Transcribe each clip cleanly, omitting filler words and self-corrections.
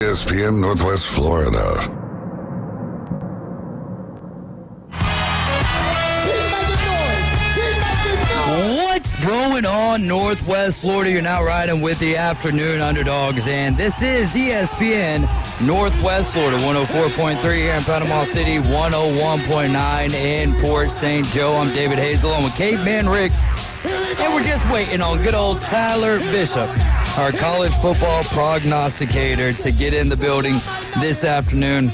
ESPN Northwest Florida. What's going on, Northwest Florida? You're now riding with the Afternoon Underdogs, and this is ESPN Northwest Florida, 104.3 here in Panama City, 101.9 in Port St. Joe. I'm David Hazel. I'm with Caveman Rick, and we're just waiting on good old Tyler Bishop, our college football prognosticator, to get in the building this afternoon.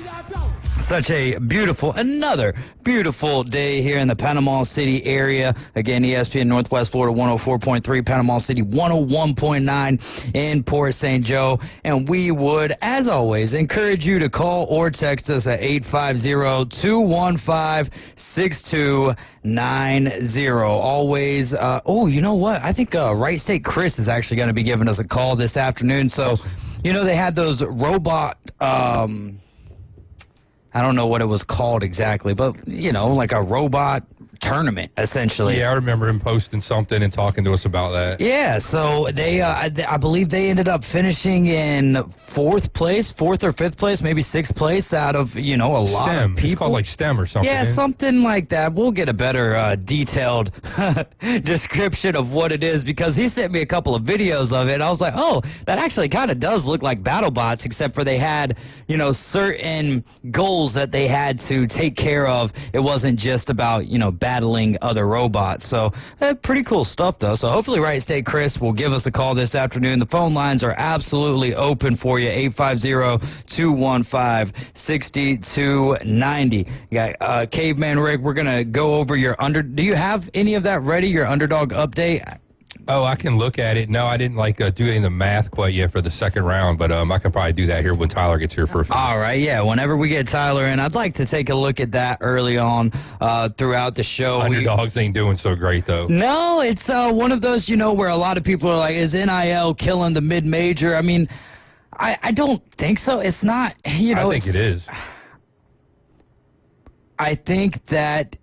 Such a another beautiful day here in the Panama City area. Again, ESPN Northwest Florida, 104.3, Panama City, 101.9 in Port St. Joe. And we would, as always, encourage you to call or text us at 850-215-6290. Always, you know what? I think Wright State Chris is actually going to be giving us a call this afternoon. So, you know, they had those robot... I don't know what it was called exactly, but, you know, like a robot tournament, essentially. Yeah, I remember him posting something and talking to us about that. Yeah, so they, I believe they ended up finishing in fourth or fifth place, maybe sixth place out of, you know, a lot of people. It's called like STEM or something. Yeah, something like that. We'll get a better detailed description of what it is, because he sent me a couple of videos of it. I was like, oh, that actually kind of does look like BattleBots, except for they had, you know, certain goals that they had to take care of. It wasn't just about, you know, battling other robots. So pretty cool stuff, though. So hopefully Wright State Chris will give us a call this afternoon. The phone lines are absolutely open for you, 850-215-6290. Got Caveman Rick, we're going to go over your do you have any of that ready, your underdog update? Oh, I can look at it. No, I didn't do any of the math quite yet for the second round, but I can probably do that here when Tyler gets here for a few. All right, yeah. Whenever we get Tyler in, I'd like to take a look at that early on throughout the show. Underdogs ain't doing so great, though. No, it's one of those, you know, where a lot of people are like, is NIL killing the mid-major? I mean, I don't think so. It's not, you know. I think it is. I think that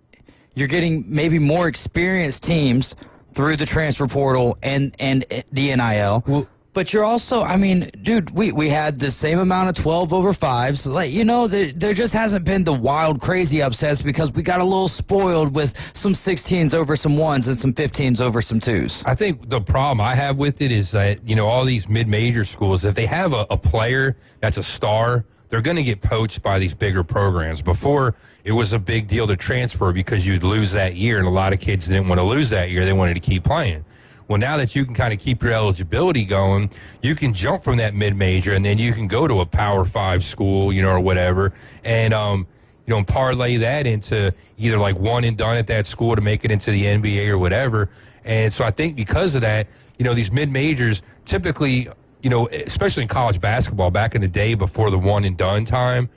you're getting maybe more experienced teams through the transfer portal and the NIL. Well, but you're also, I mean, dude, we had the same amount of 12 over 5s. Like, you know, there just hasn't been the wild, crazy upsets because we got a little spoiled with some 16s over some 1s and some 15s over some 2s. I think the problem I have with it is that, you know, all these mid-major schools, if they have a player that's a star, they're going to get poached by these bigger programs. Before, it was a big deal to transfer because you'd lose that year, and a lot of kids didn't want to lose that year. They wanted to keep playing. Well, now that you can kind of keep your eligibility going, you can jump from that mid-major, and then you can go to a Power 5 school, you know, or whatever, and, you know, parlay that into either like one and done at that school to make it into the NBA or whatever. And so I think because of that, you know, these mid-majors typically – you know, especially in college basketball back in the day before the one and done time,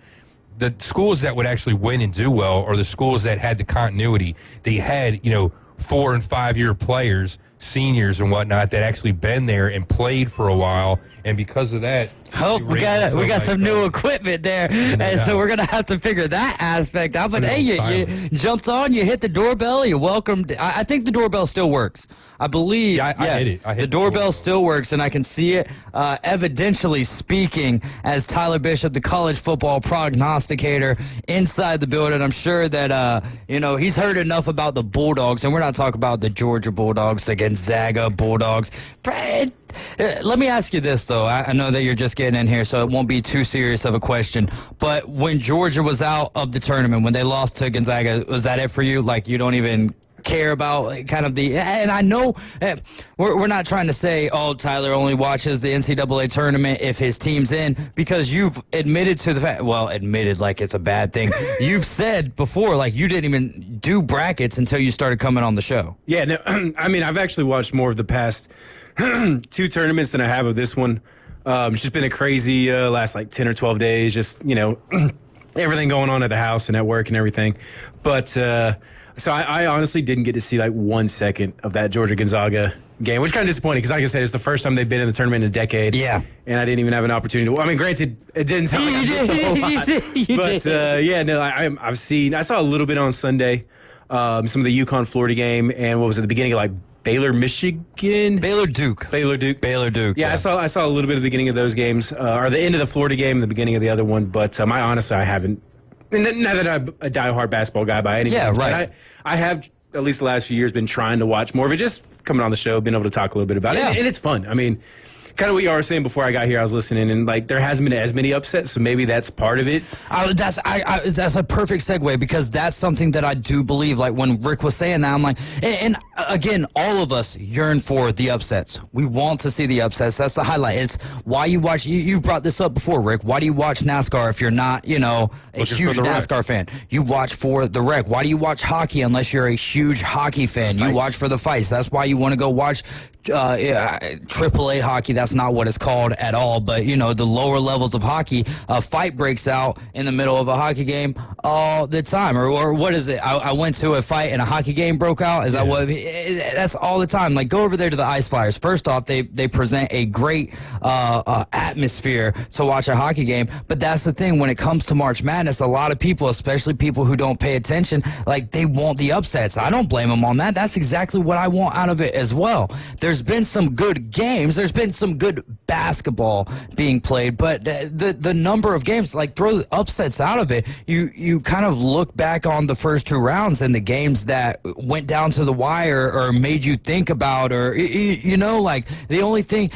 the schools that would actually win and do well are the schools that had the continuity. They had, you know, 4 and 5 year players, seniors and whatnot, that actually been there and played for a while. And because of that, we got some new equipment there, and so we're gonna have to figure that aspect out. But hey, you jumped on, you hit the doorbell, you welcomed. I think the doorbell still works. I believe. Yeah, I hit it. The doorbell still works, and I can see it. Evidentially speaking, as Tyler Bishop, the college football prognosticator, inside the building, I'm sure that you know, he's heard enough about the Bulldogs, and we're not talking about the Georgia Bulldogs, the Gonzaga Bulldogs. Let me ask you this, though. I know that you're just getting in here, so it won't be too serious of a question. But when Georgia was out of the tournament, when they lost to Gonzaga, was that it for you? Like, you don't even care about kind of the, and I know we're not trying to say, oh, Tyler only watches the NCAA tournament if his team's in, because you've admitted to the fact, well, admitted like it's a bad thing. You've said before, like, you didn't even do brackets until you started coming on the show. Yeah, no, I mean, I've actually watched more of the past 2 tournaments than I have of this one. It's just been a crazy last like 10 or 12 days, just, you know, everything going on at the house and at work and everything. But so I honestly didn't get to see like 1 second of that Georgia-Gonzaga game, which is kind of disappointing because, like I said, it's the first time they've been in the tournament in a decade. Yeah. And I didn't even have an opportunity to. I mean, granted, it didn't sound like I missed a whole lot. But yeah, no, I saw a little bit on Sunday, some of the UConn-Florida game, and what was it, the beginning of like Baylor, Michigan. Baylor Duke. Baylor Duke. Baylor Duke. Yeah, I saw a little bit of the beginning of those games, or the end of the Florida game and the beginning of the other one. But honestly, I haven't. Not that I'm a diehard basketball guy by any means. Right. But I have, at least the last few years, been trying to watch more of it, just coming on the show, being able to talk a little bit about it. And it's fun. I mean, kind of what you were saying before I got here, I was listening, and like there hasn't been as many upsets, so maybe that's part of it. That's a perfect segue, because that's something that I do believe. Like when Rick was saying that, I'm like, and again, all of us yearn for the upsets. We want to see the upsets. That's the highlight. It's why you watch. You brought this up before, Rick. Why do you watch NASCAR if you're not, a huge NASCAR fan? You watch for the wreck. Why do you watch hockey unless you're a huge hockey fan? You watch for the fights. That's why you want to go watch AAA hockey. That's not what it's called at all, but the lower levels of hockey, a fight breaks out in the middle of a hockey game all the time, or what is it? I went to a fight and a hockey game broke out. Is that what? That's all the time. Like, go over there to the Ice Flyers. First off, they present a great atmosphere to watch a hockey game, but that's the thing when it comes to March Madness. A lot of people, especially people who don't pay attention, like they want the upsets. I don't blame them on that. That's exactly what I want out of it as well. There's been some good games. There's been some good basketball being played, but the number of games, like, throw upsets out of it. You kind of look back on the first two rounds and the games that went down to the wire or made you think about, or like the only thing.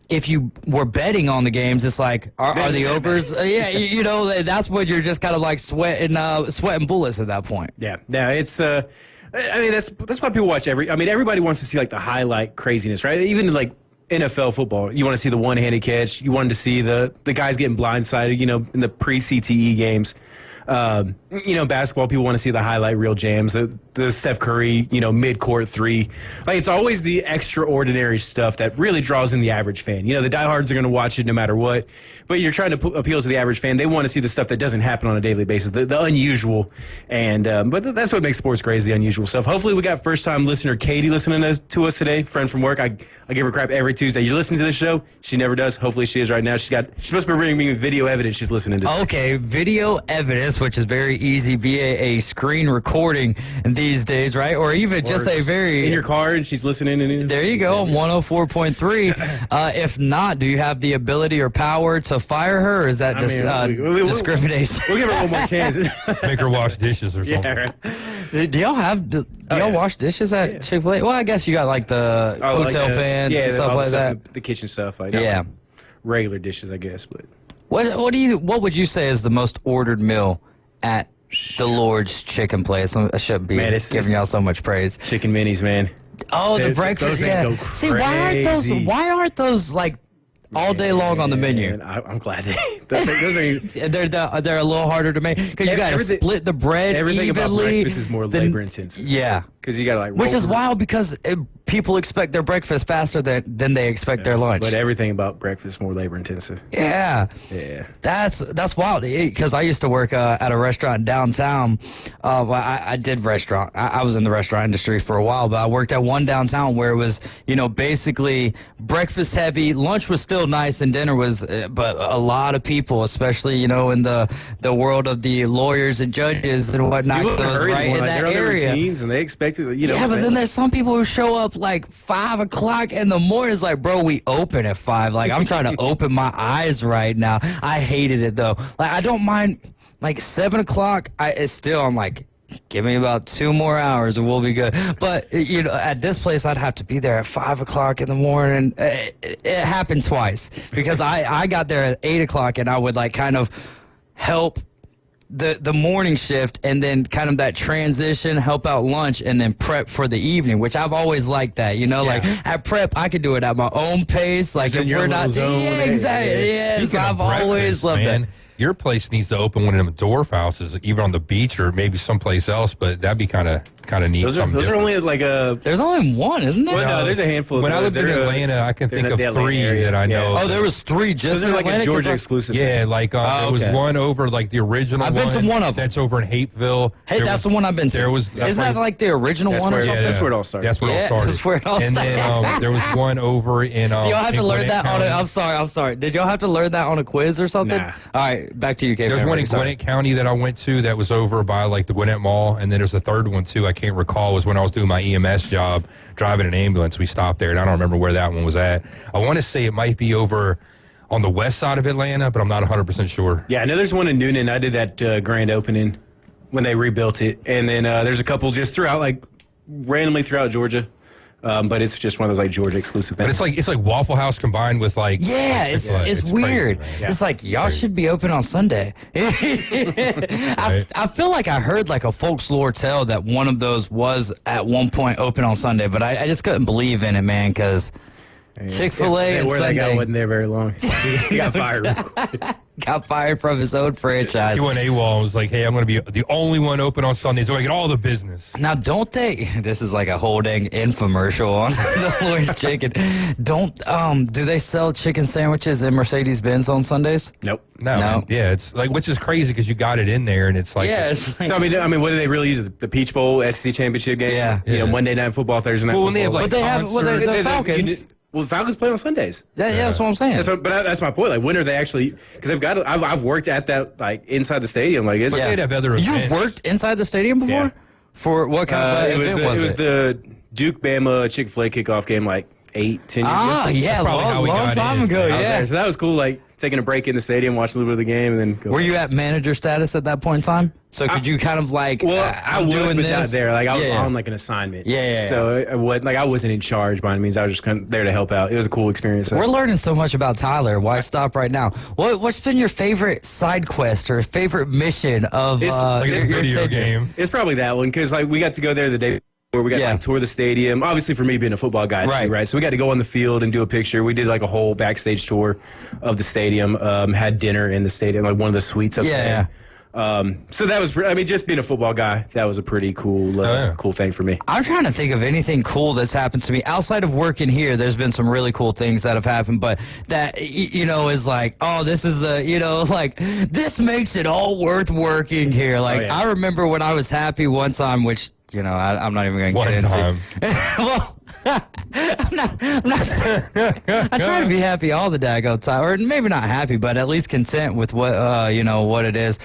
If you were betting on the games, it's like, are the overs? That's when you're just kind of like sweating bullets at that point. Yeah, it's. That's why people watch everybody wants to see like the highlight craziness, right? Even like NFL football, you want to see the one-handed catch. You wanted to see the guys getting blindsided, in the pre-CTE games. Basketball, people want to see the highlight reel jams, the Steph Curry, mid-court three. Like, it's always the extraordinary stuff that really draws in the average fan. The diehards are going to watch it no matter what, but you're trying to appeal to the average fan. They want to see the stuff that doesn't happen on a daily basis, the unusual. And but that's what makes sports great, is the unusual stuff. Hopefully, we got first-time listener Katie listening to us today, friend from work. I give her crap every Tuesday. You listening to this show? She never does. Hopefully, she is right now. She's supposed to be bringing me video evidence she's listening to. Okay, video evidence, which is very easy via a screen recording these days, right? Or even just a very... in your car and she's listening. There you go, 104.3. If not, do you have the ability or power to fire her, or is that discrimination? We'll give her one more chance. Make her wash dishes or something. Yeah, right. Do y'all wash dishes at Chick-fil-A? Well, I guess you got like the hotel fans and stuff like that. The kitchen stuff. Regular dishes, I guess. But what would you say is the most ordered meal at the Lord's Chicken Place? I shouldn't be giving y'all so much praise. Chicken minis, man. Oh, the breakfast. Those things go See, why aren't those like all day long on the menu? I'm glad those are. They're a little harder to make because you got to split the bread everything evenly. About breakfast is more labor intensive. Yeah, because you got to like. Which is wild because people expect their breakfast faster than they expect their lunch. But everything about breakfast is more labor intensive. Yeah. That's wild because I used to work at a restaurant downtown. I did restaurant. I was in the restaurant industry for a while, but I worked at one downtown where it was basically breakfast heavy. Lunch was still nice and dinner was, but a lot of people, especially in the world of the lawyers and judges and whatnot, goes right in that area. Routines and they expect it. Yeah, but then there's some people who show up like 5 o'clock in the morning. It's like, bro, we open at 5. Like, I'm trying to open my eyes right now. I hated it though. Like, I don't mind like 7 o'clock. I'm like, give me about 2 more hours and we'll be good. But at this place, I'd have to be there at 5 o'clock in the morning. It happened twice because I got there at 8 o'clock and I would like kind of help the morning shift and then kind of that transition, help out lunch, and then prep for the evening, which I've always liked that. Like at prep, I could do it at my own pace. Like if we're not, exactly. Yes, I've always loved that. Your place needs to open one of them dwarf houses, even on the beach or maybe someplace else. But that'd be kind of neat. Those are only like a. There's only one, isn't there? Well, no, there's a handful. Of when those. I lived in Atlanta, I can think of 3 that I know. Oh, there was 3 just in like Atlanta? a Georgia exclusive. Yeah, like there was one over like the original. I've been to one of them. That's over in Hateville. Hey, that's the one I've been to. Isn't that like the original one or something? That's where it all started. That's where it all started. That's where it all started. And then there was one over in. Do y'all have to learn that on I'm sorry. Did y'all have to learn that on a quiz or something? Nah. All right, back to you, Kate. There's one in Gwinnett County that I went to that was over by like the Gwinnett Mall, and then there's a third one too. I I can't recall, was when I was doing my EMS job, driving an ambulance. We stopped there, and I don't remember where that one was at. I want to say it might be over on the west side of Atlanta, but I'm not 100% sure. Yeah, I know there's one in Noonan. I did that grand opening when they rebuilt it. And then there's a couple just throughout, like, randomly throughout Georgia. But it's just one of those, like, Georgia exclusive things. But it's like Waffle House combined with, like... Yeah, it's weird. Crazy, it's like, y'all should be open on Sunday. I feel like I heard, like, a folklore tale that one of those was at one point open on Sunday, but I just couldn't believe in it, man, because... Chick-fil-A and Sunday. That guy wasn't there very long. He got fired real quick. Got fired from his own franchise. He went AWOL and was like, hey, I'm going to be the only one open on Sundays, so I get all the business. Now, don't they... This is like a whole dang infomercial on the Lord's Chicken. Do they sell chicken sandwiches in Mercedes-Benz on Sundays? Nope. No. Man. Yeah, it's like, which is crazy because you got it in there and it's like... Yeah, it's like, so, I mean, what do they really use? The Peach Bowl, SEC Championship game? Yeah. You know, Monday Night Football, Thursday Night Football. When they have, like, but they have the Falcons. Well, the Falcons play on Sundays. Yeah, that's what I'm saying. But that's my point. Like, when are they actually? Because I've worked at that, like, inside the stadium. Like, it's, But they'd have other events. You've worked inside the stadium before? Yeah. For what kind of event was it? It was the Duke Bama Chick-fil-A kickoff game, like 8-10 years ago. Yeah, probably how we long got time in. ago. I was Yeah. there. So that was cool. Like, taking a break in the stadium, watching a little bit of the game, and then go. Were you at manager status at that point in time? So could you kind of like? Well, I was, doing but this? not there. Like, I was Yeah. on, like, an assignment. Yeah. So I wasn't in charge by any means. I was just kind of there to help out. It was a cool experience. We're learning so much about Tyler. Why stop right now? What's been your favorite side quest or favorite mission of Like this your video tenure? game. It's probably that one because, like, we got to go there the day where we got to, like, tour the stadium. Obviously, for me being a football guy, Right. too, right? So we got to go on the field and do a picture. We did, like, a whole backstage tour of the stadium. Had dinner in the stadium, like one of the suites up there. So that was, just being a football guy, that was a pretty cool, cool thing for me. I'm trying to think of anything cool that's happened to me outside of working here. There's been some really cool things that have happened, but that is like, oh, this is like this makes it all worth working here. Like, yeah. I remember when I was happy one time, which I'm not even going to get into. One time. Well, I'm not. I try to be happy all the daggone time, or maybe not happy, but at least content with what what it is.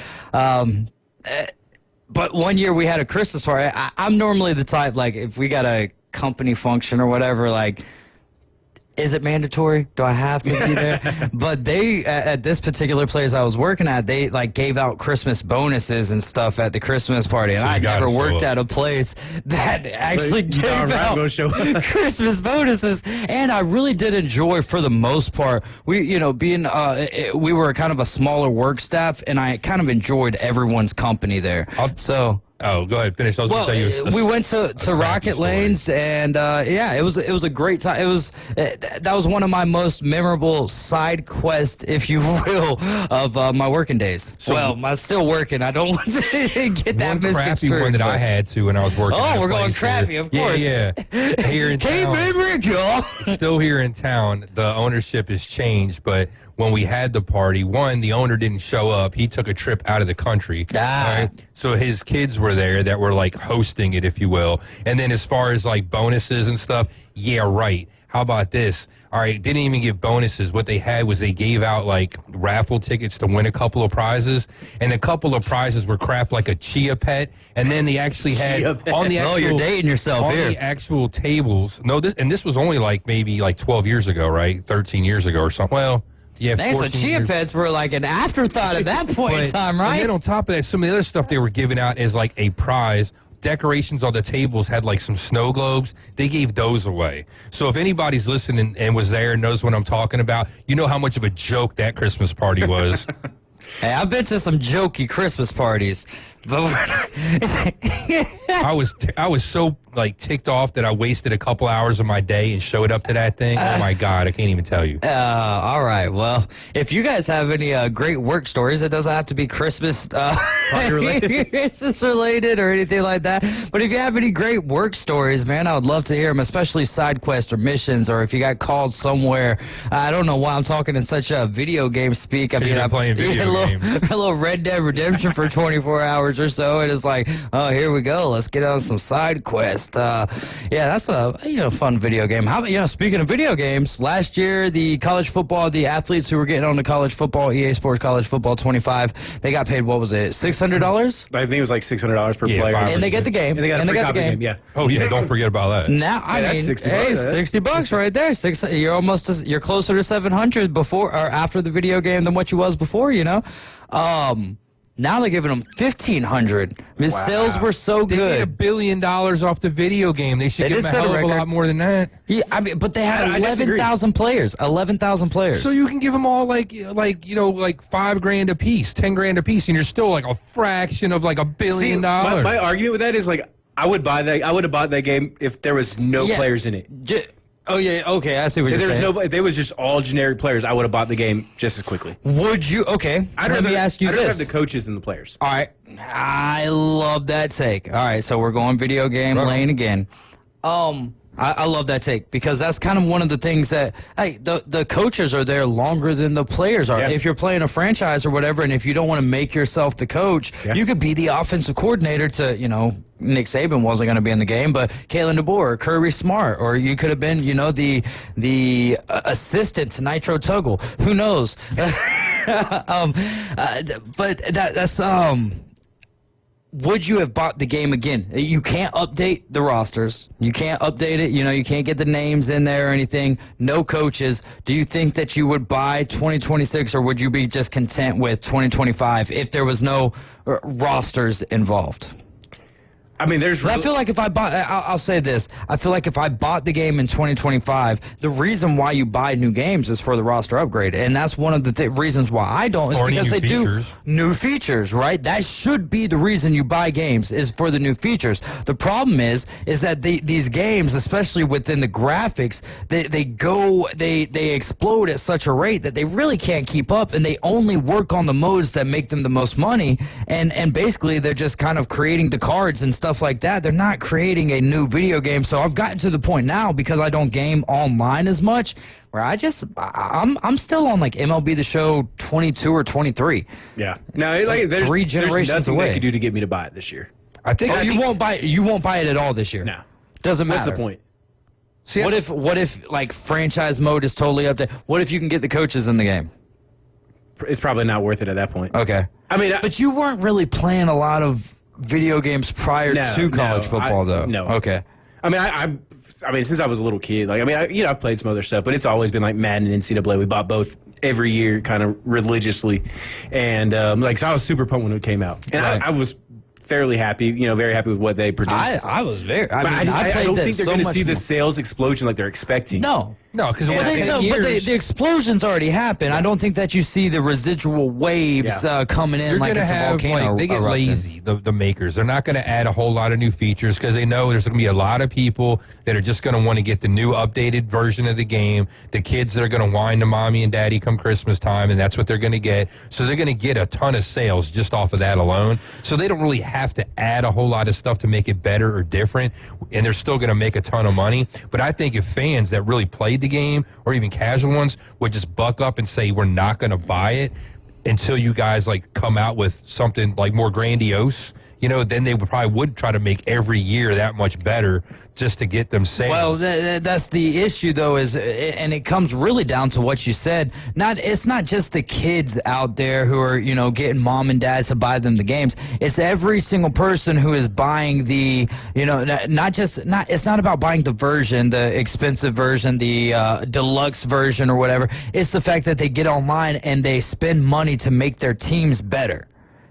But one year we had a Christmas party. I'm normally the type, like, if we got a company function or whatever, like, is it mandatory? Do I have to be there? But they, at this particular place I was working at, they, like, gave out Christmas bonuses and stuff at the Christmas party. And So you I gotta never show worked up. at a place that actually Like, gave darn right, I'm out gonna show up. Christmas bonuses. And I really did enjoy, for the most part, we were kind of a smaller work staff, and I kind of enjoyed everyone's company there. Oh, go ahead, finish. I was Well, going to tell you. we went to Rocket story. Lanes, and it was a great time. It was that was one of my most memorable side quests, if you will, of my working days. I'm still working. I don't want to get that One crappy misconstrued. one that I but- had to when I was working. Oh, at a we're going place crappy, here. of course. Yeah. Here in Hey, town. baby, y'all. Still here in town. The ownership has changed, but when we had the party, the owner didn't show up. He took a trip out of the country. Ah. So his kids were there that were, like, hosting it, if you will. And then as far as, like, bonuses and stuff, yeah, right. How about this? All right, didn't even give bonuses. What they had was they gave out, like, raffle tickets to win a couple of prizes, and a couple of prizes were crap, like a Chia Pet, and then they actually had Chia Pet. on the actual, You're dating yourself on here. the actual tables. No, this was only maybe 12 years ago, right? 13 years ago or something. Well, yeah, Thanks, so 14 Chia years. Pets were like an afterthought at that point in time, right? And then on top of that, some of the other stuff they were giving out as, like, a prize. Decorations on the tables had, like, some snow globes. They gave those away. So if anybody's listening and was there and knows what I'm talking about, you know how much of a joke that Christmas party was. Hey, I've been to some jokey Christmas parties, but I was so, like, ticked off that I wasted a couple hours of my day and showed up to that thing. Oh my God, I can't even tell you. all right. Well, if you guys have any great work stories, it doesn't have to be Christmas related. Christmas related or anything like that. But if you have any great work stories, man, I would love to hear them, especially side quests or missions, or if you got called somewhere. I don't know why I'm talking in such a video game speak. I mean, you're I'm playing video games. a little Red Dead Redemption for 24 hours hours or so, and it's like, oh, here we go. Let's get on some side quest. Yeah, that's a fun video game. How about, speaking of video games, last year the college football, the athletes who were getting on to college football, EA Sports College Football 25, they got paid, what was it, $600? I think it was like $600 per player. And they get the game. And they got a free copy of the game, yeah. Oh, yeah, don't forget about that. Now, I mean, that's $60. hey, $60 right there. You're closer to 700 before or after the video game than what you was before, Now they're giving them $1,500. His sales were so They good. made $1 billion off the video game. They should They give did them a set a hell of a record. lot more than that. Yeah, but they had I disagree. 11,000 players. 11,000 players. So you can give them all like $5,000 a piece, $10,000 a piece, and you're still like a fraction of like $1 billion. My argument with that is like I would have bought that game if there was no players in it. Oh yeah, okay, I see what If you're there was saying. if they was just all generic players, I would have bought the game just as quickly. Would you? Okay, let me ask you I'd rather this. have the coaches than the players. All right, I love that take. All right, so we're going video game lane again. I love that take because that's kind of one of the things that the coaches are there longer than the players are. Yeah. If you're playing a franchise or whatever, and if you don't want to make yourself the coach, you could be the offensive coordinator to, Nick Saban wasn't going to be in the game, but Kalen DeBoer, or Kirby Smart, or you could have been, the assistant to Nitro Tuggle. Who knows? But that's would you have bought the game again? You can't update the rosters. You can't update it. You can't get the names in there or anything. No coaches. Do you think that you would buy 2026, or would you be just content with 2025 if there was no rosters involved? I mean, I feel like if I bought, I'll say this. I feel like if I bought the game in 2025, the reason why you buy new games is for the roster upgrade. And that's one of the reasons why I don't, is because they do new features, right? That should be the reason you buy games, is for the new features. The problem is that these games, especially within the graphics, they explode at such a rate that they really can't keep up, and they only work on the modes that make them the most money. And basically they're just kind of creating the cards and stuff like that. They're not creating a new video game. So I've gotten to the point now, because I don't game online as much, where I'm still on like MLB The Show 22 or 23. Yeah. No, there's 3 generations there's nothing away. they could do to get me to buy it this year. You won't buy it at all this year. No. Doesn't matter. What's the point? See, What if like franchise mode is totally updated? What if you can get the coaches in the game? It's probably not worth it at that point. Okay. I mean, but you weren't really playing a lot of video games prior to college football, though. No. Okay. I mean, I mean, since I was a little kid, I've played some other stuff, but it's always been like Madden and NCAA. We bought both every year, kind of religiously, and so I was super pumped when it came out, and I was fairly happy, very happy with what they produced. I was very. I don't think they're going to see the sales explosion like they're expecting. No, because but the explosions already happened. I don't think that you see the residual waves coming in. You're like gonna it's a have volcano they get erupting. lazy. The makers, they're not going to add a whole lot of new features because they know there's going to be a lot of people that are just going to want to get the new updated version of the game. The kids that are going to whine to mommy and daddy come Christmas time, and that's what they're going to get. So they're going to get a ton of sales just off of that alone. So they don't really have to add a whole lot of stuff to make it better or different, and they're still going to make a ton of money. But I think if fans that really played the game, or even casual ones, would just buck up and say, we're not going to buy it until you guys come out with something more grandiose, then they would try to make every year that much better just to get them sales. Well, that's the issue, though, and it comes really down to what you said. It's not just the kids out there who are, getting mom and dad to buy them the games. It's every single person who is buying the, it's not about buying the version, the expensive version, the deluxe version or whatever. It's the fact that they get online and they spend money to make their teams better.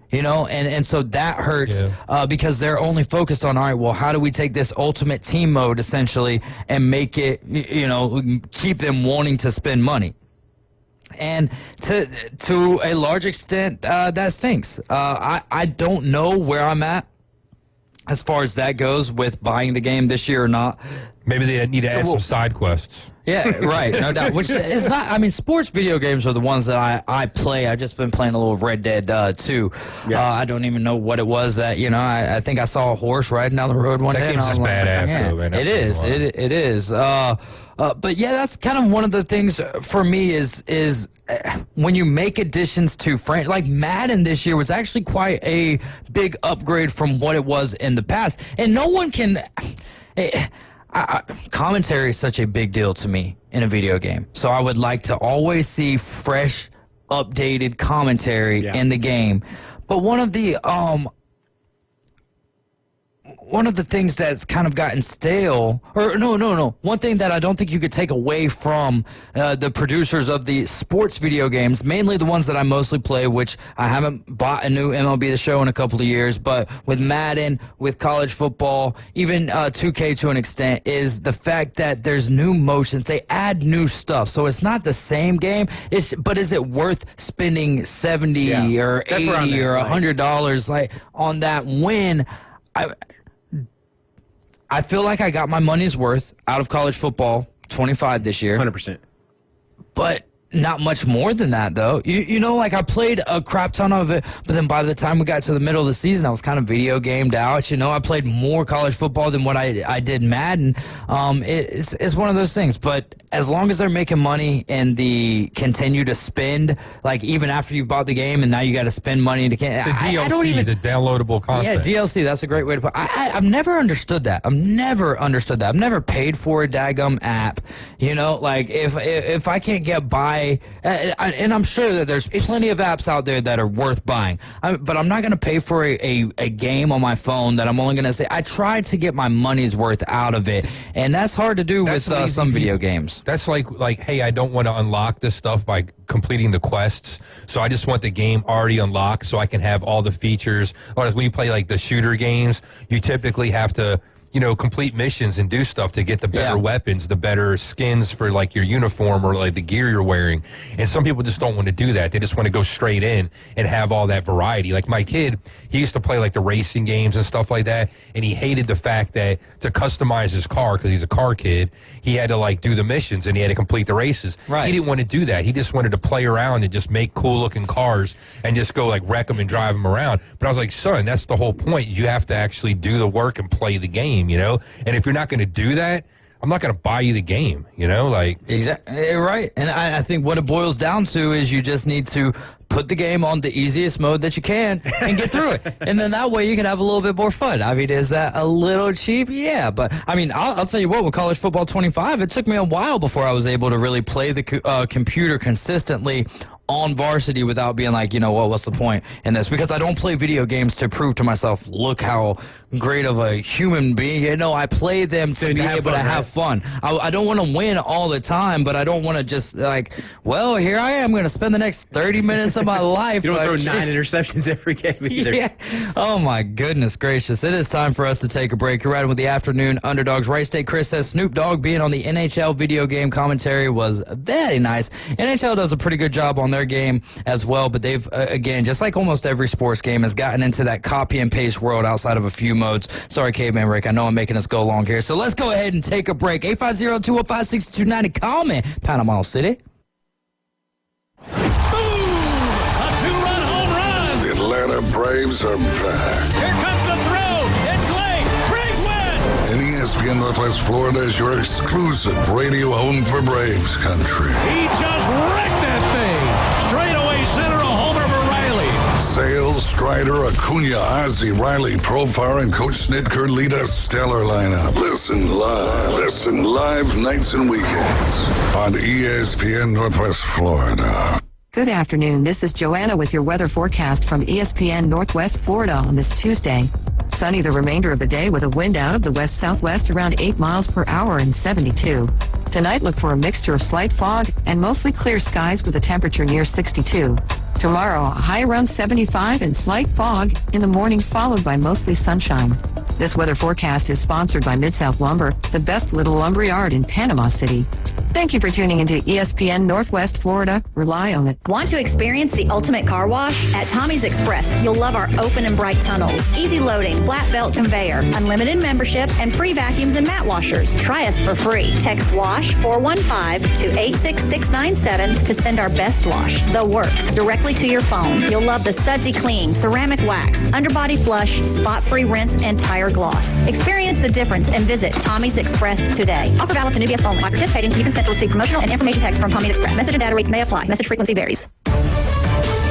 And so that hurts because they're only focused on, all right, well, how do we take this ultimate team mode essentially and make it, keep them wanting to spend money? And to a large extent, that stinks. I don't know where I'm at as far as that goes with buying the game this year or not. Maybe they need to add some side quests. Yeah, right, no doubt. Which is not. I mean, sports video games are the ones that I play. I've just been playing a little Red Dead 2. Yeah. I don't even know what it was that I think I saw a horse riding down the road one day. That game's just badass, though, man. It is. It is. But yeah, that's kind of one of the things for me is when you make additions to like Madden this year was actually quite a big upgrade from what it was in the past. And no one can... commentary is such a big deal to me in a video game. So I would like to always see fresh, updated commentary in the game. But one of the things that's kind of gotten stale, or no. One thing that I don't think you could take away from the producers of the sports video games, mainly the ones that I mostly play, which I haven't bought a new MLB The Show in a couple of years, but with Madden, with college football, even 2K to an extent, is the fact that there's new motions. They add new stuff. So it's not the same game, but is it worth spending $70 or $80 or $100 like on that when I feel like I got my money's worth out of college football, 25 this year. 100%. But not much more than that, though. You know, like I played a crap ton of it, but then by the time we got to the middle of the season, I was kind of video gamed out. You know, I played more college football than what I did Madden. It's one of those things. But as long as they're making money and the continue to spend, like even after you've bought the game and now you got to spend money to the DLC, the downloadable content. Yeah, DLC. That's a great way to put it. I've never understood that. I've never paid for a daggum app. You know, like if I can't get by. And I'm sure that there's plenty of apps out there that are worth buying. But I'm not going to pay for a game on my phone that I'm only going to say, I tried to get my money's worth out of it. And that's hard to do with some video games. That's like, hey, I don't want to unlock this stuff by completing the quests. So I just want the game already unlocked so I can have all the features. Or like when you play like the shooter games, you typically have to, you know, complete missions and do stuff to get the better weapons, the better skins for like your uniform or like the gear you're wearing. And some people just don't want to do that. They just want to go straight in and have all that variety. Like my kid, he used to play like the racing games and stuff like that. And he hated the fact that to customize his car, because he's a car kid, he had to like do the missions and he had to complete the races. Right. He didn't want to do that. He just wanted to play around and just make cool looking cars and just go like wreck them and drive them around. But I was like, son, that's the whole point. You have to actually do the work and play the game. You know, and if you're not going to do that, I'm not going to buy you the game, you know, like. Exactly. Right. And I think what it boils down to is you just need to put the game on the easiest mode that you can and get through it. And then that way you can have a little bit more fun. I mean, is that a little cheap? Yeah. But I mean, I'll tell you what, with college football 25, it took me a while before I was able to really play the computer consistently on varsity without being like, you know what, what's the point in this? Because I don't play video games to prove to myself, look how great of a human being. You know, I play them to be able to have fun. I don't want to win all the time, but I don't want to just like, well, here I am going to spend the next 30 minutes of my life. You don't like, throw 9 interceptions every game either. Yeah. Oh, my goodness gracious. It is time for us to take a break. You're riding with the Afternoon Underdogs. Right State Chris says Snoop Dogg being on the NHL video game commentary was very nice. NHL does a pretty good job on their game as well, but they've, again, just like almost every sports game, has gotten into that copy and paste world outside of a few modes. Sorry, Caveman Rick. I know I'm making us go long here. So let's go ahead and take a break. 850-205-6290. Call me, Panama City. The Atlanta Braves are back. Here comes the throw. It's late. Braves win. And ESPN Northwest Florida is your exclusive radio home for Braves country. He just wrecked that thing. Straightaway center, a homer for Riley. Sales, Strider, Acuna, Ozzie, Riley, Profar, and Coach Snitker lead a stellar lineup. Listen live nights and weekends on ESPN Northwest Florida. Good afternoon. This is Joanna with your weather forecast from ESPN Northwest Florida on this Tuesday. Sunny the remainder of the day with a wind out of the west-southwest around 8 miles per hour and 72. Tonight, look for a mixture of slight fog and mostly clear skies with a temperature near 62. Tomorrow, a high around 75 and slight fog in the morning, followed by mostly sunshine. This weather forecast is sponsored by Mid-South Lumber, the best little lumber yard in Panama City. Thank you for tuning into ESPN Northwest Florida. Rely on it. Want to experience the ultimate car wash? At Tommy's Express, you'll love our open and bright tunnels, easy loading, flat belt conveyor, unlimited membership, and free vacuums and mat washers. Try us for free. Text WASH 415 to 86697 to send our best wash, The Works, directly to your phone. You'll love the sudsy clean, ceramic wax, underbody flush, spot-free rinse, and tire gloss. Experience the difference and visit Tommy's Express today. Offer valid to new guests only. By participating, you consent to receive promotional and information text from Tommy's Express. Message and data rates may apply. Message frequency varies.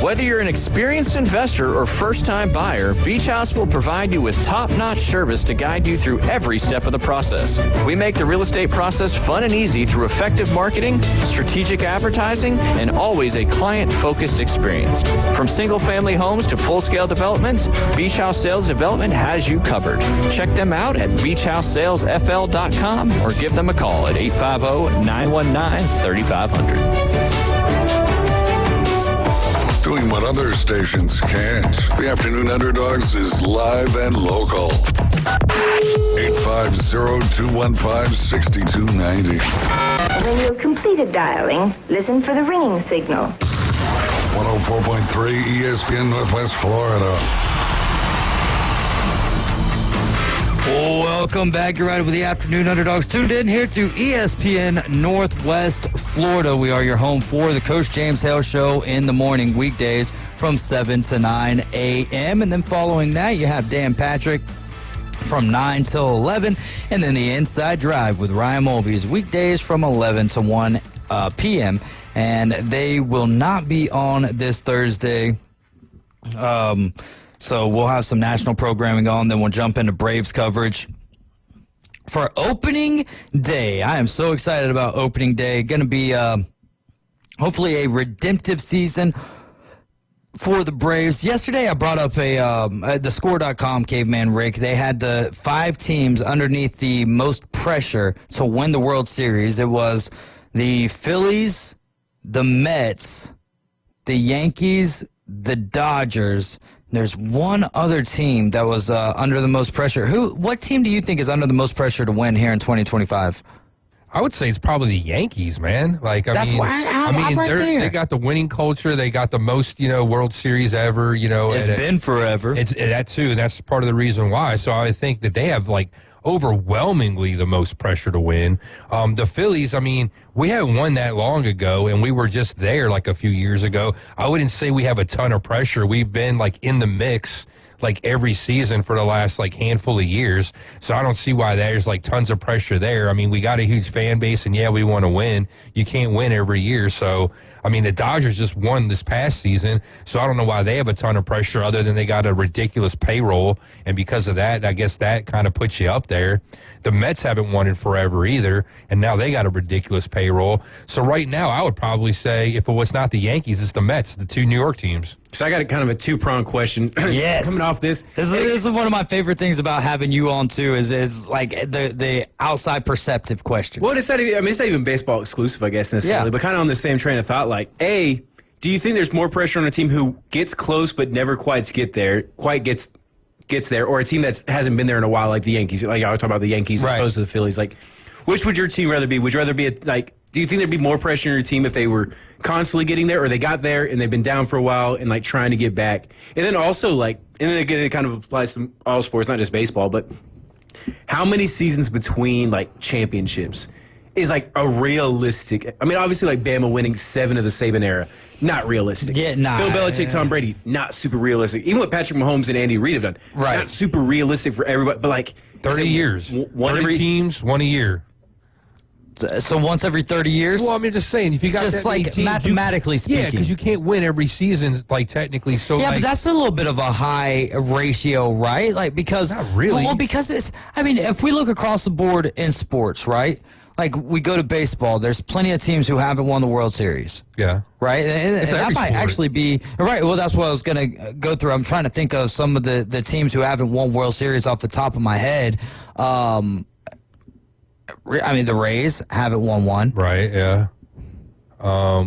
Whether you're an experienced investor or first-time buyer, Beach House will provide you with top-notch service to guide you through every step of the process. We make the real estate process fun and easy through effective marketing, strategic advertising, and always a client-focused experience. From single-family homes to full-scale developments, Beach House Sales Development has you covered. Check them out at beachhousesalesfl.com or give them a call at 850-919-3500. Doing what other stations can't. The Afternoon Underdogs is live and local. 850-215-6290. When you've completed dialing, listen for the ringing signal. 104.3 ESPN Northwest Florida. Welcome back. You're right with the Afternoon Underdogs. Tuned in here to ESPN Northwest Florida. We are your home for the Coach James Hale Show in the morning, weekdays from 7 to 9 a.m. And then following that, you have Dan Patrick from 9 till 11. And then the Inside Drive with Ryan Mulvey's weekdays from 11 to 1 p.m. And they will not be on this Thursday. So we'll have some national programming on, then we'll jump into Braves coverage. For opening day, I am so excited about opening day. Going to be hopefully a redemptive season for the Braves. Yesterday I brought up the score.com caveman Rick. They had the 5 teams underneath the most pressure to win the World Series. It was the Phillies, the Mets, the Yankees, the Dodgers. There's one other team that was under the most pressure. What team do you think is under the most pressure to win here in 2025? I would say it's probably the Yankees, man. Like, I'm right there. They got the winning culture. They got the most, World Series ever. It's been forever. It's that too. That's part of the reason why. So I think that they have overwhelmingly the most pressure to win. The Phillies, we haven't won that long ago, and we were just there a few years ago. I wouldn't say we have a ton of pressure. We've been in the mix every season for the last handful of years. So I don't see why there's tons of pressure there. We got a huge fan base, and yeah, we want to win. You can't win every year. So the Dodgers just won this past season, so I don't know why they have a ton of pressure other than they got a ridiculous payroll, and because of that, I guess that kind of puts you up there. The Mets haven't won in forever either, and now they got a ridiculous payroll. So right now, I would probably say if it was not the Yankees, it's the Mets, the 2 New York teams. So I got a kind of a 2-pronged question. Yes. Coming off this. This is one of my favorite things about having you on, too, is the outside perceptive questions. Well, it's not even baseball exclusive, I guess, necessarily, but kind of on the same train of thought. A, do you think there's more pressure on a team who gets close but never quite gets there, or a team that hasn't been there in a while, like the Yankees? I was talking about the Yankees as opposed to the Phillies. Which would your team rather be? Would you rather be do you think there'd be more pressure on your team if they were constantly getting there, or they got there and they've been down for a while and trying to get back? And then also and then again, it kind of applies to all sports, not just baseball, but how many seasons between championships is a realistic? Obviously Bama winning 7 of the Saban era, not realistic. Yeah, nah. Bill Belichick, Tom Brady, not super realistic. Even what Patrick Mahomes and Andy Reid have done, not super realistic for everybody. But 30 years, 30 teams, 1 a year. So once every 30 years? Well, just saying, if you got just that many teams, mathematically speaking. Yeah, because you can't win every season, technically. So yeah, but that's a little bit of a high ratio, right? Because not really. Well, because it's. If we look across the board in sports, right? We go to baseball. There's plenty of teams who haven't won the World Series. Yeah. Right? And that might actually be right. Well, that's what I was going to go through. I'm trying to think of some of the teams who haven't won World Series off the top of my head. The Rays haven't won one. Right, yeah.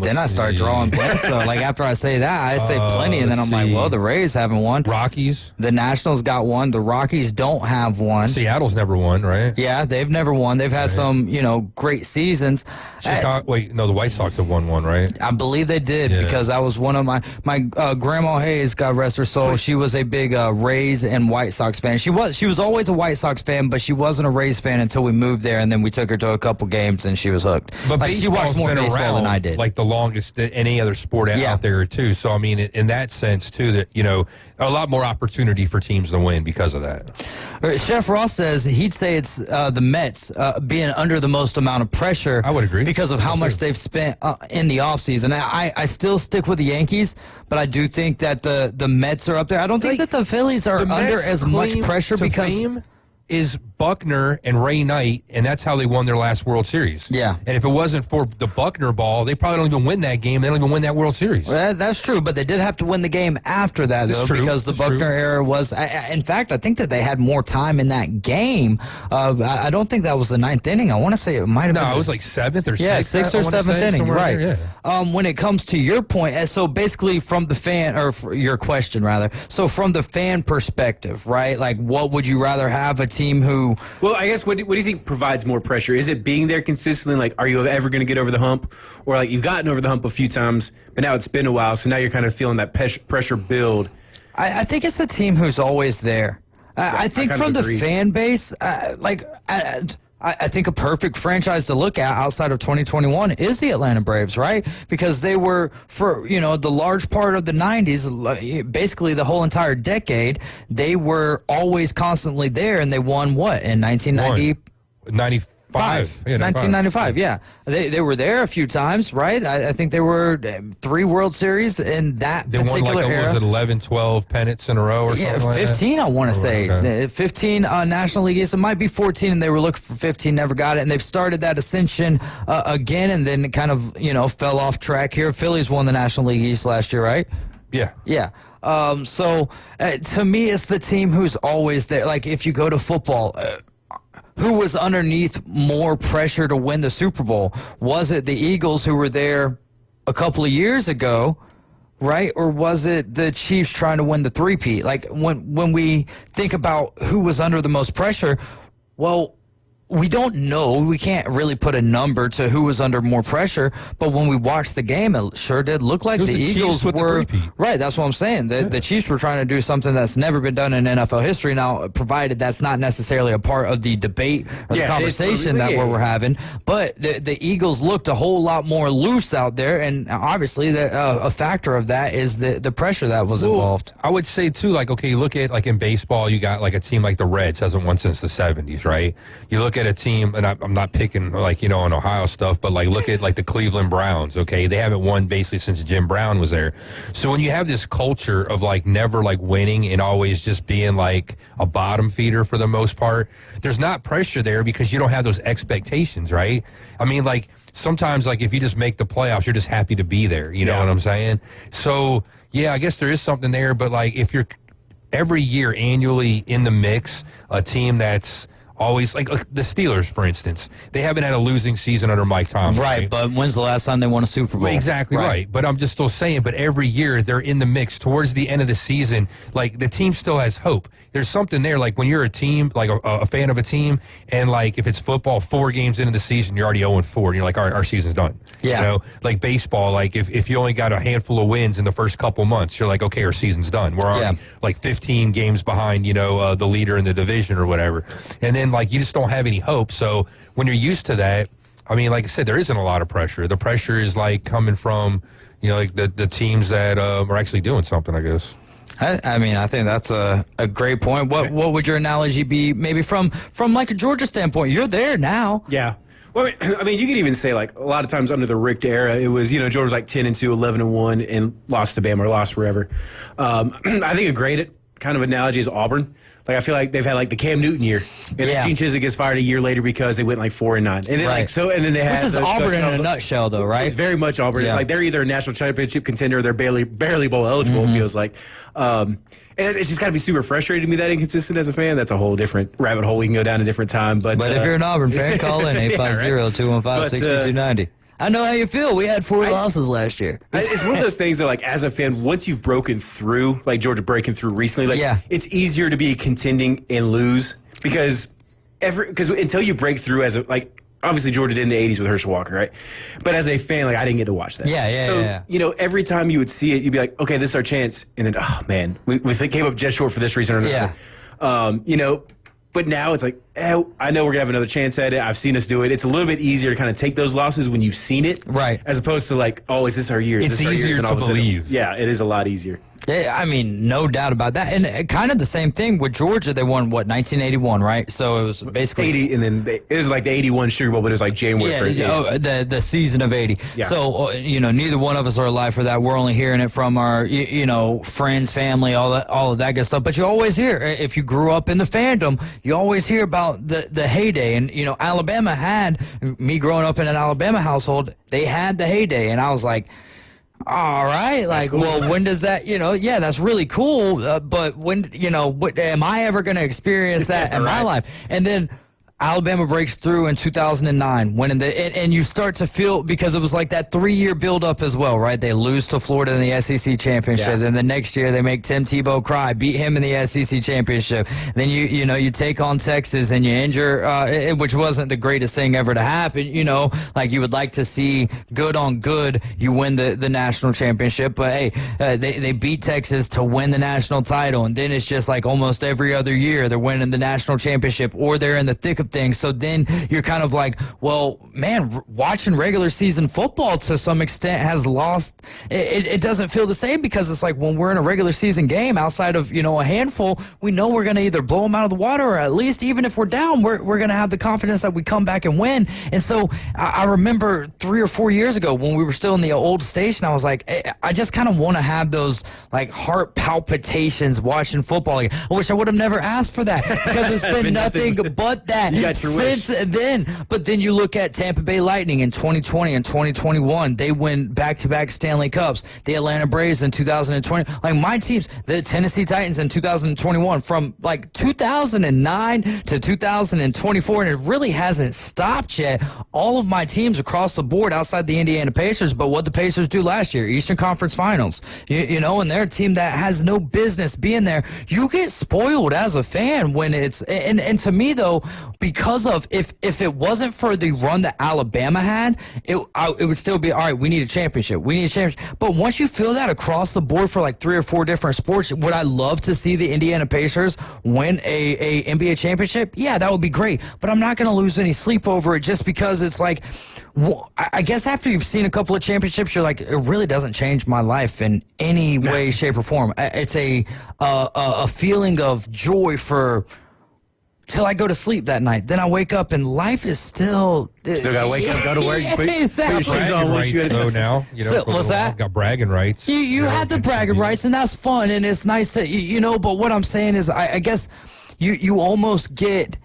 Then I start drawing blanks, though. Like, after I say that, I say plenty, and then I'm like, well, the Rays haven't won. Rockies. The Nationals got one. The Rockies don't have one. Seattle's never won, right? Yeah, they've never won. They've had some, great seasons. The White Sox have won one, right? I believe they did, because that was one of my Grandma Hayes, God rest her soul. She was a big Rays and White Sox fan. She was always a White Sox fan, but she wasn't a Rays fan until we moved there, and then we took her to a couple games, and she was hooked. But like, she watched more been baseball than I did. Like the longest than any other sport out there too. So I mean, in that sense too, that a lot more opportunity for teams to win because of that. Chef Ross says he'd say it's the Mets being under the most amount of pressure. I would agree because of how much they've spent in the offseason. I still stick with the Yankees, but I do think that the Mets are up there. I don't think that the Phillies are under as much pressure because fame is Buckner and Ray Knight, and that's how they won their last World Series. Yeah. And if it wasn't for the Buckner ball, they probably don't even win that game. They don't even win that World Series. Well, that's true, but they did have to win the game after that, though, because the Buckner era was... in fact, I think that they had more time in that game. I don't think that was the ninth inning. I want to say it might have been... No, it was like seventh or sixth. Yeah, sixth or seventh inning, right. When it comes to your point, so basically from the fan, or your question, rather, so from the fan perspective, right, like what would you rather have, a team who... Well, I guess what do you think provides more pressure? Is it being there consistently? Like, are you ever going to get over the hump? Or like you've gotten over the hump a few times, but now it's been a while, so now you're kind of feeling that pressure build. I think it's the team who's always there. I think from the fan base, I think a perfect franchise to look at outside of 2021 is the Atlanta Braves, right? Because they were, for the large part of the 90s, basically the whole entire decade, they were always constantly there, and they won what, in 1990? 95. 1995, yeah. They were there a few times, right? I think they were 3 World Series in that particular era. Was it 11, 12 pennants in a row or something like 15, that? I want to say. Okay. 15 National League East. It might be 14, and they were looking for 15, never got it. And they've started that ascension again, and then kind of, fell off track here. Phillies won the National League East last year, right? Yeah. Yeah. So to me, it's the team who's always there. Like, if you go to football... who was underneath more pressure to win the Super Bowl? Was it the Eagles, who were there a couple of years ago, right? Or was it the Chiefs trying to win the three-peat? Like, when we think about who was under the most pressure, well, we don't know. We can't really put a number to who was under more pressure. But when we watched the game, it sure did look like the Eagles were right. That's what I'm saying. The Chiefs were trying to do something that's never been done in NFL history. Now, provided that's not necessarily a part of the debate or the conversation that we're having. But the Eagles looked a whole lot more loose out there, and obviously a factor of that is the pressure that was involved. I would say too, like, okay, you look at, like, in baseball, you got like a team like the Reds hasn't won since the 70s, right? You look at a team, and I'm not picking, like, on Ohio stuff, but like, look at like the Cleveland Browns. Okay, they haven't won basically since Jim Brown was there. So when you have this culture of like never like winning and always just being like a bottom feeder for the most part, there's not pressure there because you don't have those expectations, right? I mean, like, sometimes, like, if you just make the playoffs, you're just happy to be there. You know what I'm saying? So yeah, I guess there is something there, but like, if you're every year annually in the mix, a team that's always, like the Steelers, for instance, they haven't had a losing season under Mike Tomlin. Right, but when's the last time they won a Super Bowl? Exactly right. But I'm just still saying, but every year they're in the mix. Towards the end of the season, like, the team still has hope. There's something there, like, when you're a team, like a fan of a team, and like, if it's football, 4 games into the season, you're already 0-4, and you're like, our season's done. Yeah. Like baseball, like, if you only got a handful of wins in the first couple months, you're like, okay, our season's done. We're already like 15 games behind, the leader in the division or whatever. And then, like, you just don't have any hope. So when you're used to that, I mean, like I said, there isn't a lot of pressure. The pressure is like coming from, like the teams that are actually doing something, I guess. I mean, I think that's a great point. What would your analogy be, maybe from like a Georgia standpoint? You're there now. Yeah. Well, I mean, you could even say, like, a lot of times under the Richt era, it was, Georgia was like 10-2, 11-1, and lost to Bama or lost wherever. I think a great kind of analogy is Auburn. Like, I feel like they've had like the Cam Newton year, and then Gene Chizik gets fired a year later because they went like 4-9, and then and then they had, which is Auburn in a nutshell, though, right? It's very much Auburn. Yeah. Like, they're either a national championship contender or they're barely bowl eligible. It feels like, and it's just got to be super frustrating to me that inconsistent as a fan. That's a whole different rabbit hole we can go down a different time. But if you're an Auburn fan, call in 850-215-6290. I know how you feel. We had 4 losses last year. It's one of those things that, like, as a fan, once you've broken through, like Georgia breaking through recently, like, it's easier to be contending and lose because until you break through as a, like, obviously Georgia did in the 80s with Herschel Walker, right? But as a fan, like, I didn't get to watch that. So, you know, every time you would see it, you'd be like, okay, this is our chance. And then, oh, man, we came up just short for this reason or another. You know, but now it's like, I know we're going to have another chance at it. I've seen us do it. It's a little bit easier to kind of take those losses when you've seen it. Right. As opposed to, like, oh, is this our year? It's easier to believe. Yeah, it is a lot easier. I mean, no doubt about that. And kind of the same thing with Georgia. They won, 1981, right? So it was basically 80, and then it was like the 81 Sugar Bowl, but it was like January. The season of 80. Yeah. So, you know, neither one of us are alive for that. We're only hearing it from our, you know, friends, family, all of that good stuff. But you always hear, if you grew up in the fandom, you always hear about the heyday. And, you know, Alabama had, me growing up in an Alabama household, they had the heyday. And I was like, all right, like, cool. Well, when does that, you know, that's really cool, but when, you know, am I ever going to experience that in my life? And then Alabama breaks through in 2009, winning and you start to feel, because it was like that 3-year build-up as well, right? They lose to Florida in the SEC championship. Then the next year they make Tim Tebow cry, beat him in the SEC championship. Then you take on Texas and you injure, which wasn't the greatest thing ever to happen. You know, like you would like to see good on good, you win the national championship. But hey, they beat Texas to win the national title, and then it's just like almost every other year they're winning the national championship or they're in the thick of things. So then you're kind of like, well, man, watching regular season football to some extent has lost. It doesn't feel the same, because it's like when we're in a regular season game, outside of, you know, a handful, we know we're going to either blow them out of the water, or at least even if we're down, we're going to have the confidence that we come back and win. And so I remember 3 or 4 years ago when we were still in the old station, I was like, I just kind of want to have those like heart palpitations watching football. Like, I wish I would have never asked for that, because it's been nothing but that since then. But then you look at Tampa Bay Lightning in 2020 and 2021, they win back-to-back Stanley Cups. The Atlanta Braves in 2020, like my teams, the Tennessee Titans in 2021, from like 2009 to 2024, and it really hasn't stopped yet. All of my teams across the board, outside the Indiana Pacers, but what the Pacers do last year, Eastern Conference Finals, you know, and they're a team that has no business being there. You get spoiled as a fan when it's, and to me though, because of, if it wasn't for the run that Alabama had, it would still be, all right, we need a championship. We need a championship. But once you feel that across the board for like 3 or 4 different sports, would I love to see the Indiana Pacers win a NBA championship? Yeah, that would be great. But I'm not going to lose any sleep over it, just because it's like, I guess after you've seen a couple of championships, you're like, it really doesn't change my life in any way, shape, or form. It's a feeling of joy till I go to sleep that night. Then I wake up and life is still gotta wake up, go to work. Put your shoes on once you now. You know, what's that? Got bragging rights. You had the bragging rights, and that's fun, and it's nice that you know. But what I'm saying is, I guess you almost get.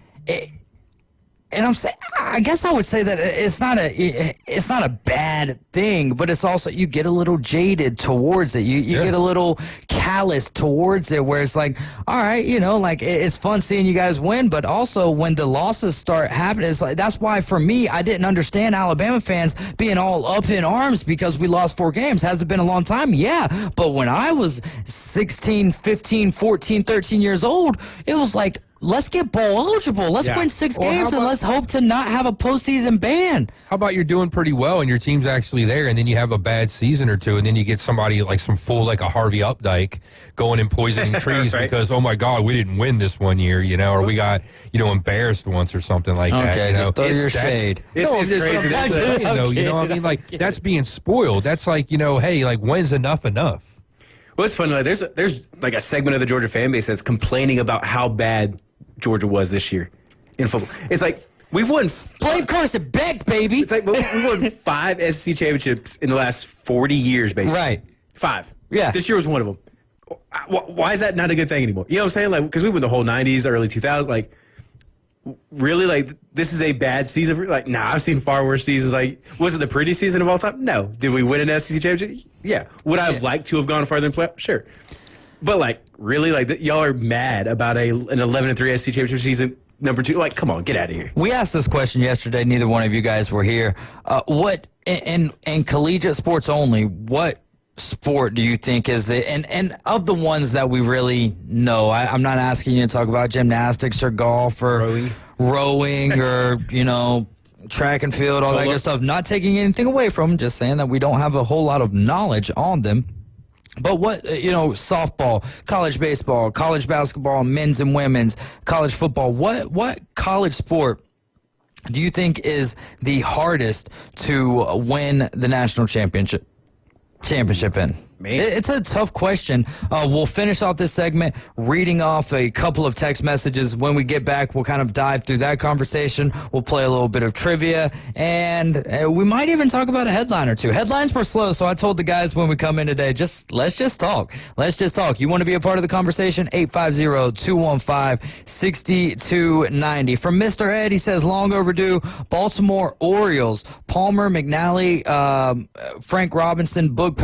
And I'm saying, I guess I would say that it's not a bad thing, but it's also, you get a little jaded towards it. You get a little callous towards it, where it's like, all right, you know, like it's fun seeing you guys win, but also when the losses start happening, it's like, that's why for me, I didn't understand Alabama fans being all up in arms because we lost 4 games. Has it been a long time? Yeah. But when I was 16, 15, 14, 13 years old, it was like, let's get bowl eligible. Let's win 6 games, and let's hope to not have a postseason ban. How about you're doing pretty well and your team's actually there, and then you have a bad season or two, and then you get somebody like some fool like a Harvey Updike going and poisoning trees because, oh my God, we didn't win this one year, you know, or we got, you know, embarrassed once or something like that. Okay, you know? just throw your shade. It's crazy. You know what I mean? Like, that's being spoiled. That's like, you know, hey, like, when's enough? Well, it's funny. Like, there's like a segment of the Georgia fan base that's complaining about how bad Georgia was this year in football. It's like, we've won. Blame Carson Beck, baby. It's like, we won 5 SEC championships in the last 40 years, basically. Right. 5. Yeah. This year was one of them. Why is that not a good thing anymore? You know what I'm saying? Like, because we won the whole 90s, early 2000s. Like, really? Like, this is a bad season for, like, nah, I've seen far worse seasons. Like, was it the prettiest season of all time? No. Did we win an SEC championship? Yeah. Would I have liked to have gone farther than playoffs? Sure. But, like, really? Like, y'all are mad about an 11-3 SEC championship season number 2. Like, come on, get out of here. We asked this question yesterday. Neither one of you guys were here. What in collegiate sports only? What sport do you think is the and of the ones that we really know? I'm not asking you to talk about gymnastics or golf or rowing or track and field, all that good stuff. Not taking anything away from them, just saying that we don't have a whole lot of knowledge on them. But what, softball, college baseball, college basketball, men's and women's, college football, what college sport do you think is the hardest to win the national championship in? It's a tough question. We'll finish off this segment reading off a couple of text messages. When we get back, we'll kind of dive through that conversation. We'll play a little bit of trivia, and we might even talk about a headline or two. Headlines were slow, so I told the guys when we come in today, let's just talk. Let's just talk. You want to be a part of the conversation? 850-215-6290. From Mr. Ed, he says, long overdue. Baltimore Orioles, Palmer, McNally, Frank Robinson, Boog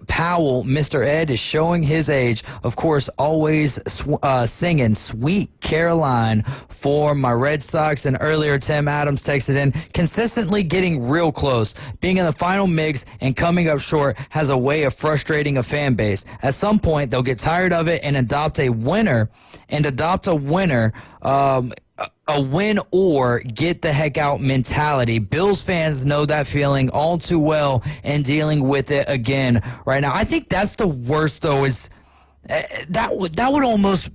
Powell, Mr. Ed is showing his age. Of course, always singing Sweet Caroline for my Red Sox. And earlier, Tim Adams texted in, consistently getting real close. Being in the final mix and coming up short has a way of frustrating a fan base. At some point, they'll get tired of it and adopt a winner, a win or get the heck out mentality. Bills fans know that feeling all too well and dealing with it again right now. I think that's the worst, though, is that would almost,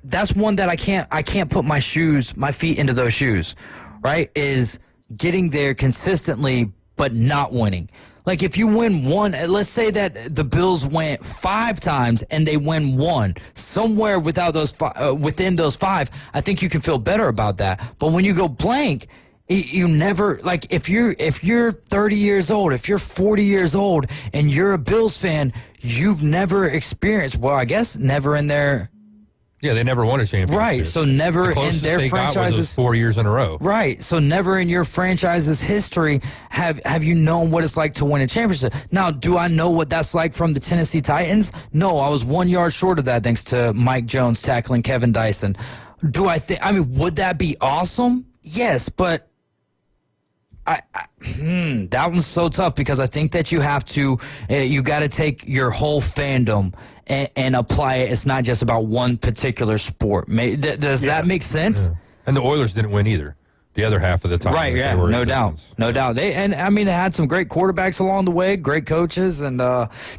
that's one that I can't put my feet into those shoes, right? Is getting there consistently but not winning. Like, if you win one, let's say that the Bills went 5 times and they win one, somewhere within those 5, I think you can feel better about that. But when you go blank, you never, like, if you're 30 years old, if you're 40 years old and you're a Bills fan, you've never experienced, well, I guess never in their... Yeah, they never won a championship. Right, so never the in their they franchises. Got was 4 years in a row. Right, so never in your franchise's history have you known what it's like to win a championship. Now, do I know what that's like from the Tennessee Titans? No, I was 1 yard short of that thanks to Mike Jones tackling Kevin Dyson. Would that be awesome? Yes, but that one's so tough because I think that you have to, you got to take your whole fandom and apply it. It's not just about one particular sport. Does that make sense? Yeah. And the Oilers didn't win either. The other half of the time. Right, yeah, no doubt. They had some great quarterbacks along the way, great coaches, and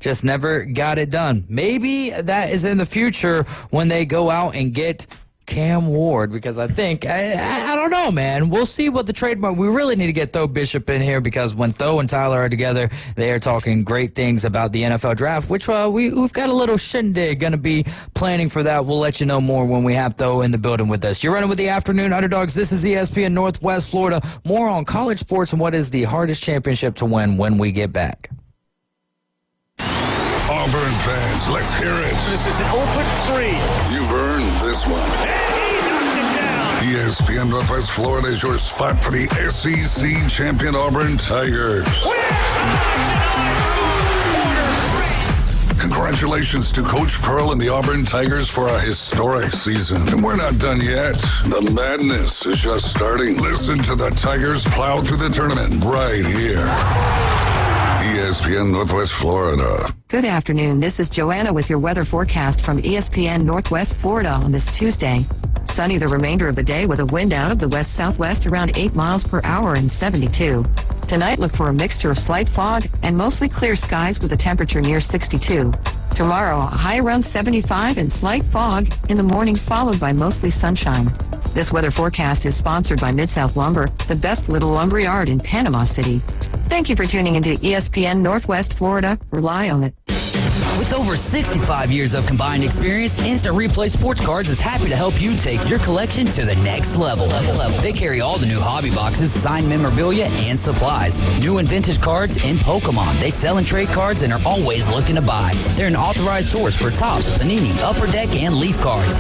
just never got it done. Maybe that is in the future when they go out and get Cam Ward, because I think, I don't know, man. We'll see what the trademark. We really need to get Tho Bishop in here, because when Tho and Tyler are together, they are talking great things about the NFL draft, which we've got a little shindig going to be planning for that. We'll let you know more when we have Tho in the building with us. You're running with the Afternoon Underdogs. This is ESPN Northwest Florida. More on college sports and what is the hardest championship to win when we get back. Auburn fans, let's hear it. This is an open 3. You've earned this one. And he knocked it down. ESPN Northwest Florida is your spot for the SEC champion Auburn Tigers. Congratulations to Coach Pearl and the Auburn Tigers for a historic season. And we're not done yet. The madness is just starting. Listen to the Tigers plow through the tournament right here. ESPN Northwest Florida. Good afternoon. This is Joanna with your weather forecast from ESPN Northwest Florida on this Tuesday. Sunny the remainder of the day with a wind out of the west-southwest around 8 miles per hour and 72. Tonight, look for a mixture of slight fog and mostly clear skies with a temperature near 62. Tomorrow, a high around 75 and slight fog in the morning, followed by mostly sunshine. This weather forecast is sponsored by Mid-South Lumber, the best little lumber yard in Panama City. Thank you for tuning into ESPN Northwest Florida. Rely on it. With over 65 years of combined experience, Instant Replay Sports Cards is happy to help you take your collection to the next level. They carry all the new hobby boxes, signed memorabilia, and supplies. New and vintage cards in Pokemon. They sell and trade cards and are always looking to buy. They're an authorized source for Topps, Panini, Upper Deck, and Leaf cards.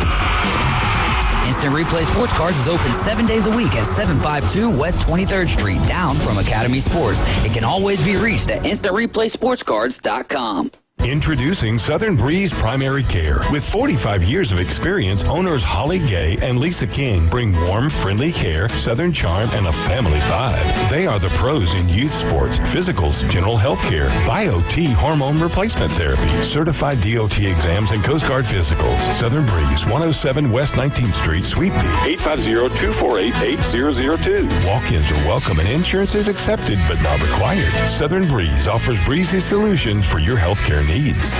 Instant Replay Sports Cards is open 7 days a week at 752 West 23rd Street, down from Academy Sports. It can always be reached at InstantReplaySportsCards.com. Introducing Southern Breeze Primary Care. With 45 years of experience, owners Holly Gay and Lisa King bring warm, friendly care, Southern charm, and a family vibe. They are the pros in youth sports, physicals, general health care, Bio-T hormone replacement therapy, certified DOT exams, and Coast Guard physicals. Southern Breeze, 107 West 19th Street, Suite B, 850-248-8002. Walk-ins are welcome and insurance is accepted but not required. Southern Breeze offers breezy solutions for your healthcare needs. It's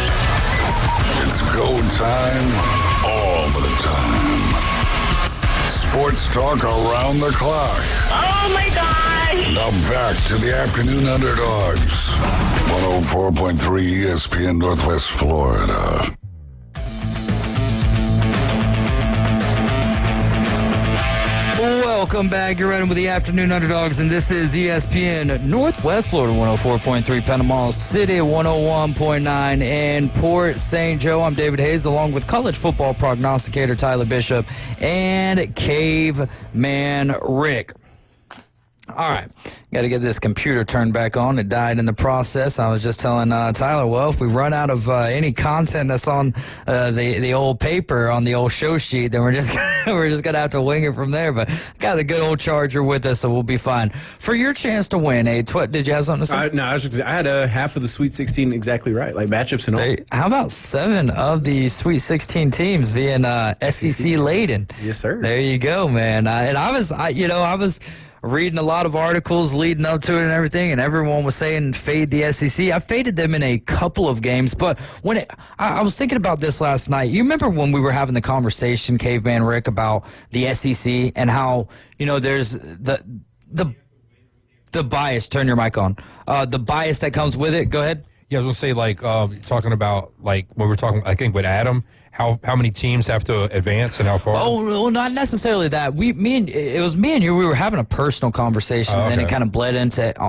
go time all the time. Sports talk around the clock. Oh my gosh! Now back to the Afternoon Underdogs. 104.3 ESPN Northwest Florida. Welcome back. You're running with the Afternoon Underdogs, and this is ESPN Northwest Florida, 104.3 Panama City, 101.9 in Port St. Joe. I'm David Hayes, along with college football prognosticator Tyler Bishop and Caveman Rick. All right, got to get this computer turned back on. It died in the process. I was just telling Tyler, well, if we run out of any content that's on the old paper on the old show sheet, then we're just gonna have to wing it from there. But I got the good old charger with us, so we'll be fine. For your chance to win, did you have something to say? No, I had half of the Sweet 16 exactly right, like matchups and all. How about 7 of the Sweet 16 teams being SEC laden? Yes, sir. There you go, man. I was reading a lot of articles leading up to it and everything, and everyone was saying fade the SEC. I faded them in a couple of games, but I was thinking about this last night. You remember when we were having the conversation, Caveman Rick, about the SEC and how, there's the bias. Turn your mic on. The bias that comes with it. Go ahead. Yeah, I was going to say, talking about, when we're talking, I think, with Adam, how many teams have to advance and how far? Oh, well, not necessarily that. It was me and you. We were having a personal conversation, and then it kind of bled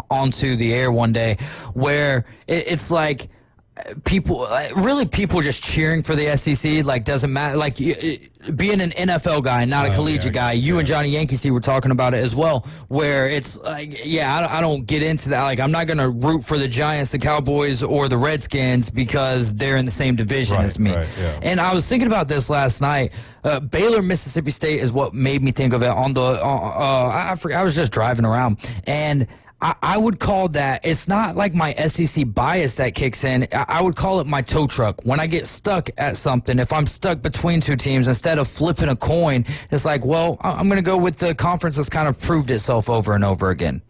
onto the air one day, where it's like people just cheering for the SEC. Like, doesn't matter. Like, being an NFL guy, not a collegiate guy. You and Johnny Yankee were talking about it as well, where it's like, I don't get into that. Like, I'm not going to root for the Giants, the Cowboys, or the Redskins because they're in the same division as me. Right, yeah. And I was thinking about this last night. Baylor, Mississippi State is what made me think of it. I was just driving around, and I would call that, it's not like my SEC bias that kicks in. I would call it my tow truck. When I get stuck at something, if I'm stuck between two teams, instead of flipping a coin, it's like, well, I'm going to go with the conference that's kind of proved itself over and over again.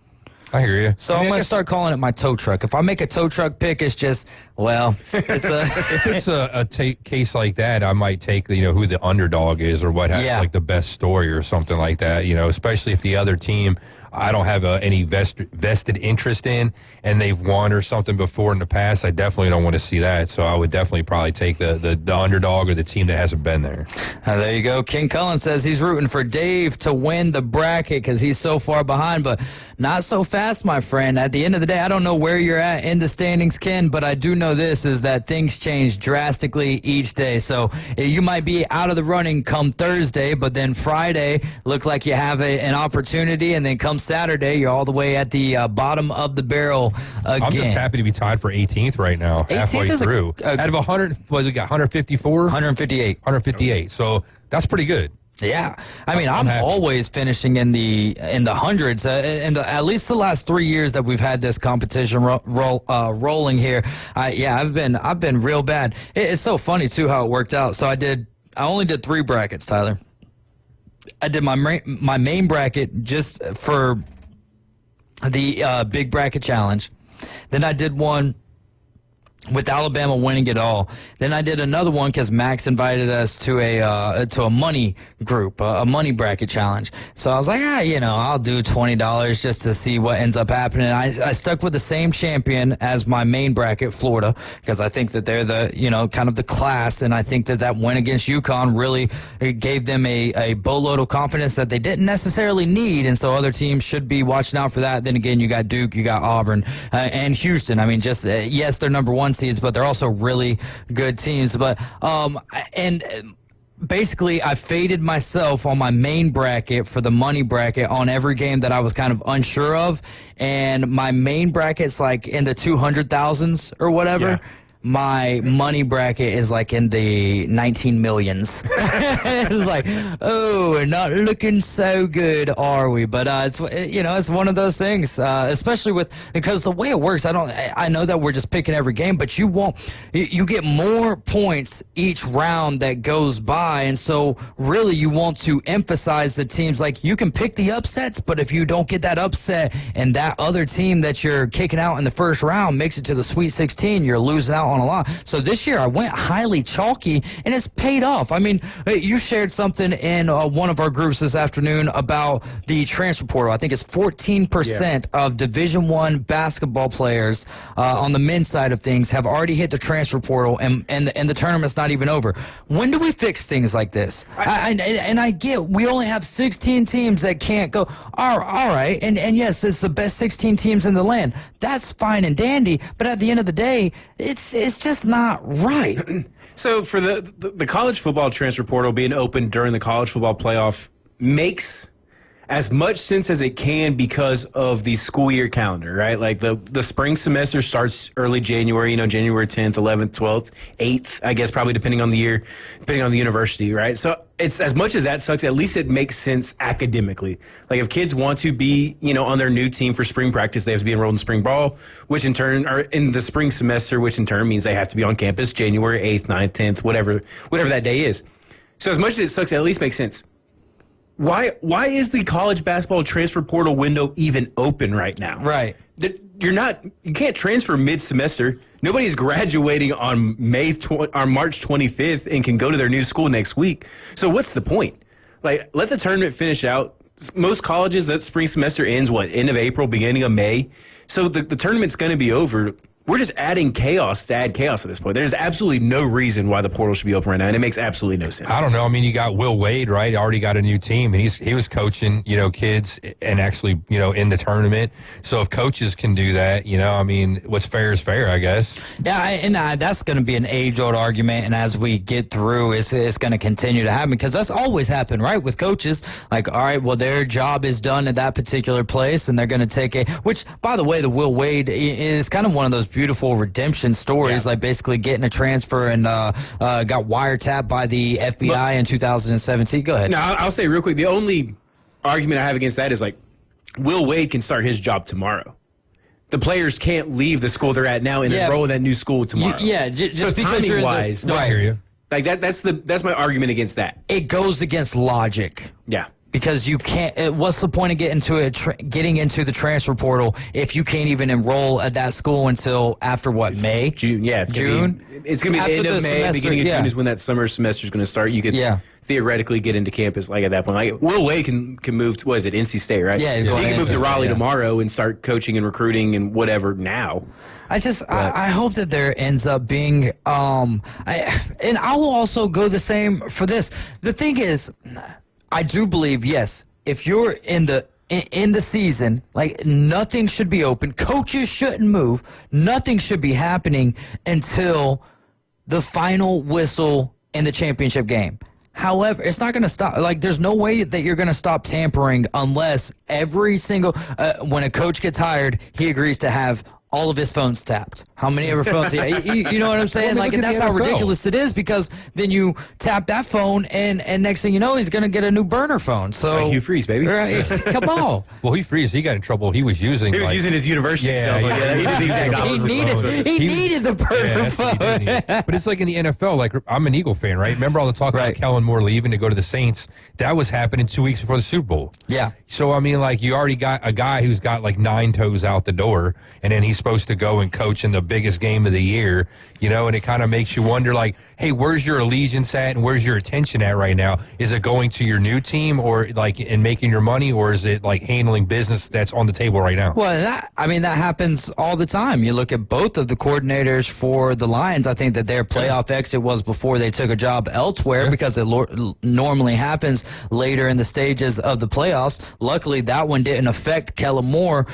I hear you. So I'm going to start calling it my tow truck. If I make a tow truck pick, it's just, if it's a case like that, I might take who the underdog is or what has like the best story or something like that. Especially if the other team I don't have any vested interest in, and they've won or something before in the past. I definitely don't want to see that. So I would definitely probably take the underdog or the team that hasn't been there. There you go. King Cullen says he's rooting for Dave to win the bracket because he's so far behind, but not so fast, my friend. At the end of the day, I don't know where you're at in the standings, Ken, but I do know this is that things change drastically each day. So you might be out of the running come Thursday, but then Friday look like you have an opportunity, and then come Saturday, you're all the way at the bottom of the barrel again. I'm just happy to be tied for 18th right now, 18th halfway through. Out of 100, what we got, 154? 158. 158. So that's pretty good. Yeah, I mean, I'm always finishing in the hundreds. At least the last 3 years that we've had this competition rolling here. I've been real bad. It's so funny too how it worked out. So I only did 3 brackets, Tyler. I did my main bracket just for the big bracket challenge. Then I did one with Alabama winning it all. Then I did another one because Max invited us to a money group, a money bracket challenge. So I was like, I'll do $20 just to see what ends up happening. I stuck with the same champion as my main bracket, Florida, because I think that they're the, kind of the class, and I think that win against UConn really gave them a boatload of confidence that they didn't necessarily need, and so other teams should be watching out for that. Then again, you got Duke, you got Auburn, and Houston. I mean, just yes, they're number 1 seeds, but they're also really good teams. But basically, I faded myself on my main bracket for the money bracket on every game that I was kind of unsure of, and my main bracket's like in the 200,000s or whatever. my money bracket is like in the 19 millions. It's like, oh, we're not looking so good, are we? But it's one of those things, especially because the way it works. I know that we're just picking every game, but you get more points each round that goes by, and so really you want to emphasize the teams. Like, you can pick the upsets, but if you don't get that upset and that other team that you're kicking out in the first round makes it to the Sweet 16, you're losing out on a lot. So this year I went highly chalky, and it's paid off. I mean, you shared something in one of our groups this afternoon about the transfer portal. I think it's 14% of Division I basketball players on the men's side of things have already hit the transfer portal, and the tournament's not even over. When do we fix things like this? I get we only have 16 teams that can't go. All right, and yes, it's the best 16 teams in the land. That's fine and dandy, but at the end of the day, it's just not right. So for the college football transfer portal being open during the college football playoff makes as much sense as it can because of the school year calendar, right? Like the spring semester starts early January, January 10th, 11th, 12th, 8th, I guess, probably depending on the year, depending on the university, right? So it's, as much as that sucks, at least it makes sense academically. Like, if kids want to be, on their new team for spring practice, they have to be enrolled in spring ball, which in turn are in the spring semester, which in turn means they have to be on campus January 8th, 9th, 10th, whatever that day is. So as much as it sucks, it at least makes sense. Why is the college basketball transfer portal window even open right now? Right. You can't transfer mid-semester. Nobody's graduating on March 25th and can go to their new school next week. So what's the point? Like, let the tournament finish out. Most colleges, that spring semester ends, end of April, beginning of May. So the tournament's going to be over. We're just adding chaos to add chaos at this point. There's absolutely no reason why the portal should be open right now, and it makes absolutely no sense. I don't know. I mean, you got Will Wade, right? Already got a new team, and he was coaching, kids and actually, in the tournament. So if coaches can do that, I mean, what's fair is fair, I guess. Yeah, and that's going to be an age-old argument, and as we get through, it's going to continue to happen, because that's always happened, right, with coaches. Like, all right, well, their job is done at that particular place, and they're going to take which, by the way, the Will Wade is kind of one of those beautiful redemption stories, like basically getting a transfer and got wiretapped by the FBI in 2017. Go ahead. No, I'll say real quick, the only argument I have against that is, like, Will Wade can start his job tomorrow. The players can't leave the school they're at now and enroll in that new school tomorrow. Just so because timing wise, I hear you. Like that's my argument against that. It goes against logic. Yeah. Because you can't. What's the point of getting into the transfer portal if you can't even enroll at that school until after May? June. Yeah, it's June. It's gonna be the end of May, semester, beginning of June is when that summer semester is going to start. You could theoretically get into campus like at that point. Like, Will Wade can move to, NC State, right? Yeah, he can move to Raleigh tomorrow and start coaching and recruiting and whatever now. I hope that there ends up being and I will also go the same for this. The thing is, I do believe, yes, if you're in the season, like, nothing should be open. Coaches shouldn't move. Nothing should be happening until the final whistle in the championship game. However, it's not going to stop. Like, there's no way that you're going to stop tampering unless every single when a coach gets hired, he agrees to have all of his phones tapped. How many ever phones? You know what I'm saying? Like, and that's how ridiculous it is, because then you tap that phone, and next thing you know, he's going to get a new burner phone. So Hugh Freeze, baby. Right, come on. Well, Hugh Freeze, he got in trouble. He was using his university cell phone. Yeah, he did the exact opposite. He needed the burner phone. But it's like in the NFL. Like, I'm an Eagle fan, right? Remember all the talk about Kellen Moore leaving to go to the Saints? That was happening 2 weeks before the Super Bowl. Yeah. So I mean, like, you already got a guy who's got like 9 toes out the door, and then he's supposed to go and coach in the biggest game of the year, and it kind of makes you wonder, like, hey, where's your allegiance at and where's your attention at right now? Is it going to your new team, or like in making your money, or is it like handling business that's on the table right now? Well, that happens all the time. You look at both of the coordinators for the Lions. I think that their playoff exit was before they took a job elsewhere, because it normally happens later in the stages of the playoffs. Luckily, that one didn't affect Kellen Moore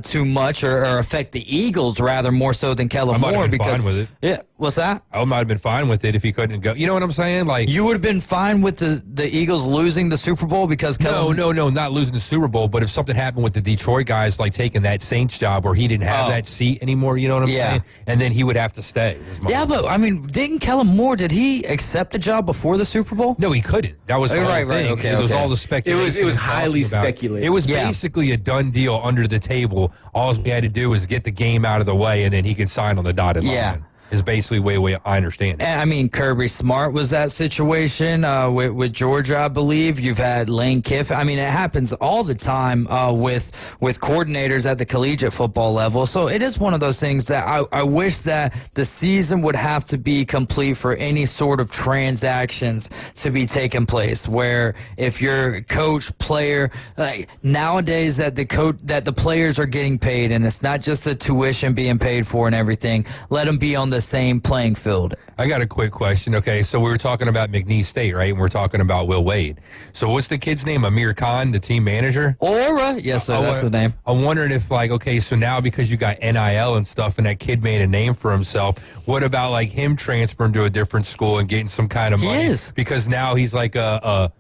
too much, or affect the Eagles rather more so than Kellen I might Moore have been because fine with it. Yeah, what's that? I might have been fine with it if he couldn't go. You know what I'm saying? Like You would have been fine with the Eagles losing the Super Bowl because Kellen no, not losing the Super Bowl, but if something happened with the Detroit guys, like taking that Saints job where he didn't have that seat anymore, you know what I'm saying? And then he would have to stay. Yeah, but I mean, didn't Kellen Moore, did he accept the job before the Super Bowl? No, he couldn't. That was the whole thing. Okay, it was all the speculation. It was highly speculated. It was basically a done deal under the table. All we had to do was get the game out of the way, and then he could sign on the dotted line. Is basically the way I understand it. I mean, Kirby Smart was that situation with Georgia, I believe. You've had Lane Kiffin. I mean, it happens all the time with coordinators at the collegiate football level. So it is one of those things that I wish that the season would have to be complete for any sort of transactions to be taking place. Where if you're coach, player, like nowadays that the players are getting paid, and it's not just the tuition being paid for and everything. Let them be on the same playing field. I got a quick question. Okay, so we were talking about McNeese State, right? And we're talking about Will Wade. So what's the kid's name? Amir Khan, the team manager? Aura? Yes, sir. That's the name. I'm wondering if, like, okay, so now because you got NIL and stuff and that kid made a name for himself, what about, like, him transferring to a different school and getting some kind of money? He is. Because now he's like a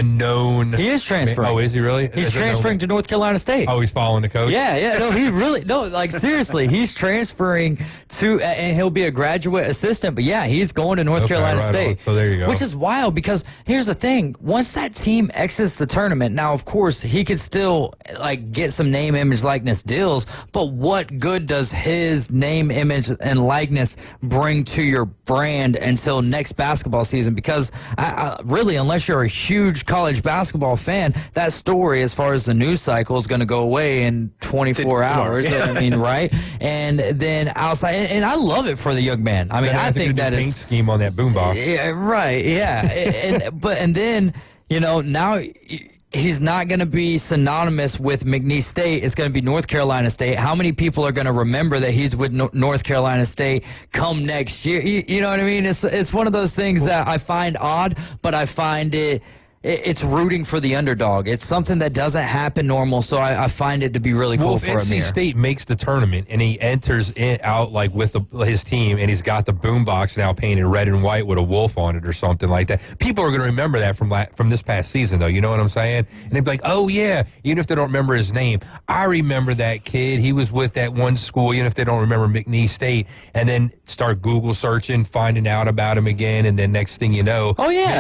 known. He is transferring. Oh, is he really? He's transferring to North Carolina State. Oh, he's following the coach? Yeah. No, he really, like, seriously, he's transferring to, and he'll be a graduate assistant, but yeah, he's going to North Carolina State. On. So there you go. Which is wild because here's the thing. Once that team exits the tournament, now, of course, he could still, like, get some name, image, likeness deals, but what good does his name, image, and likeness bring to your brand until next basketball season? Because really, unless you're a huge college basketball fan, that story as far as the news cycle is going to go away in 24 hours. Yeah. I mean, right? And then outside, and I love it for the young man. I mean, I think that paint is scheme on that boombox. Yeah, right. Yeah, and then now he's not going to be synonymous with McNeese State. It's going to be North Carolina State. How many people are going to remember that he's with North Carolina State come next year? You know what I mean? It's one of those things that I find odd, but I find it's rooting for the underdog. It's something that doesn't happen normal, so I find it to be really cool for him. If NC State makes the tournament and he enters it out like with his team and he's got the boombox now painted red and white with a wolf on it or something like that, people are going to remember that from this past season, though. You know what I'm saying? And they'd be like, oh, yeah, even if they don't remember his name. I remember that kid. He was with that one school, even if they don't remember McNeese State, and then start Google searching, finding out about him again, and then next thing you know,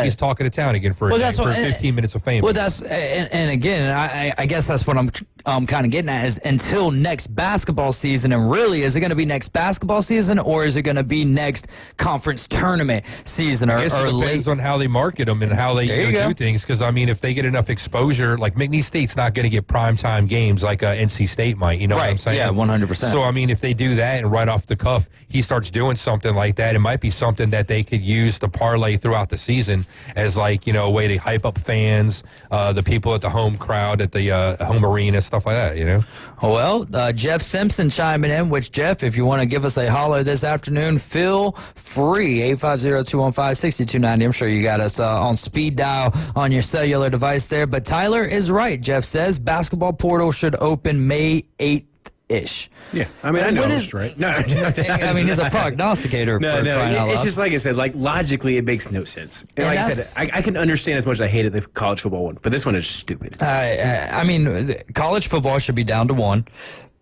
he's talking to town again for 15 minutes of fame. Well, that's and again, I guess that's what I'm kind of getting at is until next basketball season. And really, is it going to be next basketball season or is it going to be next conference tournament season? I guess it depends on how they market them and how they do things. Because I mean, if they get enough exposure, like McNeese State's not going to get primetime games like NC State might. You know what I'm saying? Yeah, 100%. So I mean, if they do that and right off the cuff he starts doing something like that, it might be something that they could use to parlay throughout the season as like a way to hype up fans, the people at the home crowd at the home arena, stuff like that, Well, Jeff Simpson chiming in, which, Jeff, if you want to give us a holler this afternoon, feel free, 850-215-6290. I'm sure you got us on speed dial on your cellular device there. But Tyler is right. Jeff says basketball portal should open May 8th-ish. Yeah, I mean, I know it's right. No, I mean, he's a prognosticator. It's just like I said, like logically, it makes no sense. And like I said, I can understand as much as I hated the college football one, but this one is stupid. I mean, college football should be down to one.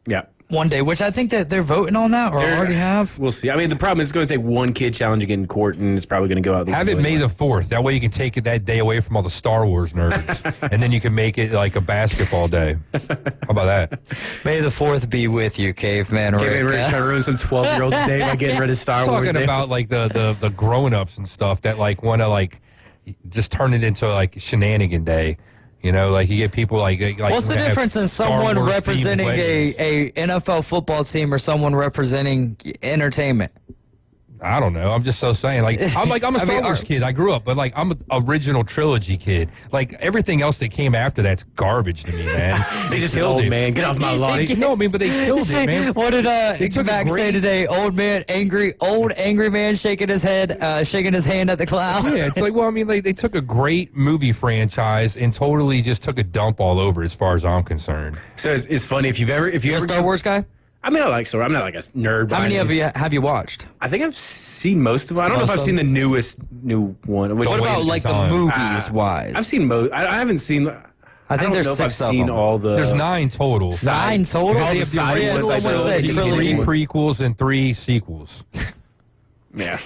Yeah. One day, which I think that they're voting on that or already have. We'll see. I mean, the problem is it's going to take one kid challenging in court, and it's probably going to go out. Have it May the 4th. That way you can take it that day away from all the Star Wars nerds, and then you can make it like a basketball day. How about that? May the 4th be with you, caveman. Caveman Rick trying to ruin some 12-year-old's day by getting rid of Star Wars. Talking about like the grown-ups and stuff that like want to like just turn it into like shenanigan day. Like you get people like what's the difference in someone representing a NFL football team or someone representing entertainment? I don't know. I'm just so saying. Like I'm a Star Wars kid. I grew up, but like I'm an original trilogy kid. Like everything else that came after that's garbage to me, man. They just killed it, man. Get off my lawn. But they killed it, man. What did Max say today? Old angry man shaking his head, shaking his hand at the cloud. Yeah, it's like, well, I mean, they took a great movie franchise and totally just took a dump all over, as far as I'm concerned. So it's funny if you're a Star Wars guy. I mean, I like Star Wars. I'm not like a nerd. How many of you have you watched? I think I've seen most of them. I don't know if I've seen the new one. What about like the movies wise? I've seen most. I haven't seen. I think there's 6 I've of seen them. all the. There's 9 total. 9 total? All the side ones, like Three prequels and 3 sequels. Yeah.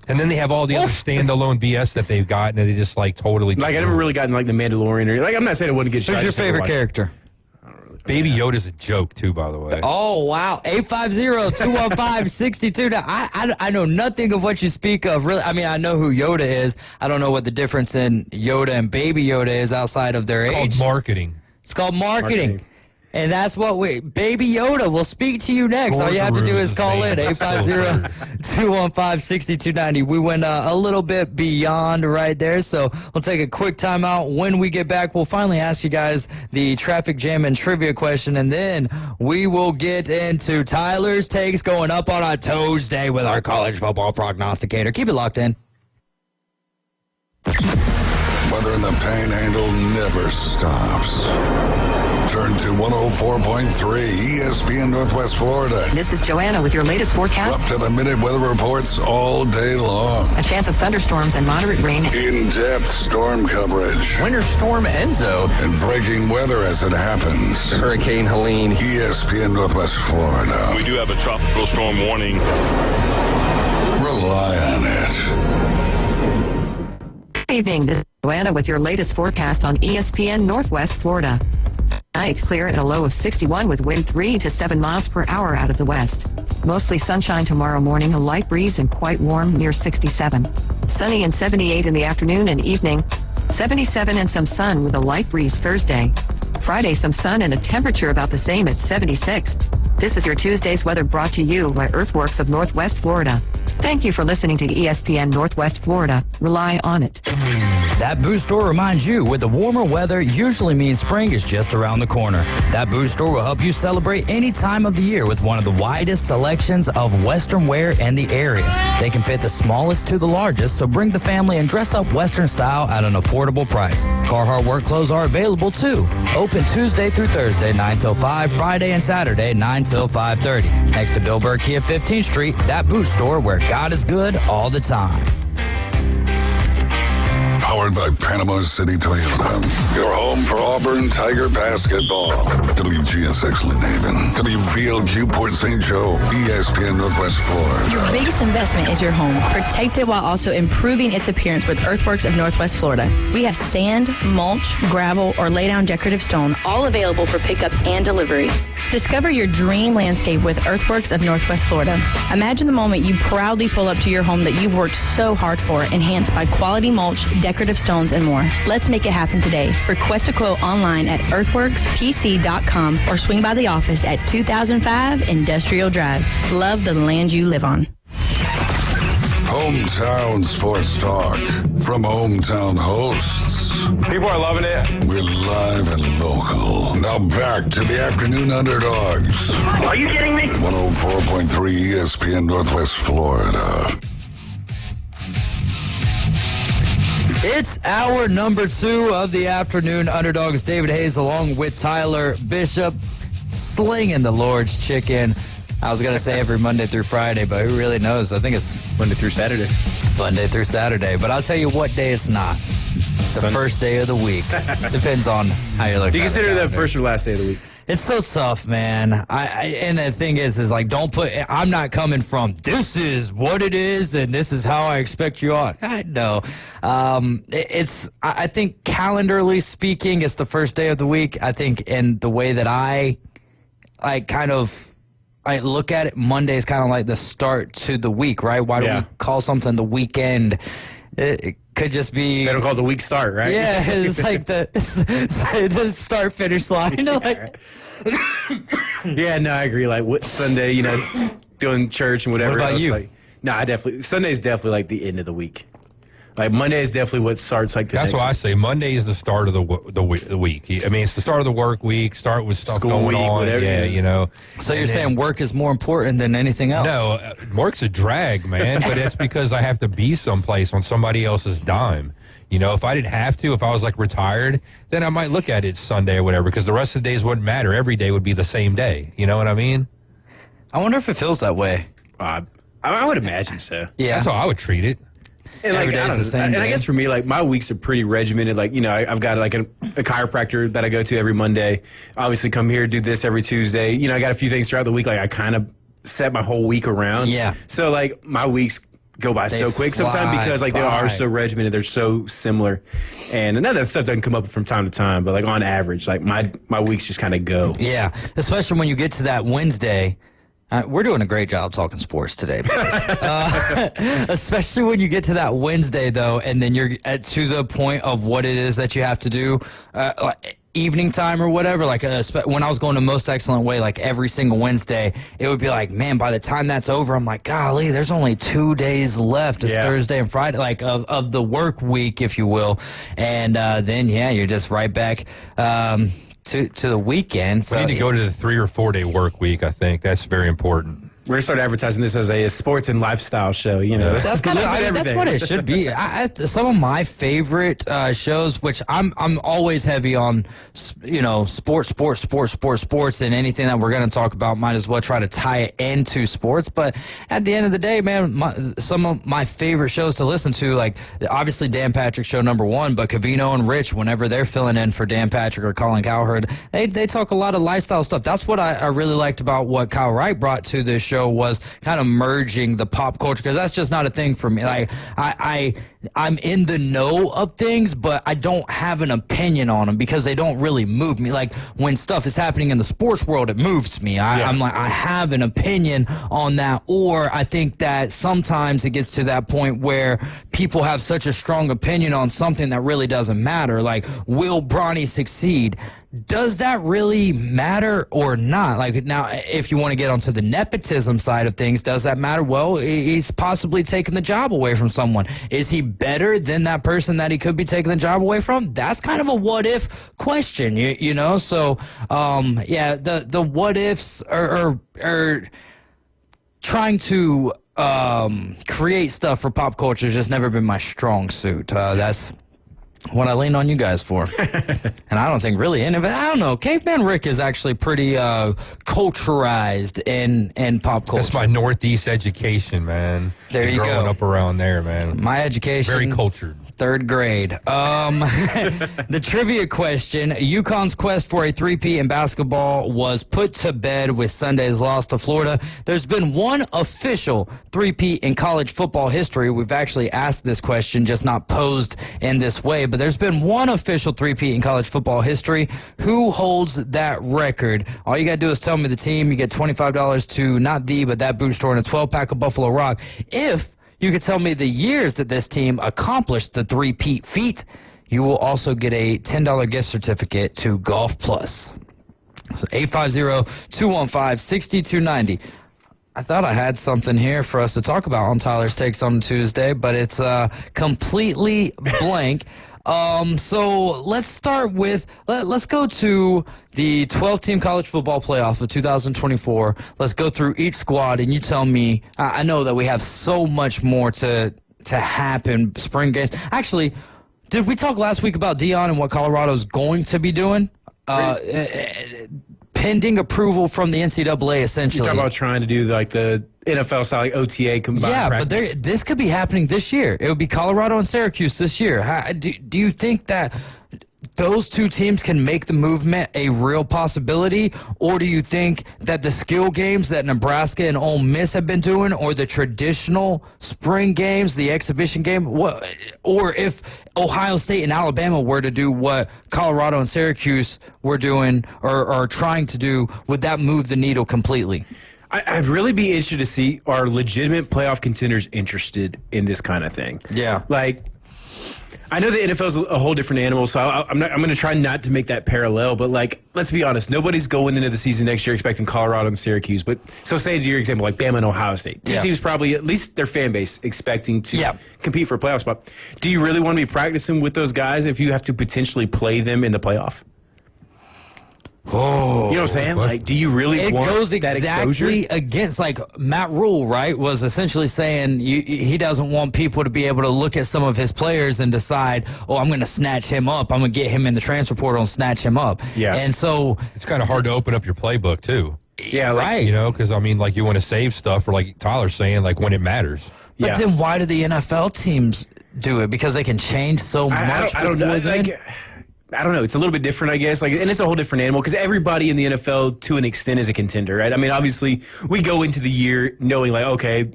And then they have all the other standalone BS that they've gotten, and they just like totally. Like I never really gotten like the Mandalorian or like I'm not saying it wasn't good. Who's your favorite character? Baby Yoda's a joke too, by the way. Oh wow, 850-215-62. I know nothing of what you speak of. Really, I mean I know who Yoda is. I don't know what the difference in Yoda and Baby Yoda is outside of their age. It's called marketing. It's called marketing. And that's what Baby Yoda will speak to you next. All you have to do is call in 850-215-6290. We went a little bit beyond right there, so we'll take a quick time out. When we get back, we'll finally ask you guys the traffic jam and trivia question, and then we will get into Tyler's takes going up on a Tuesday with our college football prognosticator. Keep it locked in. Weather in the Panhandle never stops. Turn to 104.3 ESPN Northwest Florida. This is Joanna with your latest forecast. Up to the minute weather reports all day long. A chance of thunderstorms and moderate rain. In-depth storm coverage. Winter Storm Enzo. And breaking weather as it happens. Hurricane Helene. ESPN Northwest Florida. We do have a tropical storm warning. Rely on it. Good evening. This is Joanna with your latest forecast on ESPN Northwest Florida. Night clear at a low of 61 with wind 3 to 7 miles per hour out of the west. Mostly sunshine tomorrow morning, a light breeze and quite warm near 67. Sunny and 78 in the afternoon and evening. 77 and some sun with a light breeze Thursday. Friday some sun and a temperature about the same at 76. This is your Tuesday's weather brought to you by Earthworks of Northwest Florida. Thank you for listening to ESPN Northwest Florida. Rely on it. That Boot Store reminds you, with the warmer weather usually means spring is just around the corner. That Boot Store will help you celebrate any time of the year with one of the widest selections of Western wear in the area. They can fit the smallest to the largest, so bring the family and dress up Western style at an affordable price. Carhartt work clothes are available too. Open Tuesday through Thursday, 9 till 5, Friday and Saturday, 9 till 5:30. Next to Bill Burke at 15th Street, That Boot Store, where God is good all the time. Powered by Panama City Toyota. Your home for Auburn Tiger basketball. WGSX Lynn Haven. WVLQ Port St. Joe. ESPN Northwest Florida. Your biggest investment is your home. Protect it while also improving its appearance with Earthworks of Northwest Florida. We have sand, mulch, gravel, or lay down decorative stone, all available for pickup and delivery. Discover your dream landscape with Earthworks of Northwest Florida. Imagine the moment you proudly pull up to your home that you've worked so hard for, enhanced by quality mulch, decorative stones, and more. Let's make it happen today. Request a quote online at earthworkspc.com or swing by the office at 2005 Industrial Drive. Love the land you live on. Hometown Sports Talk from hometown hosts. People are loving it. We're live and local. Now back to the Afternoon Underdogs. Are you kidding me? 104.3 ESPN Northwest Florida. It's hour number 2 of the Afternoon Underdogs. David Hayes along with Tyler Bishop, slinging the Lord's chicken. I was going to say every Monday through Friday, but who really knows? I think it's Monday through Saturday. Monday through Saturday. But I'll tell you what day it's not. It's the first day of the week. Depends on how you look at it. Do you consider that first or last day of the week? It's so tough, man. And the thing is like, I'm not coming from, this is what it is and this is how I expect you on. No. I think calendarly speaking, it's the first day of the week. I think in the way that I look at it, Monday is kind of like the start to the week, right? Why do we call something the weekend? It could just be... They don't call it the week start, right? Yeah, it's like the start-finish line. Yeah, no, I agree. Like, what Sunday, doing church and whatever. What about you? Sunday's definitely like the end of the week. Like, Monday is definitely what starts like the That's next why I week. say Monday is the start of the week. I mean, it's the start of the work week, start with stuff School going week, on. whatever. Yeah, So you're saying work is more important than anything else? No, work's a drag, man, but it's because I have to be someplace on somebody else's dime. If I didn't have to, if I was like retired, then I might look at it Sunday or whatever, because the rest of the days wouldn't matter. Every day would be the same day. You know what I mean? I wonder if it feels that way. I would imagine so. Yeah. That's how I would treat it. And Every day's the same and I day. guess for me, like my weeks are pretty regimented. Like, you know, I've got like a chiropractor that I go to every Monday. Obviously come here, do this every Tuesday. You know, I got a few things throughout the week. Like I kind of set my whole week around. Yeah. So like my weeks go by so quick sometimes because like they are so regimented. They're so similar. And none of that stuff doesn't come up from time to time. But like on average, like my weeks just kind of go. Yeah, especially when you get to that Wednesday. We're doing a great job talking sports today, especially when you get to that Wednesday, though, and then you're to the point of what it is that you have to do, like evening time or whatever. Like when I was going to Most Excellent Way, like every single Wednesday, it would be like, man, by the time that's over, I'm like, golly, there's only 2 days left. It's Thursday and Friday, like of the work week, if you will, and then you're just right back. To the weekend. So We need to go to the 3 or 4 day work week. I think that's very important. We're gonna start advertising this as a sports and lifestyle show. You know, that's kind of that's what it should be. Some of my favorite shows, which I'm always heavy on, you know, sports, and anything that we're gonna talk about, might as well try to tie it into sports. But at the end of the day, man, some of my favorite shows to listen to, like obviously Dan Patrick show number 1, but Covino and Rich, whenever they're filling in for Dan Patrick or Colin Cowherd, they talk a lot of lifestyle stuff. That's what I really liked about what Kyle Wright brought to this show, was kind of merging the pop culture, because that's just not a thing for me. Like I'm in the know of things, but I don't have an opinion on them because they don't really move me. Like when stuff is happening in the sports world, it moves me. I'm like, I have an opinion on that, or I think that sometimes it gets to that point where people have such a strong opinion on something that really doesn't matter. Like, will Bronny succeed? Does that really matter or not? Like, now, if you want to get onto the nepotism side of things, does that matter? Well, he's possibly taking the job away from someone. Is he better than that person that he could be taking the job away from? That's kind of a what-if question, you know? So, the what-ifs are trying to create stuff for pop culture has just never been my strong suit. That's what I lean on you guys for. And I don't think really any of it. I don't know. Caveman Rick is actually pretty culturized in pop culture. That's my Northeast education, man. There you go. Growing up around there, man. My education. Very cultured. 3rd grade. The trivia question: UConn's quest for a three-peat in basketball was put to bed with Sunday's loss to Florida. There's been one official three-peat in college football history. We've actually asked this question, just not posed in this way, but there's been one official three-peat in college football history. Who holds that record? All you got to do is tell me the team. You get $25 to not but that boot store and a 12-pack of Buffalo Rock. If you could tell me the years that this team accomplished the three-peat feat, you will also get a $10 gift certificate to Golf Plus. So 850-215-6290. I thought I had something here for us to talk about on Tyler's Takes on Tuesday, but it's completely blank. So let's start with, let's go to the 12-team college football playoff of 2024. Let's go through each squad, and you tell me, I know that we have so much more to happen, spring games. Actually, did we talk last week about Deion and what Colorado's going to be doing? Pending approval from the NCAA, essentially. You're talking about trying to do like the NFL style, like OTA combined practice. But this could be happening this year. It would be Colorado and Syracuse this year. Do you think that those two teams can make the movement a real possibility, or do you think that the skill games that Nebraska and Ole Miss have been doing, or the traditional spring games, the exhibition game, or if Ohio State and Alabama were to do what Colorado and Syracuse were doing or trying to do, would that move the needle completely? I'd really be interested to see, are legitimate playoff contenders interested in this kind of thing? Yeah. Like, I know the NFL is a whole different animal, so I'm going to try not to make that parallel. But, like, let's be honest. Nobody's going into the season next year expecting Colorado and Syracuse. But so say, to your example, like Bama and Ohio State. Two teams probably, at least their fan base, expecting to compete for a playoff spot. Do you really want to be practicing with those guys if you have to potentially play them in the playoff? Oh, you know what I'm saying? Like, do you really want goes that exactly exposure? against, like, Matt Rule, right, was essentially saying he doesn't want people to be able to look at some of his players and decide, oh, I'm going to snatch him up. I'm going to get him in the transfer portal and snatch him up. Yeah. And so it's kind of hard to open up your playbook, too. Yeah, right. You know, because, I mean, like, you want to save stuff for, like Tyler's saying, like, when it matters. But then why do the NFL teams do it? Because they can change so much. I don't know. I don't know. It's a little bit different, I guess. And it's a whole different animal because everybody in the NFL, to an extent, is a contender, right? I mean, obviously, we go into the year knowing, like, okay,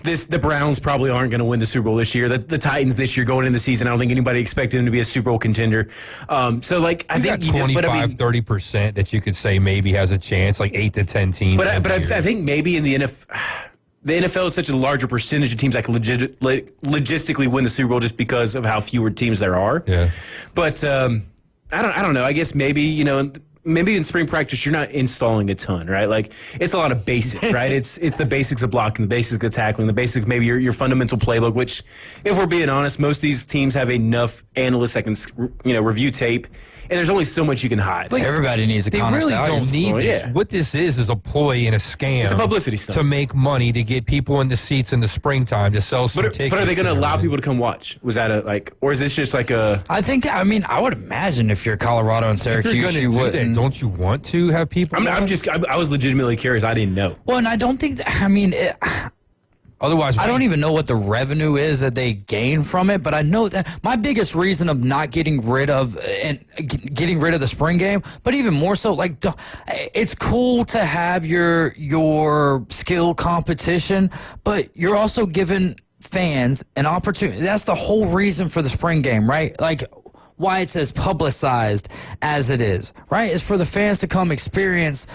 the Browns probably aren't going to win the Super Bowl this year. The Titans this year going into the season, I don't think anybody expected them to be a Super Bowl contender. So, like, I think 30% that you could say maybe has a chance, like 8 to 10 teams. But I think maybe in the NFL is such a larger percentage of teams that can logistically win the Super Bowl just because of how fewer teams there are. Yeah. But I don't know. I guess maybe in spring practice you're not installing a ton, right? Like it's a lot of basics, right? It's the basics of blocking, the basics of tackling, the basics maybe your fundamental playbook. Which, if we're being honest, most of these teams have enough analysts that can review tape. And there's only so much you can hide. But everybody needs a Connor They really Stallions. don't need this. Yeah. What this is a ploy and a scam. It's a publicity stunt to make money to get people in the seats in the springtime to sell some tickets. But are they going to allow people to come watch? Was that or is this just like a? I would imagine if you're Colorado and Syracuse, you wouldn't. Don't you want to have people? I was legitimately curious. I didn't know. Well, and I don't think. Otherwise, I don't even know what the revenue is that they gain from it, but I know that my biggest reason of not getting rid of the spring game, but even more so, like it's cool to have your skill competition, but you're also giving fans an opportunity. That's the whole reason for the spring game, right? Like why it's as publicized as it is, right? Is for the fans to come experience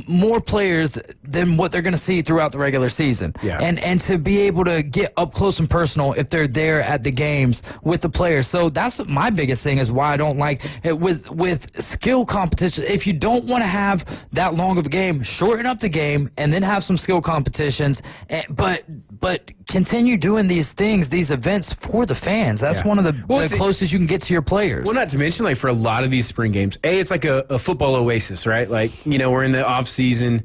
more players than what they're going to see throughout the regular season. Yeah. And to be able to get up close and personal if they're there at the games with the players. So that's my biggest thing is why I don't like it with skill competition. If you don't want to have that long of a game, shorten up the game and then have some skill competitions. But continue doing these things, these events for the fans. That's one of the closest you can get to your players. Well, not to mention, like, for a lot of these spring games, it's like a football oasis, right? Like, we're in the off season.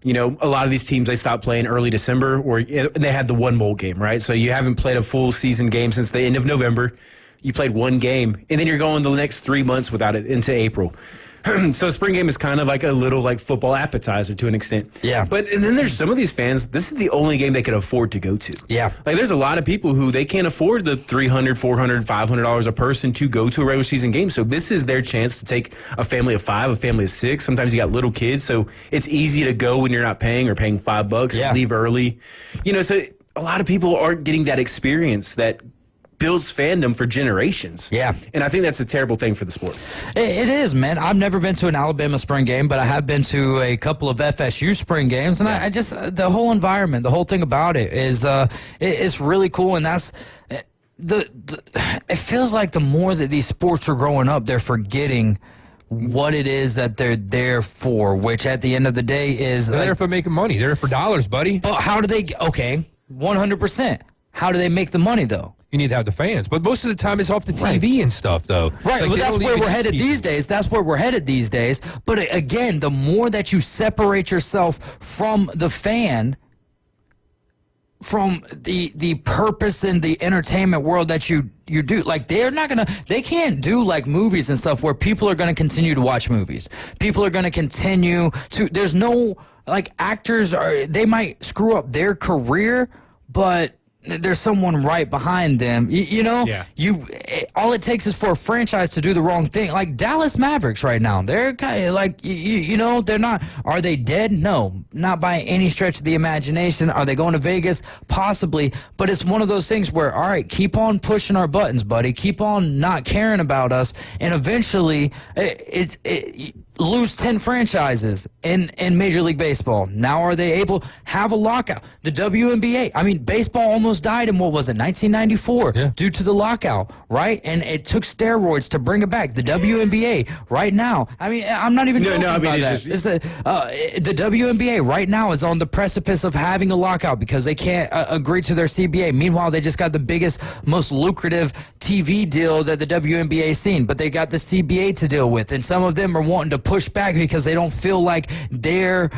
A lot of these teams, they stopped playing early December, or they had the one bowl game, right? So you haven't played a full season game since the end of November. You played one game, and then you're going the next 3 months without it into April. So spring game is kind of like a little like football appetizer to an extent. Yeah. And then there's some of these fans, this is the only game they could afford to go to. Yeah. Like there's a lot of people who they can't afford the $300, $400, $500 a person to go to a regular season game. So this is their chance to take a family of 5, a family of 6. Sometimes you got little kids, so it's easy to go when you're not paying or paying $5 and leave early. So a lot of people aren't getting that experience that builds fandom for generations. Yeah. And I think that's a terrible thing for the sport. It is, man. I've never been to an Alabama spring game, but I have been to a couple of FSU spring games, and I just, the whole environment, the whole thing about it is, it's really cool, and that's, it feels like the more that these sports are growing up, they're forgetting what it is that they're there for, which at the end of the day is... They're there for making money. They're there for dollars, buddy. But how do they... Okay, 100%. How do they make the money, though? You need to have the fans. But most of the time it's off the TV and stuff, though. Right, well, that's where we're headed these days. That's where we're headed these days. But again, the more that you separate yourself from the fan, from the purpose and the entertainment world that you do, like they can't do like movies and stuff where people are gonna continue to watch movies. People are gonna continue to, there's no, like, actors they might screw up their career, but there's someone right behind them. All it takes is for a franchise to do the wrong thing. Like Dallas Mavericks right now, they're kind of like, they're not. Are they dead? No, not by any stretch of the imagination. Are they going to Vegas? Possibly, but it's one of those things where, all right, keep on pushing our buttons, buddy. Keep on not caring about us, and eventually, lose 10 franchises in Major League Baseball. Now are they able to have a lockout? The WNBA, I mean, baseball almost died in, 1994 due to the lockout, right? And it took steroids to bring it back. The WNBA right now, I mean, I'm not even joking about that. The WNBA right now is on the precipice of having a lockout because they can't agree to their CBA. Meanwhile, they just got the biggest, most lucrative TV deal that the WNBA's seen, but they got the CBA to deal with, and some of them are wanting to push back because they don't feel like their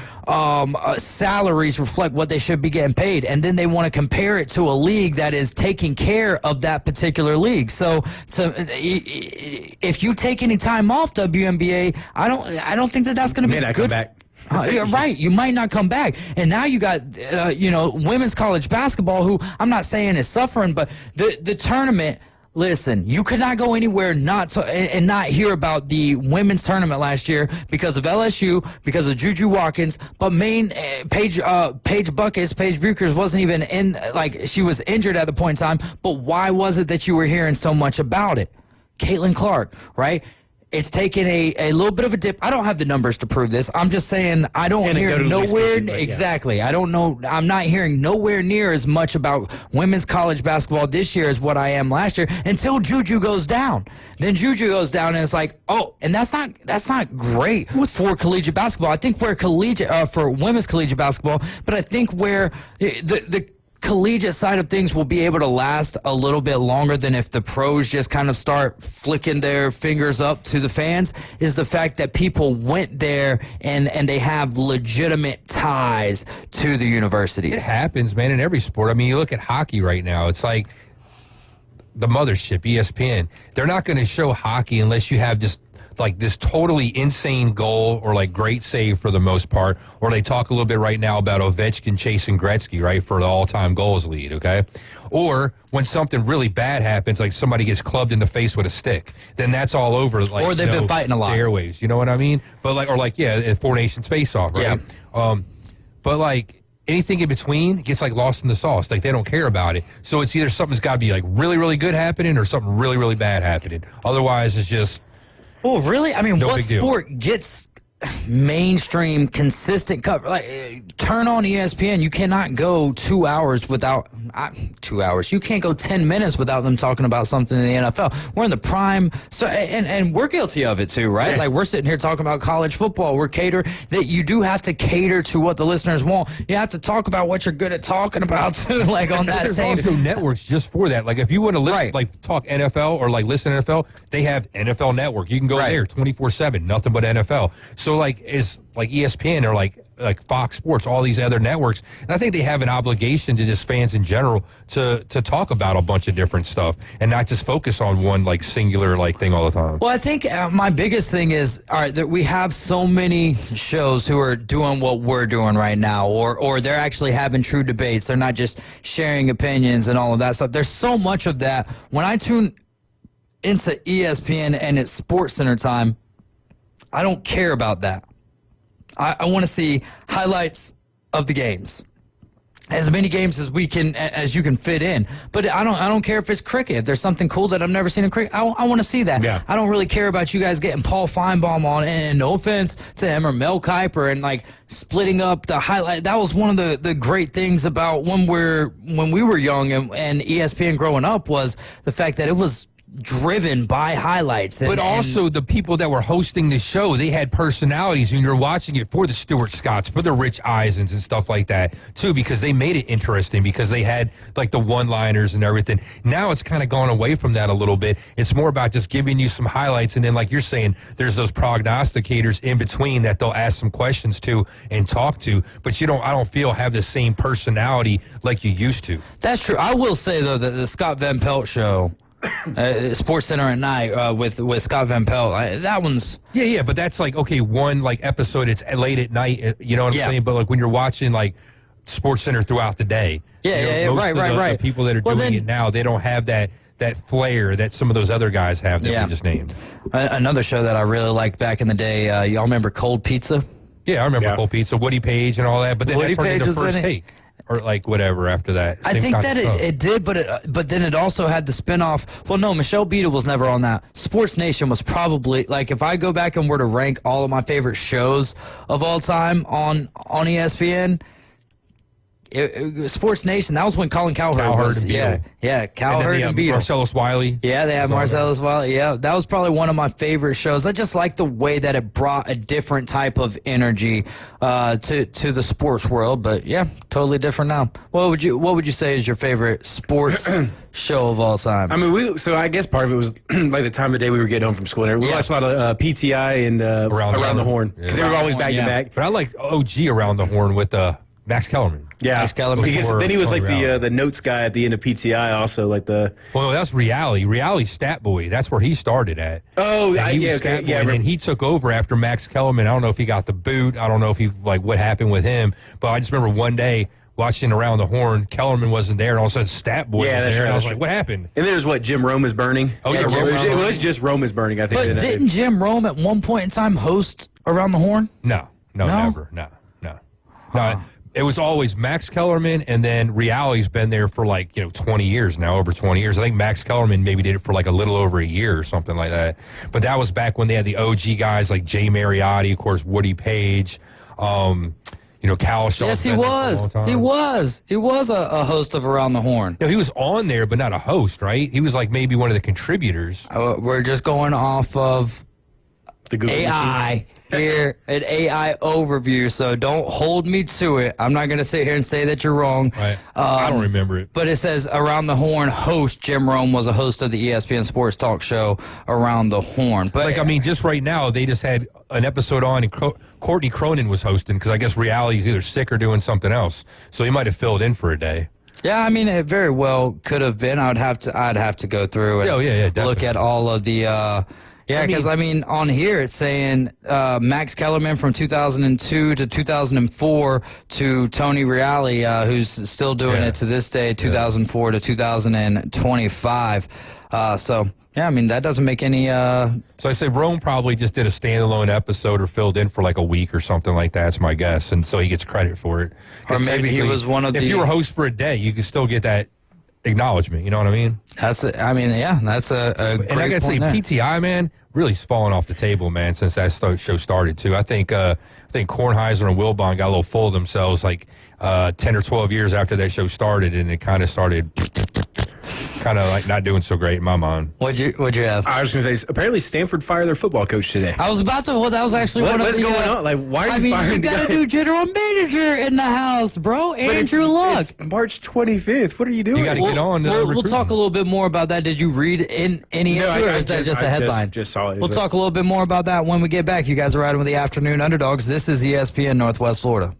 salaries reflect what they should be getting paid, and then they want to compare it to a league that is taking care of that particular league. So if you take any time off WNBA, I don't think that's going to be good. Come back. Yeah, right. You might not come back. And now you got, women's college basketball, who I'm not saying is suffering, but the tournament. Listen, you could not go anywhere and not hear about the women's tournament last year because of LSU, because of Juju Watkins, but Paige Bueckers wasn't even in, she was injured at the point in time, but why was it that you were hearing so much about it? Caitlin Clark, right? It's taken a little bit of a dip. I don't have the numbers to prove this. I'm just saying I don't hear nowhere. Exactly. I don't know. I'm not hearing nowhere near as much about women's college basketball this year as what I am last year until Juju goes down. Then Juju goes down and it's like, oh, and that's not great for collegiate basketball. I think where for women's collegiate basketball, but I think where the collegiate side of things will be able to last a little bit longer than if the pros just kind of start flicking their fingers up to the fans, is the fact that people went there and they have legitimate ties to the universities. It happens, man, in every sport. I mean, you look at hockey right now. It's like the mothership, ESPN. They're not going to show hockey unless you have just like this totally insane goal or like great save for the most part, or they talk a little bit right now about Ovechkin chasing Gretzky, right, for the all-time goals lead, okay? Or when something really bad happens, like somebody gets clubbed in the face with a stick, then that's all over. Like, or they've been fighting a lot. The airwaves, you know what I mean? But Four Nations face-off, right? Yeah. But like anything in between gets like lost in the sauce. Like they don't care about it. So it's either something's got to be like really, really good happening or something really, really bad happening. Otherwise, it's just... Well, really? I mean, what sport gets mainstream, consistent cover? Like, turn on ESPN. You cannot go 2 hours without 2 hours. You can't go 10 minutes without them talking about something in the NFL. We're in the prime, so and we're guilty of it too, right? Yeah. Like we're sitting here talking about college football. We're that you do have to cater to what the listeners want. You have to talk about what you're good at talking about too. Like on that There's same. also networks just for that. Like if you want to listen, like talk NFL or like listen to NFL, they have NFL Network. You can go there 24/7, nothing but NFL. So like is like ESPN or like Fox Sports, all these other networks, and I think they have an obligation to just fans in general to talk about a bunch of different stuff and not just focus on one like singular like thing all the time. Well, I think my biggest thing is that we have so many shows who are doing what we're doing right now, or they're actually having true debates. They're not just sharing opinions and all of that stuff. There's so much of that. When I tune into ESPN and it's Sports Center time, I don't care about that. I want to see highlights of the games, as many games as you can fit in. But I don't care if it's cricket. If there's something cool that I've never seen in cricket, I want to see that. Yeah. I don't really care about you guys getting Paul Feinbaum on. And no offense to him or Mel Kiper and like splitting up the highlight. That was one of the great things about when we were young and ESPN growing up was the fact that it was driven by highlights. But also the people that were hosting the show, they had personalities, and you're watching it for the Stuart Scotts, for the Rich Eisens and stuff like that, too, because they made it interesting, because they had, like, the one-liners and everything. Now it's kind of gone away from that a little bit. It's more about just giving you some highlights, and then, like you're saying, there's those prognosticators in between that they'll ask some questions to and talk to, but I don't feel have the same personality like you used to. That's true. I will say, though, that the Scott Van Pelt show, Sports Center at night with Scott Van Pelt. That one's but that's like one like episode. It's late at night. You know what I'm saying? But like when you're watching like Sports Center throughout the day, right. The people that are doing it now, they don't have that flair that some of those other guys have that we just named. Another show that I really liked back in the day. Y'all remember Cold Pizza? Yeah, I remember Cold Pizza, Woody Page, and all that. But then that turned into First Take. Or like whatever after that. I think that it did, but then it also had the spinoff. Well, no, Michelle Beadle was never on that. Sports Nation was probably, like, if I go back and were to rank all of my favorite shows of all time on ESPN, Sports Nation, that was when Colin Cowherd was. Cowherd and Beadle. Marcellus Wiley. Yeah, they had Marcellus Wiley. Yeah, that was probably one of my favorite shows. I just like the way that it brought a different type of energy to the sports world. But yeah, totally different now. What would you say is your favorite sports show of all time? I mean, so I guess part of it was like the time of day we were getting home from school. And we watched a lot of PTI and Around the Horn because they were always back to back. But I like OG Around the Horn with Max Kellerman. Yeah, Max Kellerman. Because then he was like the notes guy at the end of PTI, also like the. Well, that's Reality's Stat Boy. That's where he started at. Oh, and he was okay, Stat Boy, and then he took over after Max Kellerman. I don't know if he got the boot. I don't know if he what happened with him. But I just remember one day watching Around the Horn, Kellerman wasn't there, and all of a sudden Stat Boy was there, and I was like, what happened? And there's what, Jim Rome is burning? Oh, yeah, it was just Rome is burning, I think. But didn't Jim Rome at one point in time host Around the Horn? No, never. No. It was always Max Kellerman, and then Reality's been there for 20 years now, over 20 years. I think Max Kellerman maybe did it for a little over a year or something like that. But that was back when they had the OG guys like Jay Mariotti, of course, Woody Page, Cal Shaw. Yes, he was. He was a host of Around the Horn. No, he was on there, but not a host, right? He was maybe one of the contributors. We're just going off of the Google AI here, an AI overview, so don't hold me to it. I'm not going to sit here and say that you're wrong. Right. I don't remember it. But it says Around the Horn host Jim Rome was a host of the ESPN Sports Talk Show Around the Horn. But just right now, they just had an episode on, and Courtney Cronin was hosting, because I guess Reality's either sick or doing something else. So he might have filled in for a day. Yeah, I mean, it very well could have been. I'd have to go through and look at all of the... because on here it's saying Max Kellerman from 2002 to 2004 to Tony Reali, who's still doing it to this day, 2004 to 2025. That doesn't make any... So I say Rome probably just did a standalone episode or filled in for a week or something like that. That's my guess, and so he gets credit for it. Or maybe he was one of if you were host for a day, you could still get that acknowledgement. You know what I mean? That's a great and I gotta say, PTI, man, really fallen off the table, man, since that show started too. I think Kornheiser and Wilbon got a little full of themselves 10 or 12 years after that show started, and it kind of started not doing so great in my mind. What'd you have? I was going to say, apparently Stanford fired their football coach today. I was about to. Well, that was actually what's going on? Why are you firing? You got a new general manager in the house, bro. Andrew Luck. It's March 25th. What are you doing? You got to get on. We'll talk a little bit more about that. Did you read in any into it, or is that just a headline? Just saw it. We'll talk a little bit more about that when we get back. You guys are riding with the Afternoon Underdogs. This is ESPN Northwest Florida.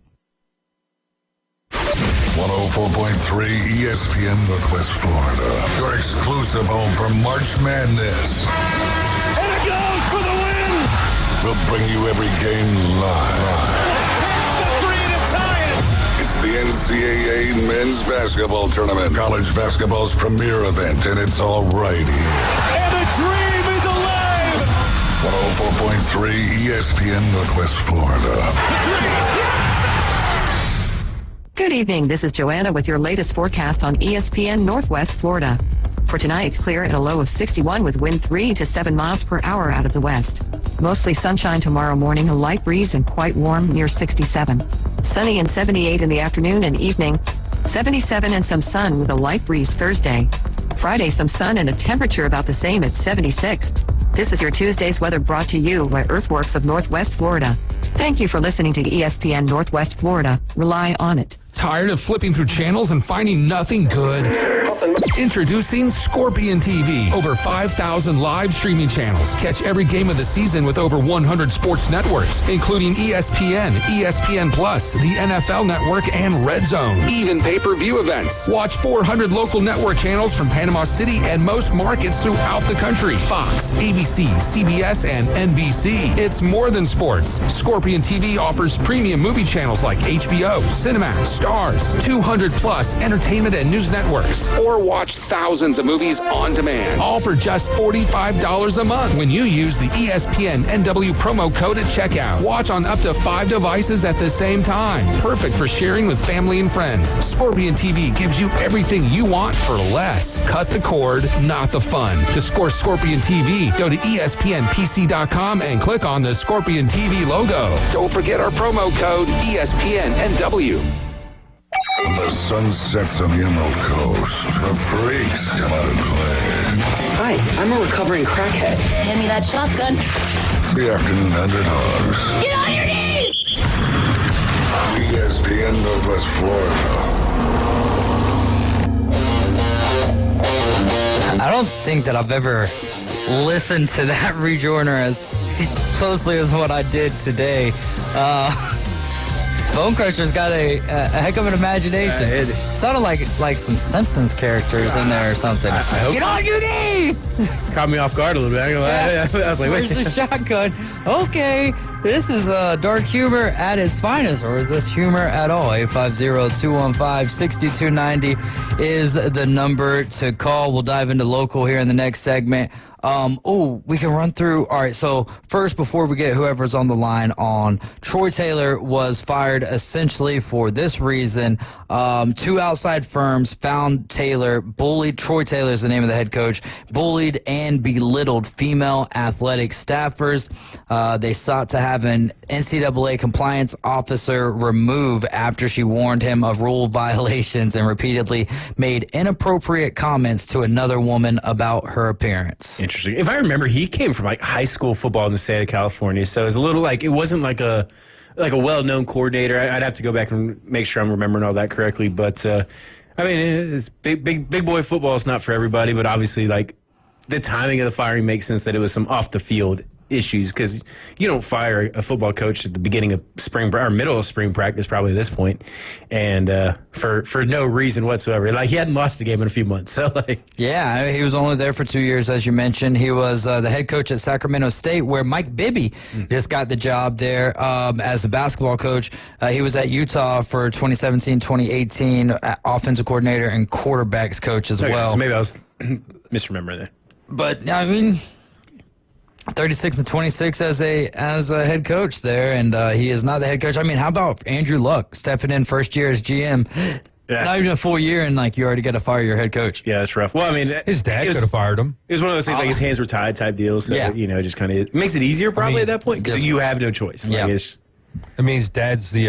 104.3 ESPN Northwest Florida. Your exclusive home for March Madness. And it goes for the win! We'll bring you every game live. It's the three to tie it! It's the NCAA Men's Basketball Tournament, college basketball's premier event, and it's all right here. And the dream is alive! 104.3 ESPN Northwest Florida. The dream, yes! Good evening. This is Joanna with your latest forecast on ESPN Northwest Florida. For tonight, clear at a low of 61 with wind 3 to 7 miles per hour out of the west. Mostly sunshine tomorrow morning, a light breeze and quite warm near 67. Sunny and 78 in the afternoon and evening. 77 and some sun with a light breeze Thursday. Friday, some sun and a temperature about the same at 76. This is your Tuesday's weather brought to you by Earthworks of Northwest Florida. Thank you for listening to ESPN Northwest Florida. Rely on it. Tired of flipping through channels and finding nothing good? Introducing Scorpion TV. Over 5,000 live streaming channels. Catch every game of the season with over 100 sports networks, including ESPN, ESPN Plus, the NFL Network, and Red Zone. Even pay-per-view events. Watch 400 local network channels from Panama City and most markets throughout the country. Fox, ABC, CBS, and NBC. It's more than sports. Scorpion TV offers premium movie channels like HBO, Cinemax, Stars, 200 plus entertainment and news networks, or watch thousands of movies on demand, all for just $45 a month when you use the ESPN NW promo code at checkout. Watch on up to 5 devices at the same time. Perfect for sharing with family and friends. Scorpion TV gives you everything you want for less. Cut the cord, not the fun. To score Scorpion TV, go to ESPNPC.com and click on the Scorpion TV logo. Don't forget our promo code ESPNNW. When the sun sets on the Emerald Coast, the freaks come out and play. Hi, I'm a recovering crackhead. Hand me that shotgun. The Afternoon Underdogs. Get on your knees! ESPN Northwest Florida. I don't think that I've ever listened to that rejoiner as closely as what I did today. Bone Crusher's got a heck of an imagination. It sounded like some Simpsons characters in there or something. I hope Get on your knees! Caught me off guard a little bit. I was like, where's wait. the shotgun? Okay, this is dark humor at its finest, or is this humor at all? 850-215-6290 is the number to call. We'll dive into local here in the next segment. We can run through. All right, so first, before we get whoever's on the line on, Troy Taylor was fired essentially for this reason. Two outside firms found Taylor bullied, Troy Taylor is the name of the head coach, bullied and belittled female athletic staffers. They sought to have an NCAA compliance officer removed after she warned him of rule violations and repeatedly made inappropriate comments to another woman about her appearance. Interesting. If I remember, he came from like high school football in the state of California, so it was a little like, it wasn't like a well-known coordinator. I'd have to go back and make sure I'm remembering all that correctly. But I mean, it's big boy football is not for everybody. But obviously, like the timing of the firing makes sense that it was some off the field issues, because you don't fire a football coach at the beginning of spring or middle of spring practice, probably at this point, and for no reason whatsoever. Like, he hadn't lost the game in a few months, so like, yeah, he was only there for 2 years, as you mentioned. He was the head coach at Sacramento State, where Mike Bibby just got the job there as a basketball coach. He was at Utah for 2017-2018, offensive coordinator and quarterbacks coach as well. So maybe I was misremembering that. But I mean, 36-26 as a head coach there, and he is not the head coach. I mean, how about Andrew Luck stepping in first year as GM? Yeah. Not even a full year, and like you already got to fire your head coach. Yeah, that's rough. Well, I mean, his dad could have fired him. It was one of those things like his hands were tied type deals. So, you know, just kind of makes it easier probably at that point, because you have no choice. Yeah. Like, I mean, his dad's the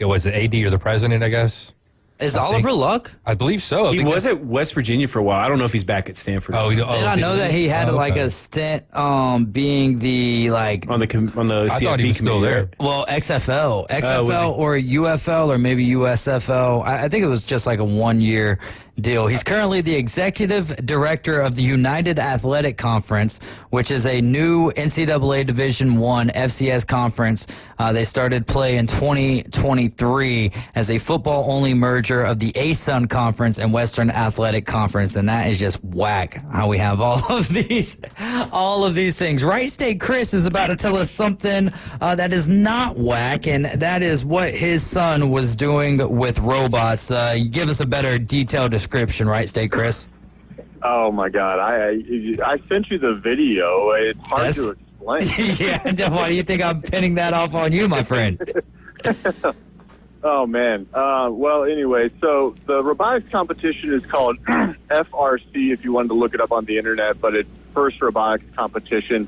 was it AD or the president, I guess. Is Oliver Luck? I believe so. He was at West Virginia for a while. I don't know if he's back at Stanford. Did I know that he had a stint being the on the CFP I thought he was still there. Well, XFL or UFL or maybe USFL. I think it was just like a 1 year deal. He's currently the executive director of the United Athletic Conference, which is a new NCAA Division I FCS conference. They started play in 2023 as a football-only merger of the ASUN Conference and Western Athletic Conference, and that is just whack how we have all of these things. Right State Chris is about to tell us something that is not whack, and that is what his son was doing with robots. Give us a better detailed description, Right State Chris. Oh my God! I sent you the video. It's hard to explain. Yeah, why do you think I'm pinning that off on you, my friend? Oh man. Well, anyway, so the robotics competition is called FRC. If you wanted to look it up on the internet, but it's First Robotics Competition,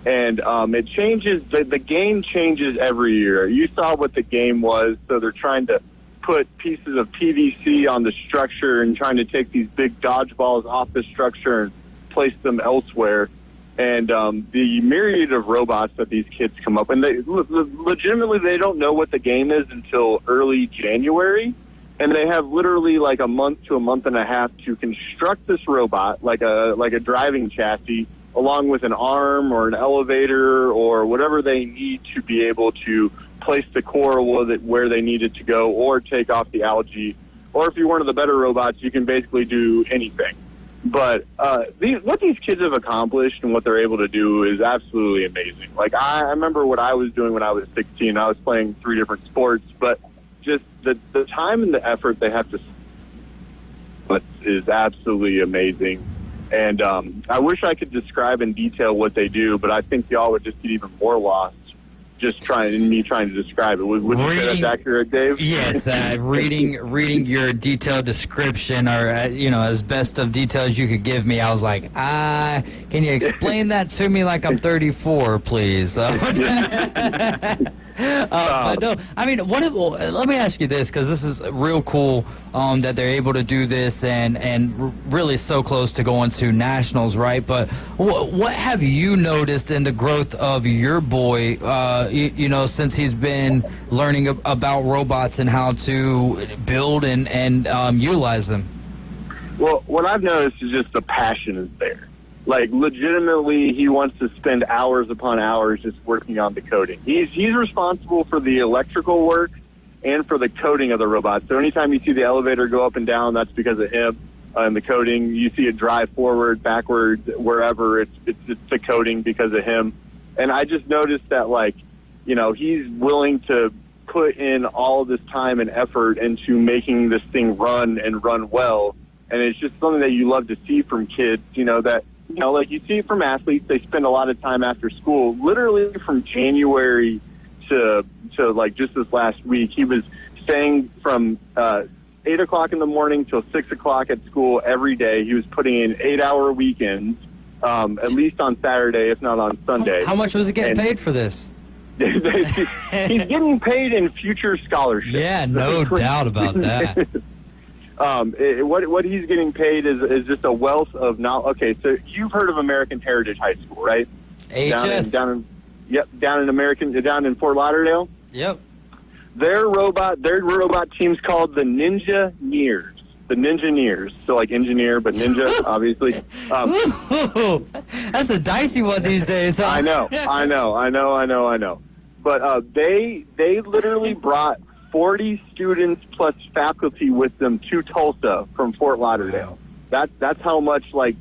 and it changes. The game changes every year. You saw what the game was, so they're trying to put pieces of PVC on the structure and trying to take these big dodgeballs off the structure and place them elsewhere. And the myriad of robots that these kids come up, and they legitimately they don't know what the game is until early January, and they have literally like a month to a month and a half to construct this robot, like a driving chassis, along with an arm or an elevator or whatever they need to be able to place the core where they need it to go, or take off the algae, or if you're one of the better robots, you can basically do anything. But what these kids have accomplished and what they're able to do is absolutely amazing. Like, I remember what I was doing when I was 16. I was playing 3 different sports, but just the time and the effort they have to is absolutely amazing. And I wish I could describe in detail what they do, but I think y'all would just get even more lost just trying to describe it. Would you say that's accurate, Dave? Yes, reading your detailed description, or as best of details you could give me. I was like, can you explain that to me like I'm 34, please? But no, I mean, let me ask you this, because this is real cool that they're able to do this and really so close to going to nationals, right? But what have you noticed in the growth of your boy, since he's been learning about robots and how to build and utilize them? Well, what I've noticed is just the passion is there. Like, legitimately, he wants to spend hours upon hours just working on the coding. He's responsible for the electrical work, and for the coding of the robot. So anytime you see the elevator go up and down, that's because of him. And the coding, you see it drive forward, backwards, wherever, it's the coding because of him. And I just noticed that, like, you know, he's willing to put in all this time and effort into making this thing run and run well. And it's just something that you love to see from kids, you know, that, you know, like you see it from athletes. They spend a lot of time after school, literally from January to like just this last week. He was staying from 8 o'clock in the morning till 6 o'clock at school every day. He was putting in 8-hour weekends, at least on Saturday, if not on Sunday. How much was he getting paid for this? He's getting paid in future scholarships. Yeah, no doubt about that. What he's getting paid is just a wealth of knowledge. Okay, so you've heard of American Heritage High School, right? HS. Down in Fort Lauderdale. Yep. Their robot team's called the Ninja-neers. The Ninja-neers. So like engineer, but ninja, obviously. That's a dicey one these days, huh? I know. But they literally brought 40 students plus faculty with them to Tulsa from Fort Lauderdale. That's how much like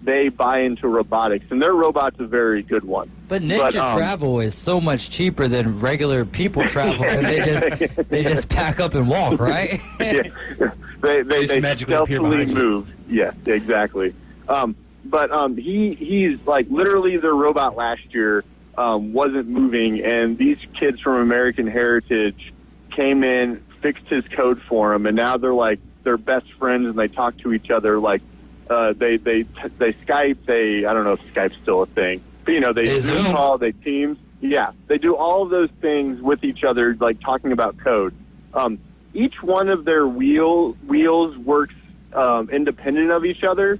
they buy into robotics, and their robot's a very good one. But Ninja travel is so much cheaper than regular people travel because they just pack up and walk, right? Yeah. They stealthily move. Yes, exactly. He's like literally their robot last year wasn't moving, and these kids from American Heritage came in, fixed his code for him, and now they're best friends, and they talk to each other like they Skype. I don't know if Skype's still a thing, but you know they Zoom call, they Teams. Yeah, they do all of those things with each other, like talking about code. Each one of their wheels works independent of each other.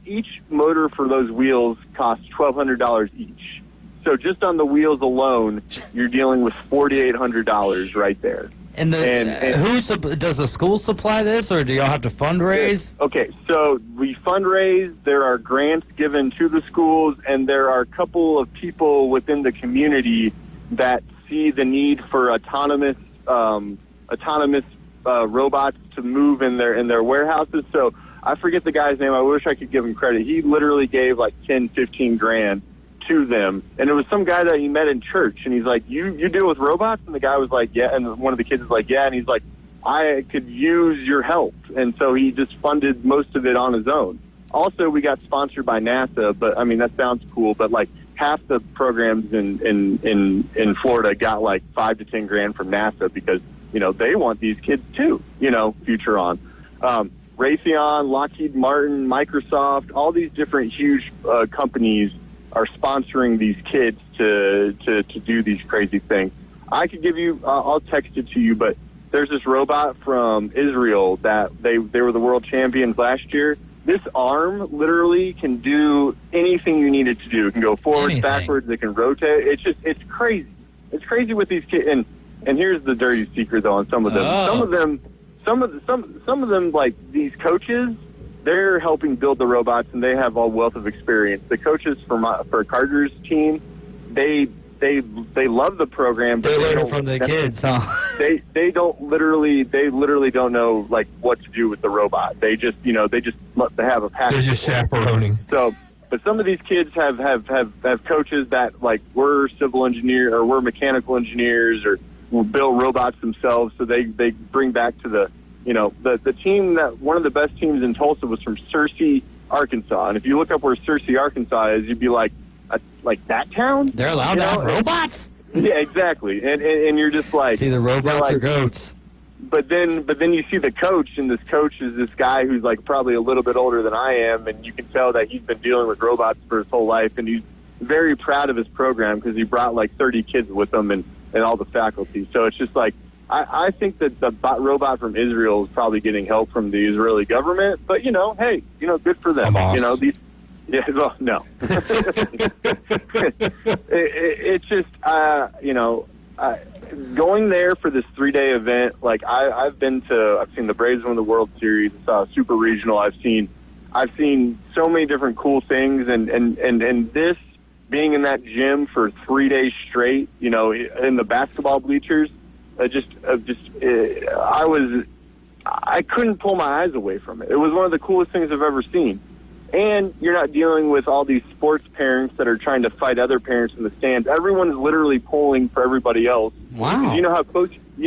Each motor for those wheels costs $1,200 each. So just on the wheels alone, you're dealing with $4,800 right there. And does the school supply this, or do y'all have to fundraise? Okay, so we fundraise. There are grants given to the schools, and there are a couple of people within the community that see the need for autonomous robots to move in their warehouses. So I forget the guy's name. I wish I could give him credit. He literally gave like 10, 15 grand to them. And it was some guy that he met in church. And he's like, you deal with robots? And the guy was like, yeah. And one of the kids was like, yeah. And he's like, I could use your help. And so he just funded most of it on his own. Also, we got sponsored by NASA. But, I mean, that sounds cool. But, like, half the programs in Florida got like 5 to 10 grand from NASA because, you know, they want these kids too, you know, future on. Raytheon, Lockheed Martin, Microsoft, all these different huge companies are sponsoring these kids to do these crazy things. I could give you, I'll text it to you, but there's this robot from Israel that they were the world champions last year. This arm literally can do anything you need it to do. It can go forward, backwards, it can rotate. It's crazy. It's crazy with these kids. And here's the dirty secret though on some of them. Some of them, like these coaches, they're helping build the robots, and they have a wealth of experience. The coaches for Carter's team, they love the program. But they learn it from the kids, huh? They literally don't know like what to do with the robot. They just they have a passion. They're just chaperoning. So, but some of these kids have coaches that like we're civil engineer or we're mechanical engineers or will build robots themselves. So they bring back to the team that one of the best teams in Tulsa was from Searcy, Arkansas. And if you look up where Searcy, Arkansas is, you'd be like that town? They're allowed to have robots? Yeah, exactly. And you're just like... See, the robots are goats. But then you see the coach, and this coach is this guy who's like probably a little bit older than I am, and you can tell that he's been dealing with robots for his whole life, and he's very proud of his program because he brought like 30 kids with him and all the faculty. So it's just like, I think that the robot from Israel is probably getting help from the Israeli government, but hey, good for them. Yeah, well, no. It's just, going there for this 3-day event, like I've seen the Braves win the World Series, I saw a Super Regional, I've seen so many different cool things, and this being in that gym for 3 days straight, in the basketball bleachers, I couldn't pull my eyes away from it. It was one of the coolest things I've ever seen. And you're not dealing with all these sports parents that are trying to fight other parents in the stands. Everyone's literally pulling for everybody else. Wow. Because you know how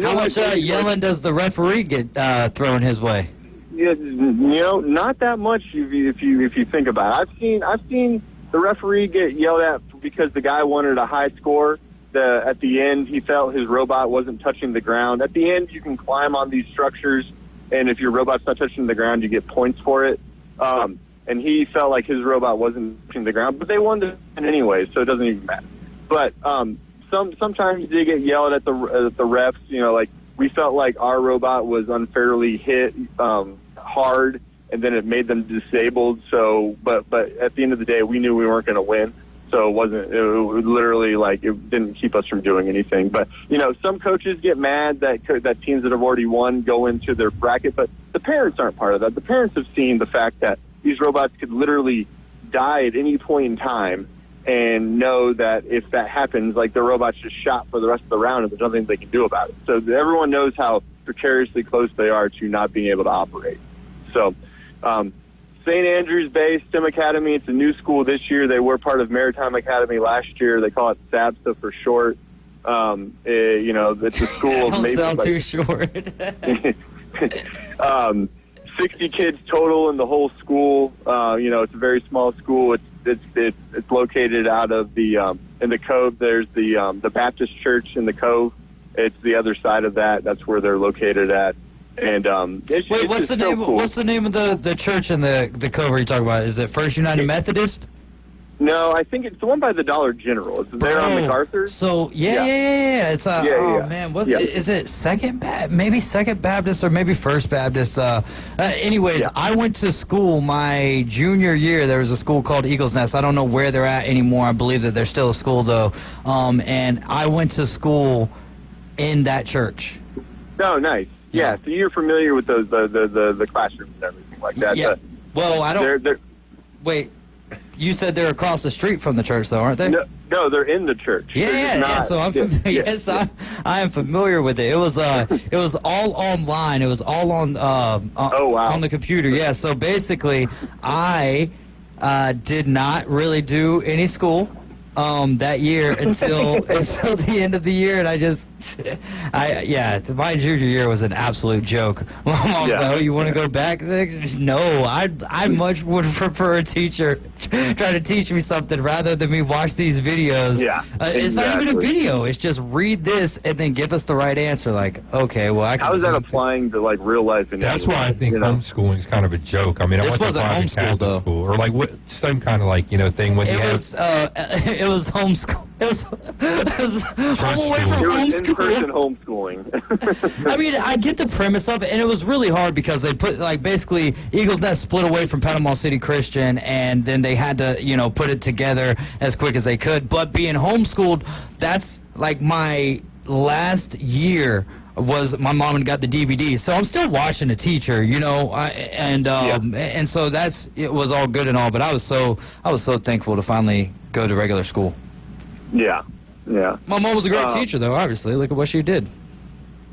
how much yelling does the referee get thrown his way? Yeah, not that much if you think about it. I've seen the referee get yelled at because the guy wanted a high score. At the end, he felt his robot wasn't touching the ground. At the end, you can climb on these structures, and if your robot's not touching the ground, you get points for it. And he felt like his robot wasn't touching the ground, but they won the anyway, so it doesn't even matter. But sometimes they get yelled at the refs. Like we felt like our robot was unfairly hit hard, and then it made them disabled. So, but at the end of the day, we knew we weren't going to win. So it was literally like it didn't keep us from doing anything. But, some coaches get mad that teams that have already won go into their bracket, but the parents aren't part of that. The parents have seen the fact that these robots could literally die at any point in time and know that if that happens, like the robot's just shot for the rest of the round and there's nothing they can do about it. So everyone knows how precariously close they are to not being able to operate. So, St. Andrews Bay STEM Academy, it's a new school this year. They were part of Maritime Academy last year. They call it SABSA for short. It's a school of maybe sound too short. 60 kids total in the whole school. It's a very small school. It's located out of in the Cove. There's the Baptist Church in the Cove. It's the other side of that. That's where they're located at. And what's the name? Cool. What's the name of the church in the Cove you're talking about? Is it First United Methodist? No, I think it's the one by the Dollar General. It's there on MacArthur. So yeah. It's man, is it Second Baptist or maybe First Baptist? Anyways, I went to school my junior year. There was a school called Eagles Nest. I don't know where they're at anymore. I believe that they're still a school though. And I went to school in that church. Oh, nice. Yeah, so you're familiar with those the classrooms and everything like that. Yeah. Well, I don't. Wait, you said they're across the street from the church, though, aren't they? No, they're in the church. Yeah. So I'm I am familiar with it. It was all online. It was all on on the computer. Yeah. So basically, I did not really do any school that year until the end of the year, and my junior year was an absolute joke. My mom was like, "Oh, you want to go back?" No, I much would prefer a teacher try to teach me something rather than me watch these videos. Yeah, it's not even a video. It's just read this and then give us the right answer. Like, okay, well, how is that applying to like real life? That's why I think homeschooling is kind of a joke. I mean, this wasn't homeschool though, school, or like some kind of like thing when it was homeschool. It was home away from homeschool. In-person homeschooling. I mean, I get the premise of it, and it was really hard because they put basically Eagles Nest split away from Panama City Christian, and then they had to put it together as quick as they could. But being homeschooled, that's like my last year. Was my mom and got the DVD, so I'm still watching a teacher, and so it was all good and all, but I was so thankful to finally go to regular school. Yeah. My mom was a great teacher, though. Obviously, look at what she did.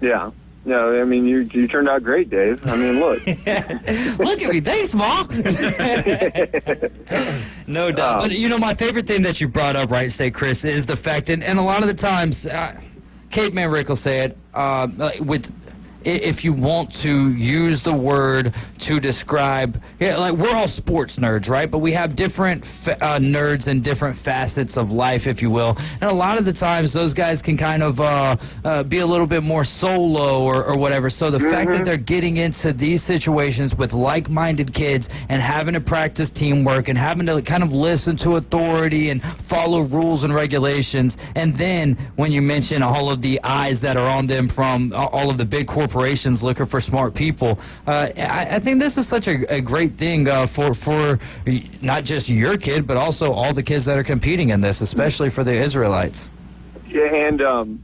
Yeah. No, I mean you turned out great, Dave. I mean, look. Look at me, thanks, Mom. No doubt, but my favorite thing that you brought up, right, Chris, is the fact, and a lot of the times. Caveman Rick will say it if you want to use the word to describe, we're all sports nerds, right? But we have different nerds and different facets of life, if you will. And a lot of the times, those guys can kind of be a little bit more solo or whatever. So the fact that they're getting into these situations with like-minded kids and having to practice teamwork and having to kind of listen to authority and follow rules and regulations, and then when you mention all of the eyes that are on them from all of the big corporations looking for smart people, I think this is such a great thing for not just your kid, but also all the kids that are competing in this, especially for the Israelites. Yeah, and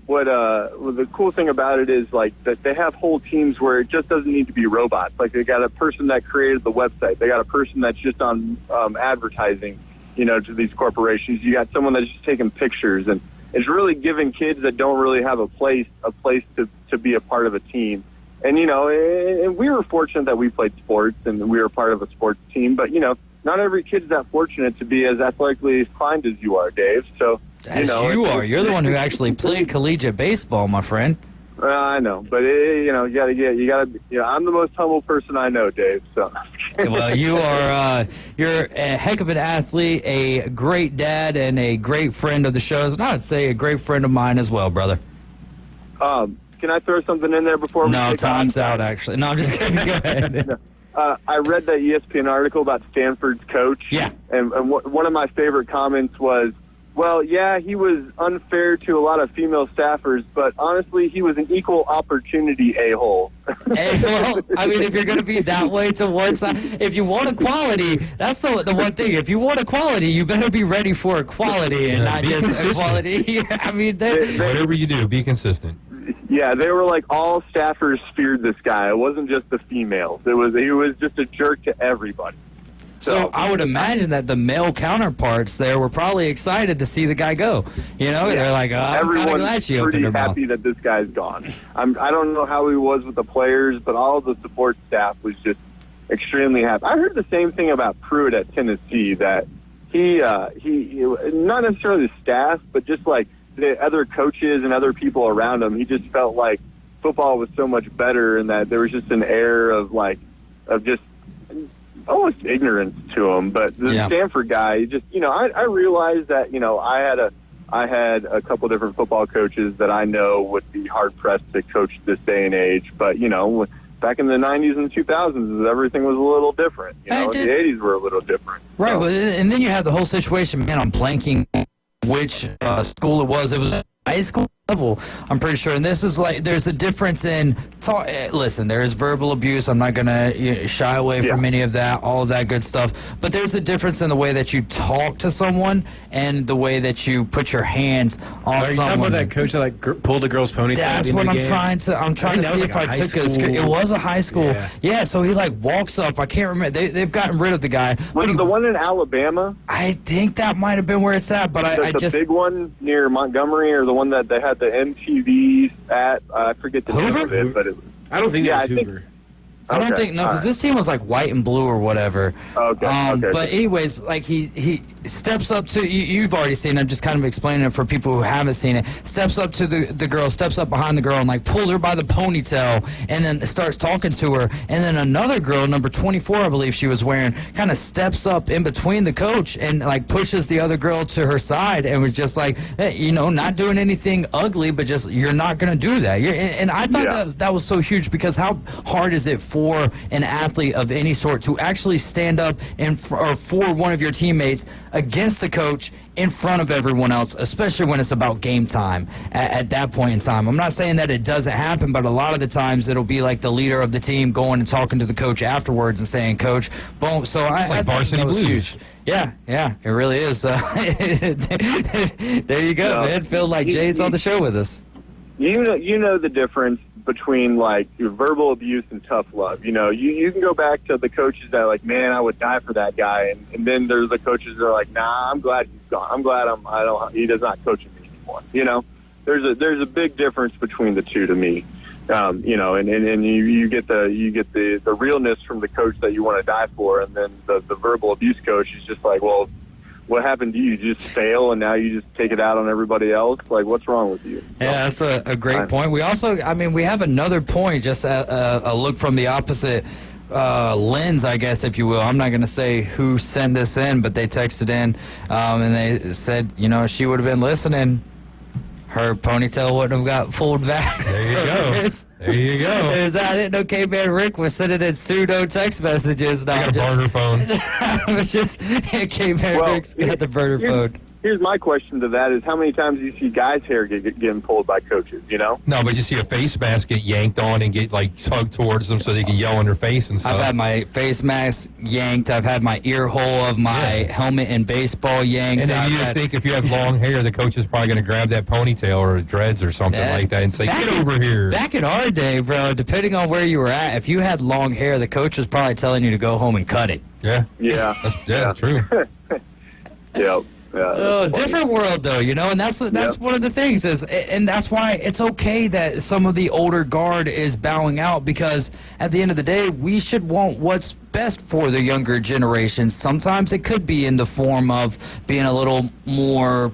what the cool thing about it is that they have whole teams where it just doesn't need to be robots. Like they got a person that created the website, they got a person that's just on advertising, to these corporations. You got someone that's just taking pictures, and it's really giving kids that don't really have a place to to be a part of a team. And, and we were fortunate that we played sports and we were part of a sports team. But, not every kid's that fortunate to be as athletically inclined as you are, Dave. So, as you are. You're the one who actually played collegiate baseball, my friend. I know, but you gotta. I'm the most humble person I know, Dave. So, well, you're a heck of an athlete, a great dad, and a great friend of the shows, and I would say a great friend of mine as well, brother. Can I throw something in there before? No, time's out. Actually, no, I'm just kidding. Go ahead. I read that ESPN article about Stanford's coach. Yeah, and one of my favorite comments was, well, yeah, he was unfair to a lot of female staffers, but honestly, he was an equal opportunity a-hole. Hey, well, I mean, if you're going to be that way to one side, if you want equality, that's the one thing. If you want equality, you better be ready for equality and not just consistent. Equality. I mean, whatever you do, be consistent. Yeah, they were like all staffers feared this guy. It wasn't just the females. He was just a jerk to everybody. So I would imagine that the male counterparts there were probably excited to see the guy go. They're like, oh, I'm kind of glad she opened her mouth. Everyone's pretty happy that this guy's gone. I don't know how he was with the players, but all of the support staff was just extremely happy. I heard the same thing about Pruitt at Tennessee, that he not necessarily the staff, but just like the other coaches and other people around him, he just felt like football was so much better, and that there was just an air of just almost ignorance to him. But the Stanford guy, just I realized that I had a couple different football coaches that I know would be hard pressed to coach this day and age. But back in the 90s and 2000s, everything was a little different. The 80s were a little different. Right, well, and then you have the whole situation. Man, I'm blanking which school it was. It was high school level, I'm pretty sure. And this is there's a difference in listen, there is verbal abuse. I'm not gonna shy away from any of that, all of that good stuff. But there's a difference in the way that you talk to someone and the way that you put your hands on someone. Are you talking about that coach that pulled a girl's ponytail? That's what I'm trying to. I'm trying to see if I took it. It was a high school. Yeah. So he walks up. I can't remember. They've gotten rid of the guy. Was it the one in Alabama? I think that might have been where it's at. But I just the big one near Montgomery, or the one that they had the MTV at. I forget the name of it, but I don't think that was Hoover. I don't think, no, because this team was white and blue or whatever. Okay. But anyways, he steps up to, you've already seen it, I'm just kind of explaining it for people who haven't seen it, steps up to the girl, steps up behind the girl and pulls her by the ponytail and then starts talking to her. And then another girl, number 24, I believe she was wearing, kind of steps up in between the coach and pushes the other girl to her side and was just hey, not doing anything ugly, but just, you're not going to do that. And I thought that was so huge, because how hard is it for an athlete of any sort to actually stand up or for one of your teammates against the coach in front of everyone else, especially when it's about game time at that point in time. I'm not saying that it doesn't happen, but a lot of the times it'll be the leader of the team going and talking to the coach afterwards and saying, Coach, boom. So it's like Varsity Blues. Yeah, it really is. There you go, man. Feel like Jay's on the show with us. You know the difference between your verbal abuse and tough love. You can go back to the coaches that are man, I would die for that guy, and then there's the coaches that are nah, I'm glad he's gone. I'm glad he does not coach me anymore. There's a big difference between the two to me. And you get the realness from the coach that you want to die for, and then the verbal abuse coach is just well, what happened to you? You just fail, and now you just take it out on everybody else? What's wrong with you? Yeah, that's a great point. We also, we have another point, just a look from the opposite lens, I guess, if you will. I'm not going to say who sent this in, but they texted in, and they said, she would have been listening, her ponytail wouldn't have got pulled back. There you go. There's that. I didn't know K-Man Rick was sending in pseudo text messages. I got a burner phone. It's just K-Man Rick's got the burner phone. Here's my question to that is, how many times do you see guys' hair getting pulled by coaches, No, but you see a face mask get yanked on and get, tugged towards them so they can yell in their face and stuff. I've had my face mask yanked. I've had my ear hole of my helmet in baseball yanked. And then you think if you have long hair, the coach is probably going to grab that ponytail or dreads or something like that and say, get over here. Back in our day, bro, depending on where you were at, if you had long hair, the coach was probably telling you to go home and cut it. Yeah. Yeah. That's true. Yeah. Different world, though, and that's one of the things and that's why it's okay that some of the older guard is bowing out, because at the end of the day, we should want what's best for the younger generation. Sometimes it could be in the form of being a little more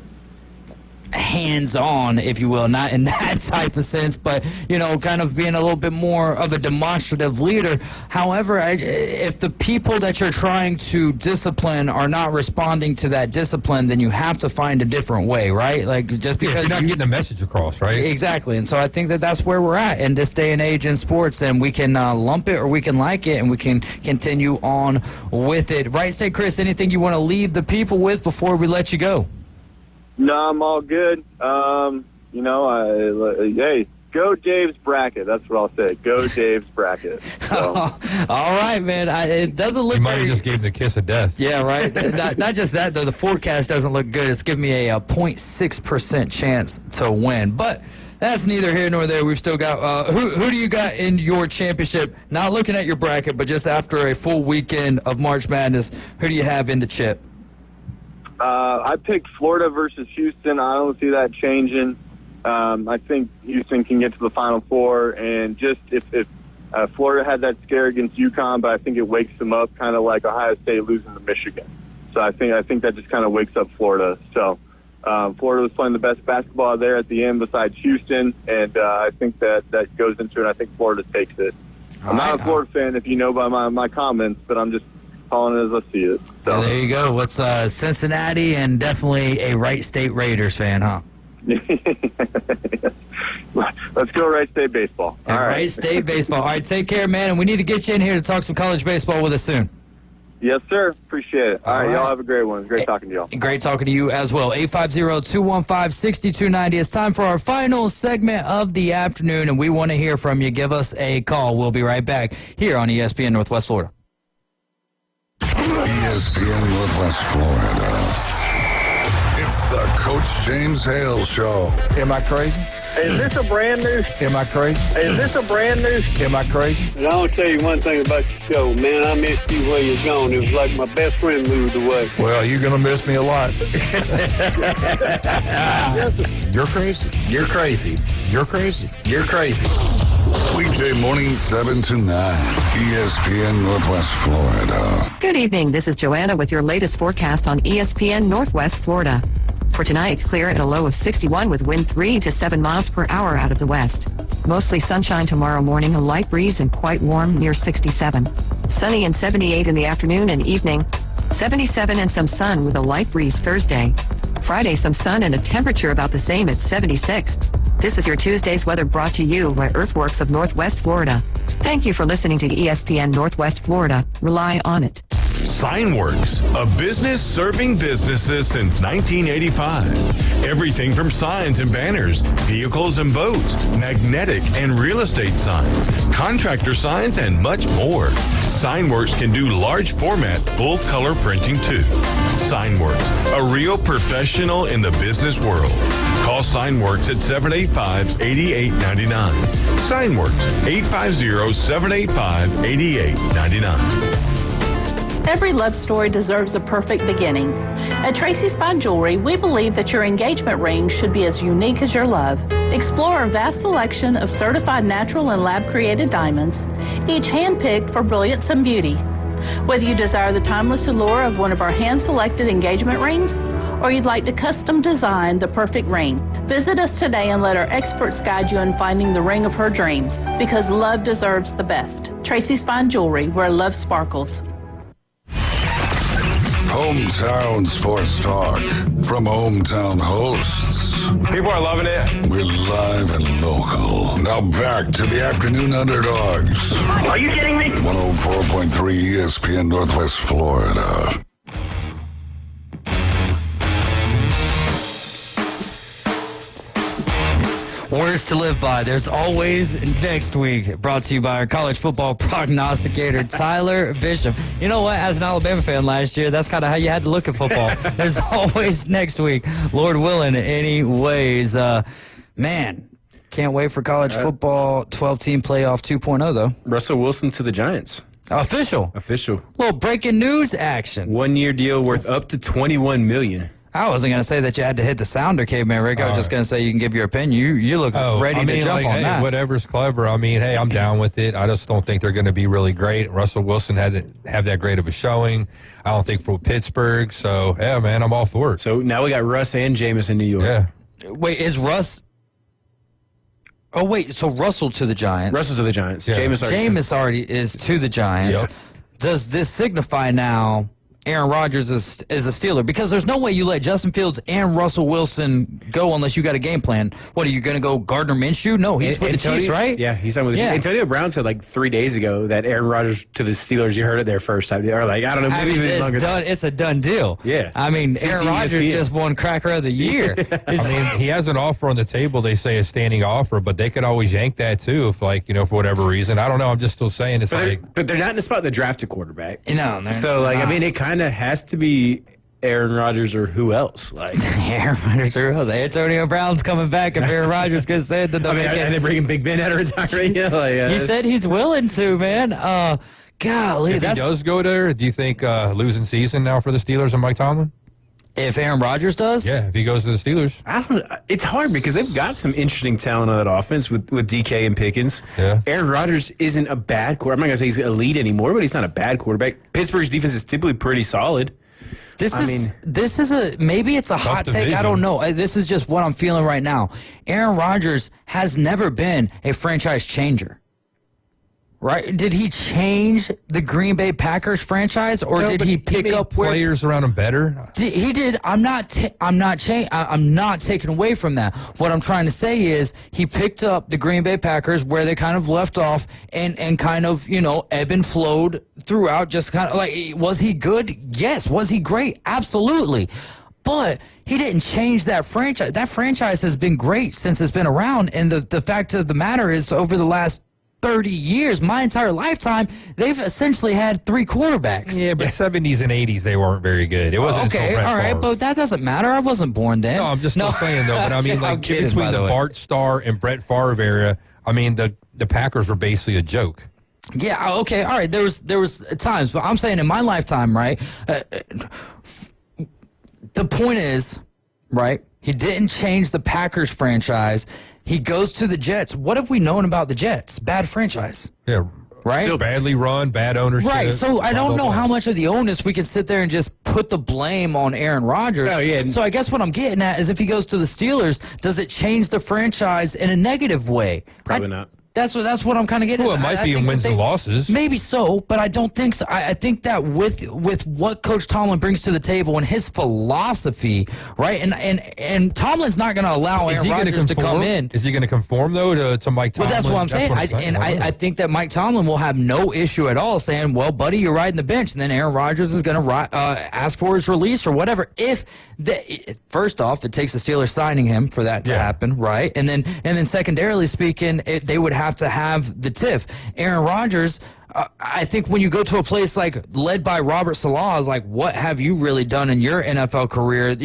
hands-on, if you will, not in that type of sense, but kind of being a little bit more of a demonstrative leader. However, if the people that you're trying to discipline are not responding to that discipline, then you have to find a different way, right? Like, just because you're not getting the message across, right? Exactly. And so I think that that's where we're at in this day and age in sports, and we can lump it or we can like it, and we can continue on with it. Right, State Chris, anything you want to leave the people with before we let you go? No, I'm all good. Hey, go Dave's bracket. That's what I'll say. Go Dave's bracket. So. All right, man. It doesn't look. You might have just gave him the kiss of death. Yeah, right. not just that, though. The forecast doesn't look good. It's giving me a 0.6% chance to win, but that's neither here nor there. We've still got who do you got in your championship? Not looking at your bracket, but just after a full weekend of March Madness, who do you have in the chip? I picked Florida versus Houston. I don't see that changing. I think Houston can get to the Final Four, and just if Florida had that scare against UConn, but I think it wakes them up, kind of like Ohio State losing to Michigan. So I think that just kind of wakes up Florida. So Florida was playing the best basketball there at the end besides Houston, and I think that goes into it, and I think Florida takes it. I'm not a Florida fan, if you know by my comments, but I'm just calling it as I see it. So. Yeah, there you go. What's Cincinnati, and definitely a Wright State Raiders fan, huh? Let's go Wright State baseball. All right. Wright State baseball. All right, take care, man, and we need to get you in here to talk some college baseball with us soon. Yes, sir. Appreciate it. All right, y'all have a great one. Great talking to y'all. Great talking to you as well. 850-215-6290. It's time for our final segment of the afternoon, and we want to hear from you. Give us a call. We'll be right back here on ESPN Northwest Florida. ESPN Northwest Florida. It's the Coach James Hale Show. Am I crazy? Is this a brand new? Am I crazy? Is this a brand new? Am I crazy? And I'll tell you one thing about the show, man. I missed you while you're gone. It was like my best friend moved away. Well, you're going to miss me a lot. You're crazy. You're crazy. You're crazy. You're crazy. Weekday morning 7 to 9. ESPN Northwest Florida. Good evening. This is Joanna with your latest forecast on ESPN Northwest Florida. For tonight, clear and a low of 61 with wind 3 to 7 miles per hour out of the west. Mostly sunshine tomorrow morning, a light breeze and quite warm near 67. Sunny and 78 in the afternoon and evening. 77 and some sun with a light breeze Thursday. Friday, some sun and a temperature about the same at 76. This is your Tuesday's weather brought to you by Earthworks of Northwest Florida. Thank you for listening to ESPN Northwest Florida. Rely on it. Signworks, a business serving businesses since 1985. Everything from signs and banners, vehicles and boats, magnetic and real estate signs, contractor signs, and much more. Signworks can do large format, full color printing too. Signworks, a real professional in the business world. Call Signworks at 785-8899. Signworks, 850-785-8899. Every love story deserves a perfect beginning. At Tracy's Fine Jewelry, we believe that your engagement ring should be as unique as your love. Explore our vast selection of certified natural and lab-created diamonds, each hand-picked for brilliance and beauty. Whether you desire the timeless allure of one of our hand-selected engagement rings, or you'd like to custom design the perfect ring, visit us today and let our experts guide you in finding the ring of her dreams, because love deserves the best. Tracy's Fine Jewelry, where love sparkles. Hometown Sports Talk from hometown hosts. People are loving it. We're live and local. Now back to the Afternoon Underdogs. Are you kidding me? 104.3 ESPN Northwest Florida. Words to live by. There's always next week. Brought to you by our college football prognosticator, Tyler Bishop. You know what? As an Alabama fan last year, that's kind of how you had to look at football. There's always next week. Lord willing, anyways. Man, can't wait for college football 12-team playoff 2.0, though. Russell Wilson to the Giants. Official. Little breaking news action. 1 year deal worth up to $21 million. I wasn't going to say that you had to hit the sounder, Caveman Rick. I was just going to say you can give your opinion. You look ready to jump on that. Whatever's clever. I mean, hey, I'm down with it. I just don't think they're going to be really great. Russell Wilson had to have that great of a showing. I don't think for Pittsburgh. So, yeah, man, I'm all for it. So now we got Russ and Jameis in New York. Yeah. Wait, is Russ... Oh, wait, so Russell to the Giants. Russell to the Giants. Yeah. Jameis already is to the Giants. Yep. Does this signify now Aaron Rodgers is a Steeler? Because there's no way you let Justin Fields and Russell Wilson go unless you got a game plan. What, are you going to go Gardner Minshew? No, he's with the Chiefs, right? Yeah, he's on with the Chiefs. Antonio Brown said like 3 days ago that Aaron Rodgers to the Steelers, you heard it there first. Or like, I don't know, maybe even longer. It's a done deal. Yeah. I mean, Aaron Rodgers just won Cracker of the Year. I mean, he has an offer on the table. They say a standing offer, but they could always yank that too if, for whatever reason. I don't know. I'm just still saying it's but they're not in the spot to draft a quarterback. No, so I mean, it kind of has to be Aaron Rodgers or who else? Aaron Rodgers or who else? Antonio Brown's coming back if Aaron Rodgers gets said that. Are they bringing Big Ben out of retirement? He said he's willing to, man. Golly, if he does go there, do you think losing season now for the Steelers and Mike Tomlin? If Aaron Rodgers does? Yeah, if he goes to the Steelers. It's hard because they've got some interesting talent on that offense with DK and Pickens. Yeah. Aaron Rodgers isn't a bad quarterback. I'm not going to say he's elite anymore, but he's not a bad quarterback. Pittsburgh's defense is typically pretty solid. Maybe it's a hot take. I don't know. This is just what I'm feeling right now. Aaron Rodgers has never been a franchise changer. Right? Did he change the Green Bay Packers franchise, or did he pick up players around him better? He did. I'm not taking away from that. What I'm trying to say is he picked up the Green Bay Packers where they kind of left off and kind of, ebb and flowed throughout. Just kind of was he good? Yes. Was he great? Absolutely. But he didn't change that franchise. That franchise has been great since it's been around. And the fact of the matter is, over the last 30 years, my entire lifetime, they've essentially had 3 quarterbacks. Yeah, but 70s and 80s, they weren't very good. It wasn't okay, until Brett all right, Favre. But that doesn't matter. I wasn't born then. No, I'm just still saying, though. But I mean, between the Bart Starr and Brett Favre era, I mean, the Packers were basically a joke. Yeah, okay, all right. There was times, but I'm saying in my lifetime, right, the point is, right, he didn't change the Packers franchise. He goes to the Jets. What have we known about the Jets? Bad franchise. Yeah. Right? Still badly run, bad ownership. Right. So I don't know how much of the onus we can sit there and just put the blame on Aaron Rodgers. Oh, yeah. So I guess what I'm getting at is if he goes to the Steelers, does it change the franchise in a negative way? Probably not. That's what I'm kind of getting at. Well, it might be in wins and losses. Maybe so, but I don't think so. I think that with what Coach Tomlin brings to the table and his philosophy, right? And Tomlin's not going to allow Aaron Rodgers to come in. Is he going to conform, though, to Mike Tomlin? Well, that's what I'm saying. I think that Mike Tomlin will have no issue at all saying, well, buddy, you're riding the bench. And then Aaron Rodgers is going to ask for his release or whatever. First off, it takes the Steelers signing him for that to happen, right? And then secondarily speaking, they would have to have the TIF. Aaron Rodgers, I think when you go to a place led by Robert Salah, is what have you really done in your NFL career?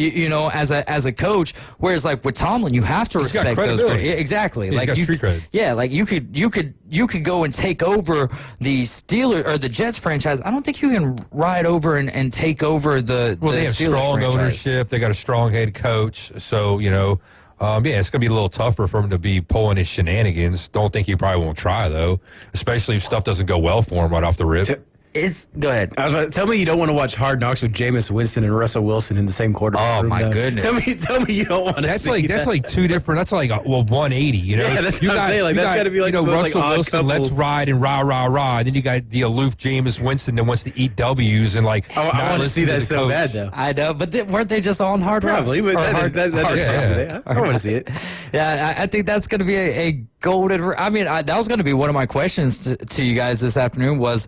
As a coach. Whereas with Tomlin, you have to respect those. Exactly. Yeah, street cred. Yeah, you could go and take over the Steelers or the Jets franchise. I don't think you can ride over and take over the. Well, they have Steelers strong franchise. ownership. They got a strong head coach. So it's going to be a little tougher for him to be pulling his shenanigans. Don't think he probably won't try, though, especially if stuff doesn't go well for him right off the rip. Go ahead. I was about to tell me you don't want to watch Hard Knocks with Jameis Winston and Russell Wilson in the same quarterback room. Oh, my goodness. Tell me you don't want to see That's like two different. That's 180. Yeah, that's what I'm saying. That's got to be Russell Wilson, couple. let's ride and rah rah rah. And then you got the aloof Jameis Winston that wants to eat W's and I want to see that so coach. bad though. I know, but weren't they just on Hard Rock? Probably, but I want to see it. Yeah, I think that's going to be a golden. I mean, that was going to be one of my questions to you guys this afternoon. Was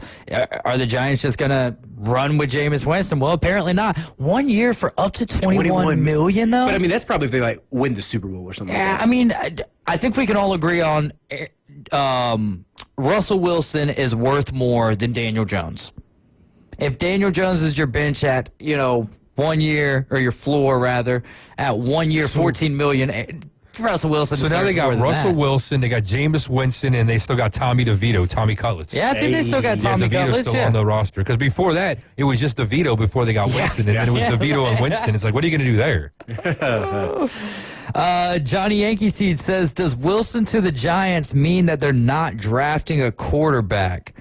are the Giants just going to run with Jameis Winston? Well, apparently not. 1 year for up to $21 million, though. But I mean, that's probably if they win the Super Bowl or something. Yeah, like that. I mean, I think we can all agree on Russell Wilson is worth more than Daniel Jones. If Daniel Jones is your bench at 1 year, or your floor rather, at 1 year, $14 million. Russell Wilson. So now they got Russell Wilson, they got Jameis Winston, and they still got Tommy DeVito, Tommy Cutlets. Yeah, I think they still got Tommy Cutlets still on the roster. Because before that, it was just DeVito before they got Winston, and then it was DeVito and Winston. It's like, what are you going to do there? Johnny Yankee Seed says, does Wilson to the Giants mean that they're not drafting a quarterback?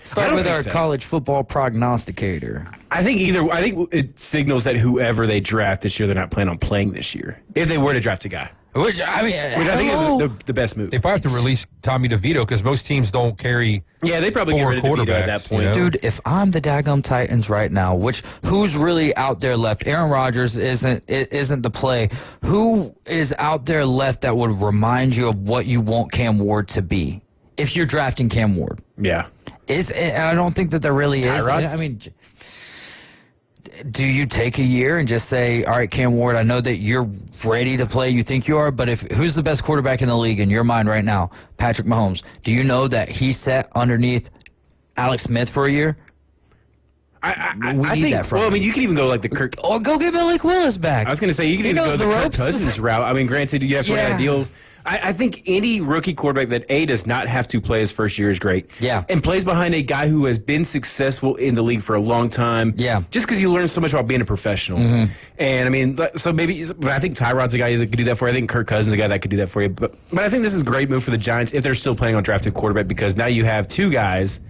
Start with our college football prognosticator. I think it signals that whoever they draft this year, they're not planning on playing this year. If they were to draft a guy. Which I think is the best move. They probably have to release Tommy DeVito because most teams don't carry. Yeah, they probably get rid of DeVito at that point. You know? Dude, if I'm the daggum Titans right now, who's really out there left? Aaron Rodgers isn't the play. Who is out there left that would remind you of what you want Cam Ward to be? If you're drafting Cam Ward. Yeah. I don't think that there really is. I mean, do you take a year and just say, all right, Cam Ward, I know that you're ready to play, you think you are, but who's the best quarterback in the league in your mind right now? Patrick Mahomes. Do you know that he sat underneath Alex Smith for a year? I think that from him. I mean, you could even go like the Kirk. Or go get Malik Willis back. I was going to say, you could even go the Kirk Cousins route. I mean, granted, you have to work out a deal. I think any rookie quarterback that does not have to play his first year is great. Yeah. And plays behind a guy who has been successful in the league for a long time. Yeah. Just because you learn so much about being a professional. Mm-hmm. And I mean, but I think Tyrod's a guy that could do that for you. I think Kirk Cousins is a guy that could do that for you. But I think this is a great move for the Giants if they're still planning on drafting a quarterback, because now you have two guys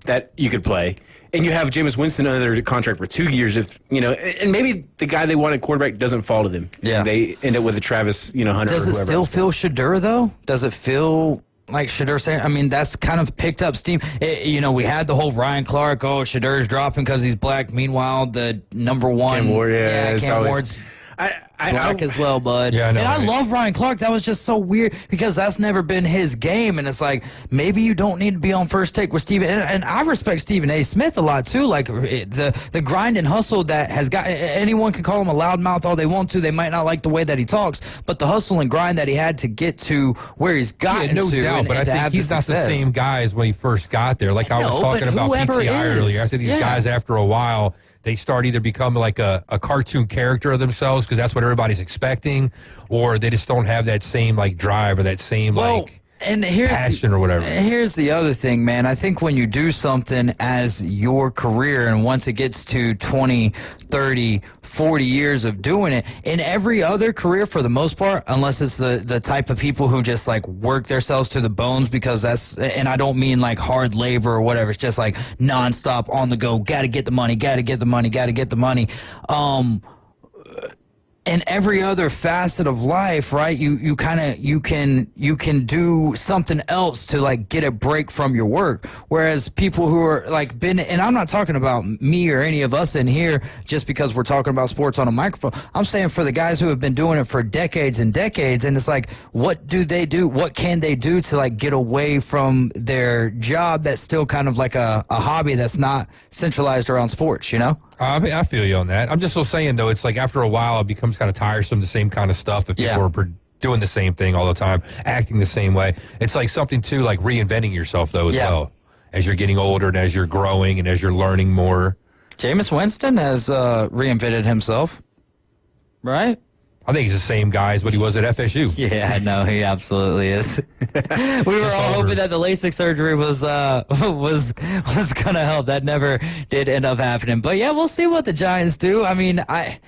that you could play. And you have Jameis Winston under contract for 2 years, and maybe the guy they want at quarterback doesn't fall to them. Yeah. They end up with a Travis, Hunter. Does it still feel Shedeur, though? Does it feel like Shedeur saying, I mean, that's kind of picked up steam. We had the whole Ryan Clark, Shedeur's dropping because he's black. Meanwhile, the number one. Cam Ward, Cam Ward's black as well, bud. Yeah, I know, and I love Ryan Clark. That was just so weird because that's never been his game. And it's like, maybe you don't need to be on first take with Stephen. And I respect Stephen A. Smith a lot, too. Like, the grind and hustle that has got, anyone can call him a loudmouth all they want to. They might not like the way that he talks. But the hustle and grind that he had to get to where he's gotten no to. doubt, but I think he's not the same guy as when he first got there. Like I was talking about PTI earlier. After these guys, after a while, they start either becoming like a cartoon character of themselves because that's what everybody's expecting, or they just don't have that same like drive or that same passion or whatever. Here's the other thing, man. I think when you do something as your career, and once it gets to 20, 30, 40 years of doing it, in every other career for the most part, unless it's the type of people who just like work themselves to the bones, because and I don't mean like hard labor or whatever, it's just like nonstop on the go, gotta get the money. In every other facet of life, right? You can do something else to like get a break from your work. Whereas people who are like and I'm not talking about me or any of us in here just because we're talking about sports on a microphone. I'm saying for the guys who have been doing it for decades and decades, and it's like, what do they do? What can they do to like get away from their job that's still kind of like a hobby that's not centralized around sports, I feel you on that. I'm just still saying, though, it's like after a while, it becomes kind of tiresome, the same kind of stuff. If people are doing the same thing all the time, acting the same way. It's like something to like reinventing yourself, though, as well, as you're getting older and as you're growing and as you're learning more. Jameis Winston has reinvented himself, right? I think he's the same guy as what he was at FSU. Yeah, no, he absolutely is. We were all hoping that the LASIK surgery was going to help. That never did end up happening. But yeah, we'll see what the Giants do. I mean, I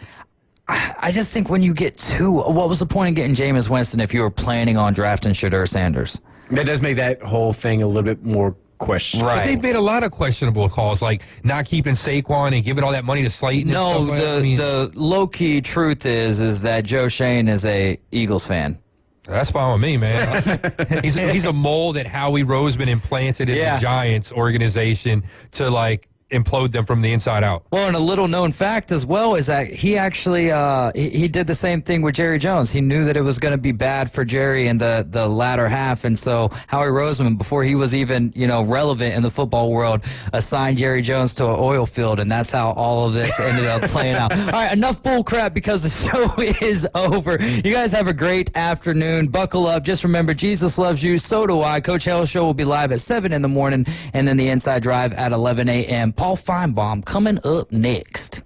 just think when you get what was the point of getting Jameis Winston if you were planning on drafting Shedeur Sanders? That does make that whole thing a little bit more questionable. Right. But they've made a lot of questionable calls, like not keeping Saquon and giving all that money to Slayton. No, and stuff the low-key truth is that Joe Shane is a Eagles fan. That's fine with me, man. he's a mold that Howie Roseman implanted in the Giants organization to like implode them from the inside out. Well, and a little known fact as well is that he actually he did the same thing with Jerry Jones. He knew that it was going to be bad for Jerry in the latter half, and so Howie Roseman, before he was even relevant in the football world, assigned Jerry Jones to an oil field, and that's how all of this ended up playing out. All right, enough bull crap because the show is over. You guys have a great afternoon. Buckle up. Just remember, Jesus loves you. So do I. Coach Hell's show will be live at 7 in the morning, and then the Inside Drive at 11 a.m. Paul Feinbaum coming up next.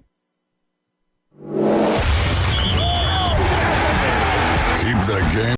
Keep the game.